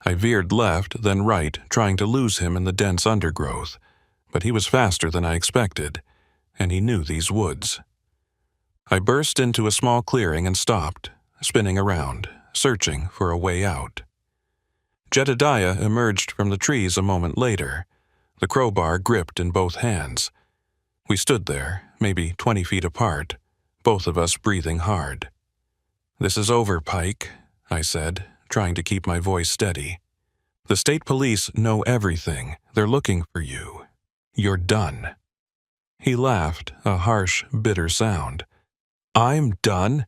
I veered left, then right, trying to lose him in the dense undergrowth, but he was faster than I expected, and he knew these woods. I burst into a small clearing and stopped, spinning around, searching for a way out. Jedediah emerged from the trees a moment later, the crowbar gripped in both hands. We stood there, maybe 20 feet apart, both of us breathing hard. "This is over, Pike," I said, trying to keep my voice steady. "The state police know everything. They're looking for you. You're done." He laughed, a harsh, bitter sound. "I'm done?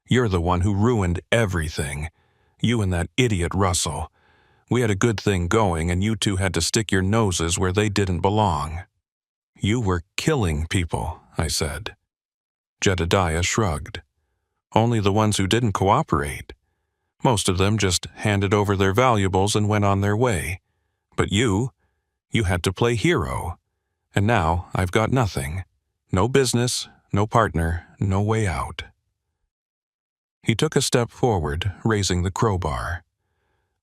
You're the one who ruined everything. You and that idiot Russell. We had a good thing going, and you two had to stick your noses where they didn't belong." "You were killing people," I said. Jedediah shrugged. "Only the ones who didn't cooperate. Most of them just handed over their valuables and went on their way. But you had to play hero. And now I've got nothing. No business, no partner, no way out." He took a step forward, raising the crowbar.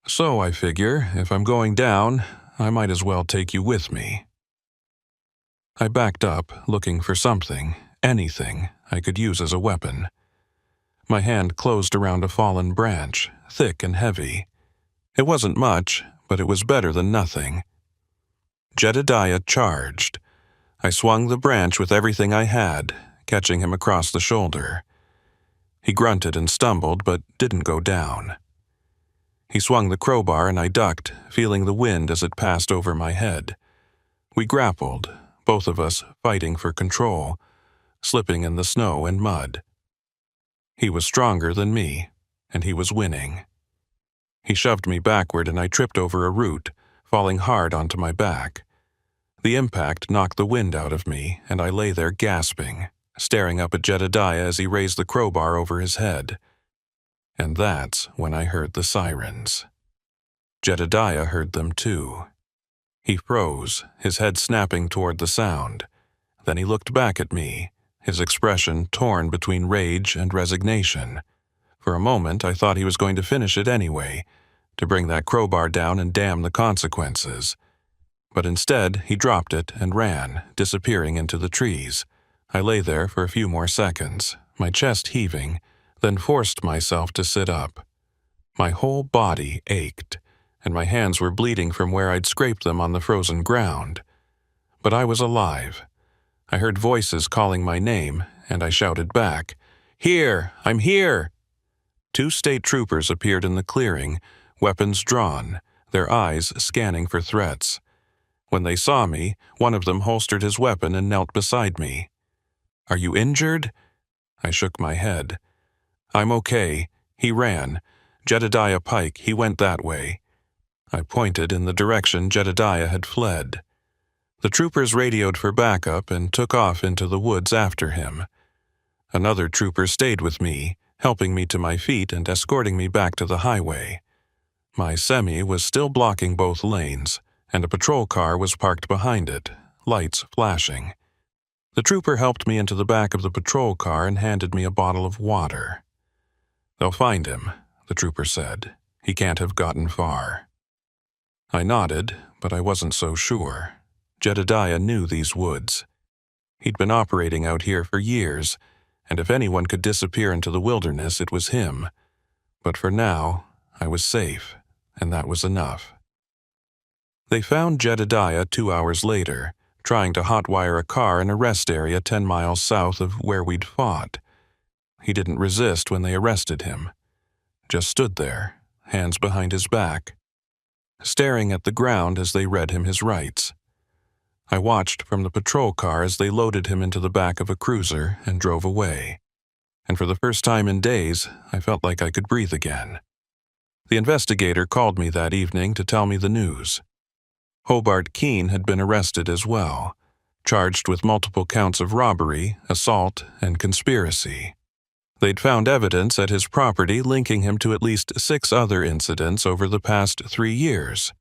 "So I figure, if I'm going down, I might as well take you with me." I backed up, looking for something, anything, I could use as a weapon. My hand closed around a fallen branch, thick and heavy. It wasn't much, but it was better than nothing. Jedediah charged. I swung the branch with everything I had, catching him across the shoulder. He grunted and stumbled, but didn't go down. He swung the crowbar and I ducked, feeling the wind as it passed over my head. We grappled, both of us fighting for control. slipping in the snow and mud. He was stronger than me, and he was winning. He shoved me backward and I tripped over a root, falling hard onto my back. The impact knocked the wind out of me, and I lay there gasping, staring up at Jedediah as he raised the crowbar over his head. And that's when I heard the sirens. Jedediah heard them too. He froze, his head snapping toward the sound. Then he looked back at me, his expression torn between rage and resignation. For a moment, I thought he was going to finish it anyway, to bring that crowbar down and damn the consequences. But instead, he dropped it and ran, disappearing into the trees. I lay there for a few more seconds, my chest heaving, then forced myself to sit up. My whole body ached, and my hands were bleeding from where I'd scraped them on the frozen ground. But I was alive. I heard voices calling my name, and I shouted back, "Here! I'm here!" 2 state troopers appeared in the clearing, weapons drawn, their eyes scanning for threats. When they saw me, one of them holstered his weapon and knelt beside me. "Are you injured?" I shook my head. "I'm okay. He ran. Jedediah Pike, he went that way." I pointed in the direction Jedediah had fled. The troopers radioed for backup and took off into the woods after him. Another trooper stayed with me, helping me to my feet and escorting me back to the highway. My semi was still blocking both lanes, and a patrol car was parked behind it, lights flashing. The trooper helped me into the back of the patrol car and handed me a bottle of water. "They'll find him," the trooper said. "He can't have gotten far." I nodded, but I wasn't so sure. Jedediah knew these woods. He'd been operating out here for years, and if anyone could disappear into the wilderness, it was him. But for now, I was safe, and that was enough. They found Jedediah 2 hours later, trying to hotwire a car in a rest area 10 miles south of where we'd fought. He didn't resist when they arrested him. Just stood there, hands behind his back, staring at the ground as they read him his rights. I watched from the patrol car as they loaded him into the back of a cruiser and drove away. And for the first time in days, I felt like I could breathe again. The investigator called me that evening to tell me the news. Hobart Keene had been arrested as well, charged with multiple counts of robbery, assault, and conspiracy. They'd found evidence at his property linking him to at least 6 other incidents over the past 3 years.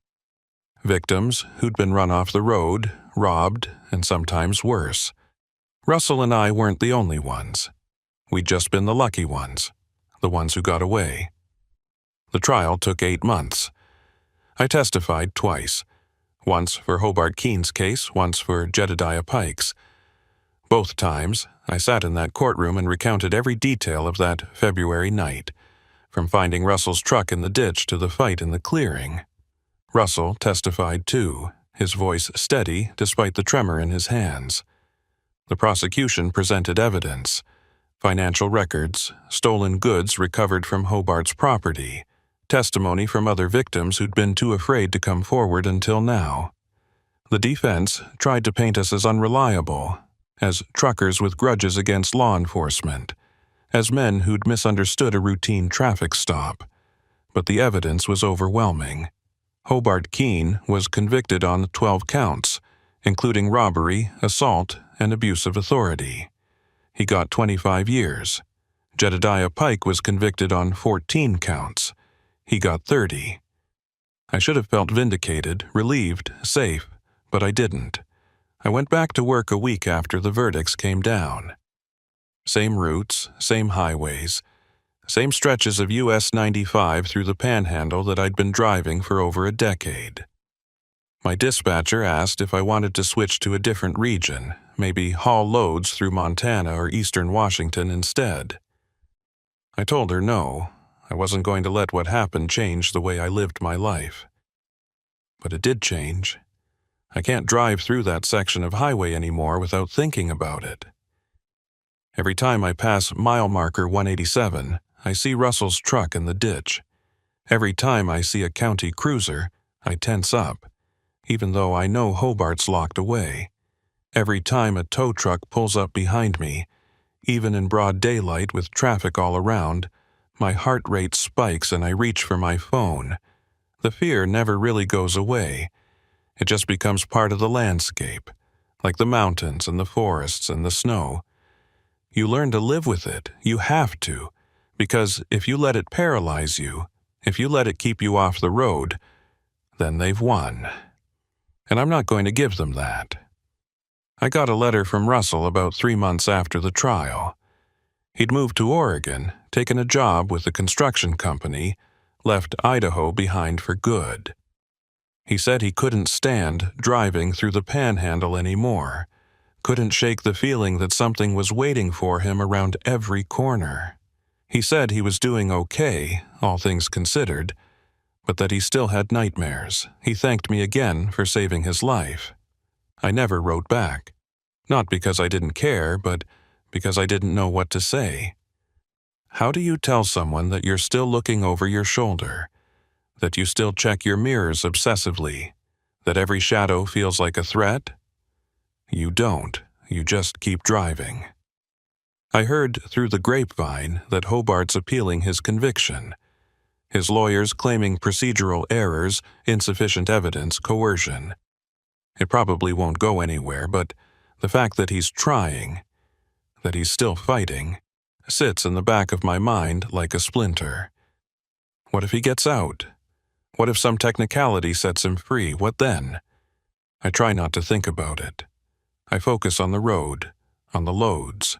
Victims who'd been run off the road, robbed, and sometimes worse. Russell and I weren't the only ones. We'd just been the lucky ones, the ones who got away. The trial took 8 months. I testified twice. Once for Hobart Keene's case, once for Jedediah Pike's. Both times, I sat in that courtroom and recounted every detail of that February night, from finding Russell's truck in the ditch to the fight in the clearing. Russell testified too, his voice steady despite the tremor in his hands. The prosecution presented evidence, financial records, stolen goods recovered from Hobart's property, testimony from other victims who'd been too afraid to come forward until now. The defense tried to paint us as unreliable, as truckers with grudges against law enforcement, as men who'd misunderstood a routine traffic stop. But the evidence was overwhelming. Hobart Keene was convicted on 12 counts, including robbery, assault, and abuse of authority. He got 25 years. Jedediah Pike was convicted on 14 counts. He got 30. I should have felt vindicated, relieved, safe, but I didn't. I went back to work a week after the verdicts came down. Same routes, same highways, same stretches of US 95 through the Panhandle that I'd been driving for over a decade. My dispatcher asked if I wanted to switch to a different region, maybe haul loads through Montana or eastern Washington instead. I told her no, I wasn't going to let what happened change the way I lived my life. But it did change. I can't drive through that section of highway anymore without thinking about it. Every time I pass mile marker 187, I see Russell's truck in the ditch. Every time I see a county cruiser, I tense up, even though I know Hobart's locked away. Every time a tow truck pulls up behind me, Even in broad daylight with traffic all around, my heart rate spikes and I reach for my phone. The fear never really goes away. It just becomes part of the landscape, like the mountains and the forests and the snow. You learn to live with it. You have to. Because if you let it paralyze you, if you let it keep you off the road, then they've won. And I'm not going to give them that. I got a letter from Russell about 3 months after the trial. He'd moved to Oregon, taken a job with a construction company, left Idaho behind for good. He said he couldn't stand driving through the Panhandle anymore, couldn't shake the feeling that something was waiting for him around every corner. He said he was doing okay, all things considered, but that he still had nightmares. He thanked me again for saving his life. I never wrote back. Not because I didn't care, but because I didn't know what to say. How do you tell someone that you're still looking over your shoulder, that you still check your mirrors obsessively, that every shadow feels like a threat? You don't. You just keep driving. I heard through the grapevine that Hobart's appealing his conviction. His lawyers claiming procedural errors, insufficient evidence, coercion. It probably won't go anywhere, but the fact that he's trying, that he's still fighting, sits in the back of my mind like a splinter. What if he gets out? What if some technicality sets him free? What then? I try not to think about it. I focus on the road, on the loads,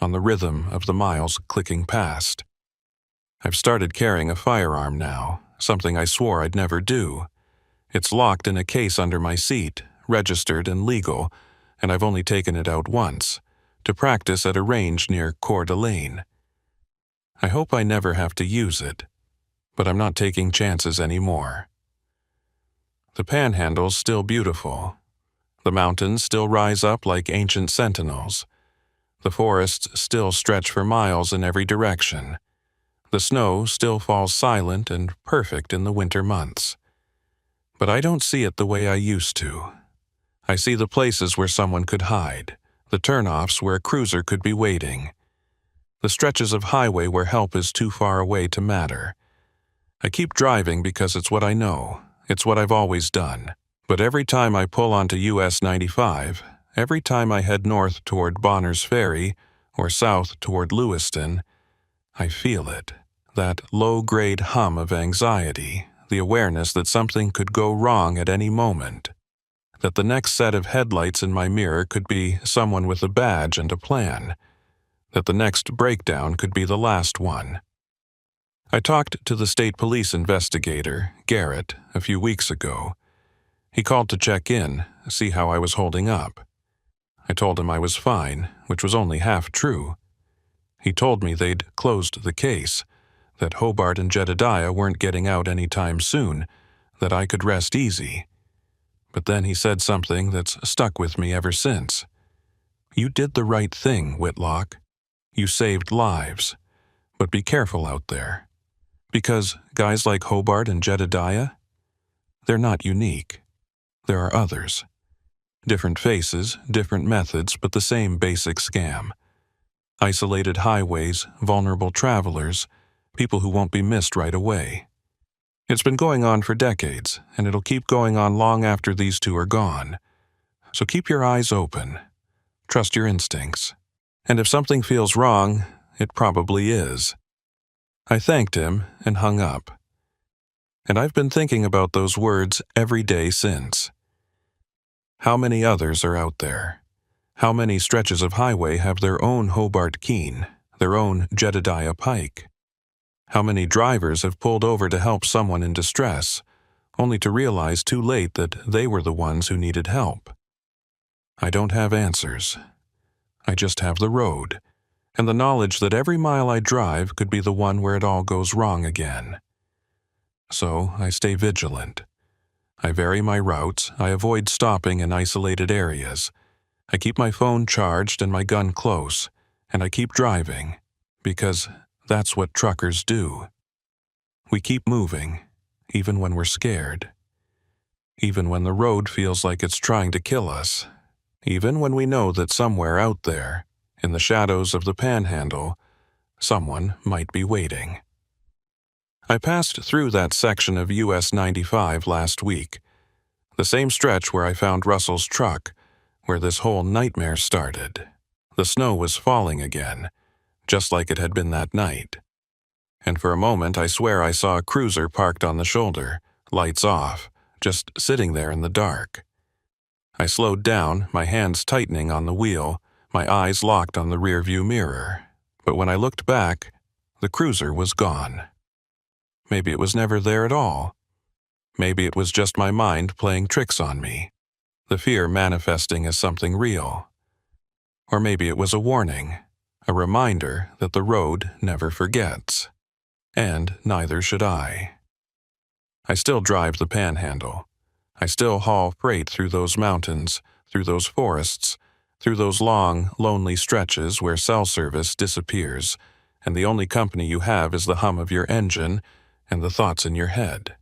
on the rhythm of the miles clicking past. I've started carrying a firearm now, something I swore I'd never do. It's locked in a case under my seat, registered and legal, and I've only taken it out once, to practice at a range near Coeur d'Alene. I hope I never have to use it, but I'm not taking chances anymore. The Panhandle's still beautiful. The mountains still rise up like ancient sentinels. The forests still stretch for miles in every direction. The snow still falls silent and perfect in the winter months. But I don't see it the way I used to. I see the places where someone could hide, the turnoffs where a cruiser could be waiting, the stretches of highway where help is too far away to matter. I keep driving because it's what I know, it's what I've always done. But every time I pull onto US 95, every time I head north toward Bonner's Ferry or south toward Lewiston, I feel it, that low-grade hum of anxiety, the awareness that something could go wrong at any moment, that the next set of headlights in my mirror could be someone with a badge and a plan, that the next breakdown could be the last one. I talked to the state police investigator, Garrett, a few weeks ago. He called to check in, see how I was holding up. I told him I was fine, which was only half true. He told me they'd closed the case, that Hobart and Jedediah weren't getting out any time soon, that I could rest easy. But then he said something that's stuck with me ever since. You did the right thing, Whitlock. You saved lives. But be careful out there. Because guys like Hobart and Jedediah, they're not unique. There are others. Different faces, different methods, but the same basic scam. Isolated highways, vulnerable travelers, people who won't be missed right away. It's been going on for decades, and it'll keep going on long after these two are gone. So keep your eyes open. Trust your instincts. And if something feels wrong, it probably is. I thanked him and hung up. And I've been thinking about those words every day since. How many others are out there? How many stretches of highway have their own Hobart Keene, their own Jedediah Pike? How many drivers have pulled over to help someone in distress, only to realize too late that they were the ones who needed help? I don't have answers. I just have the road, and the knowledge that every mile I drive could be the one where it all goes wrong again. So I stay vigilant. I vary my routes, I avoid stopping in isolated areas. I keep my phone charged and my gun close, and I keep driving, because that's what truckers do. We keep moving, even when we're scared. Even when the road feels like it's trying to kill us. Even when we know that somewhere out there, In the shadows of the Panhandle, someone might be waiting. I passed through that section of US 95 last week, the same stretch where I found Russell's truck, where this whole nightmare started. The snow was falling again, just like it had been that night. And for a moment I swear I saw a cruiser parked on the shoulder, lights off, just sitting there in the dark. I slowed down, my hands tightening on the wheel, my eyes locked on the rearview mirror. But when I looked back, the cruiser was gone. Maybe it was never there at all. Maybe it was just my mind playing tricks on me, the fear manifesting as something real. Or maybe it was a warning, a reminder that the road never forgets. And neither should I. I still drive the Panhandle. I still haul freight through those mountains, through those forests, through those long, lonely stretches where cell service disappears, and the only company you have is the hum of your engine and the thoughts in your head.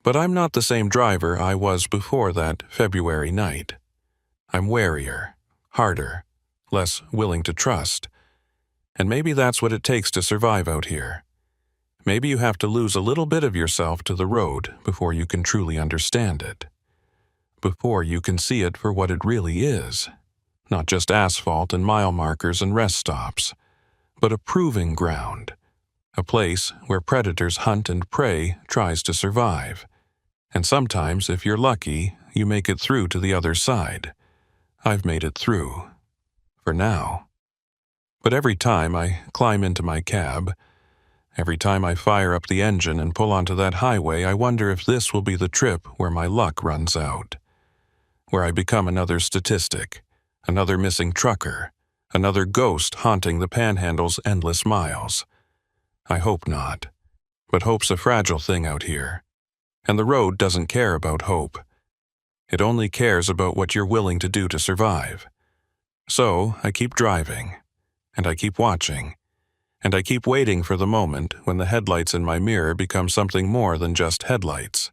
But I'm not the same driver I was before that February night. I'm warier, harder, less willing to trust. And maybe that's what it takes to survive out here. Maybe you have to lose a little bit of yourself to the road before you can truly understand it. Before you can see it for what it really is. Not just asphalt and mile markers and rest stops, but a proving ground. A place where predators hunt and prey tries to survive. And sometimes, if you're lucky, you make it through to the other side. I've made it through. For now. But every time I climb into my cab, every time I fire up the engine and pull onto that highway, I wonder if this will be the trip where my luck runs out. Where I become another statistic, another missing trucker, another ghost haunting the Panhandle's endless miles. I hope not. But hope's a fragile thing out here. And the road doesn't care about hope. It only cares about what you're willing to do to survive. So I keep driving, and I keep watching, and I keep waiting for the moment when the headlights in my mirror become something more than just headlights.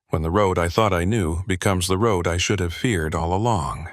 When the road I thought I knew becomes the road I should have feared all along.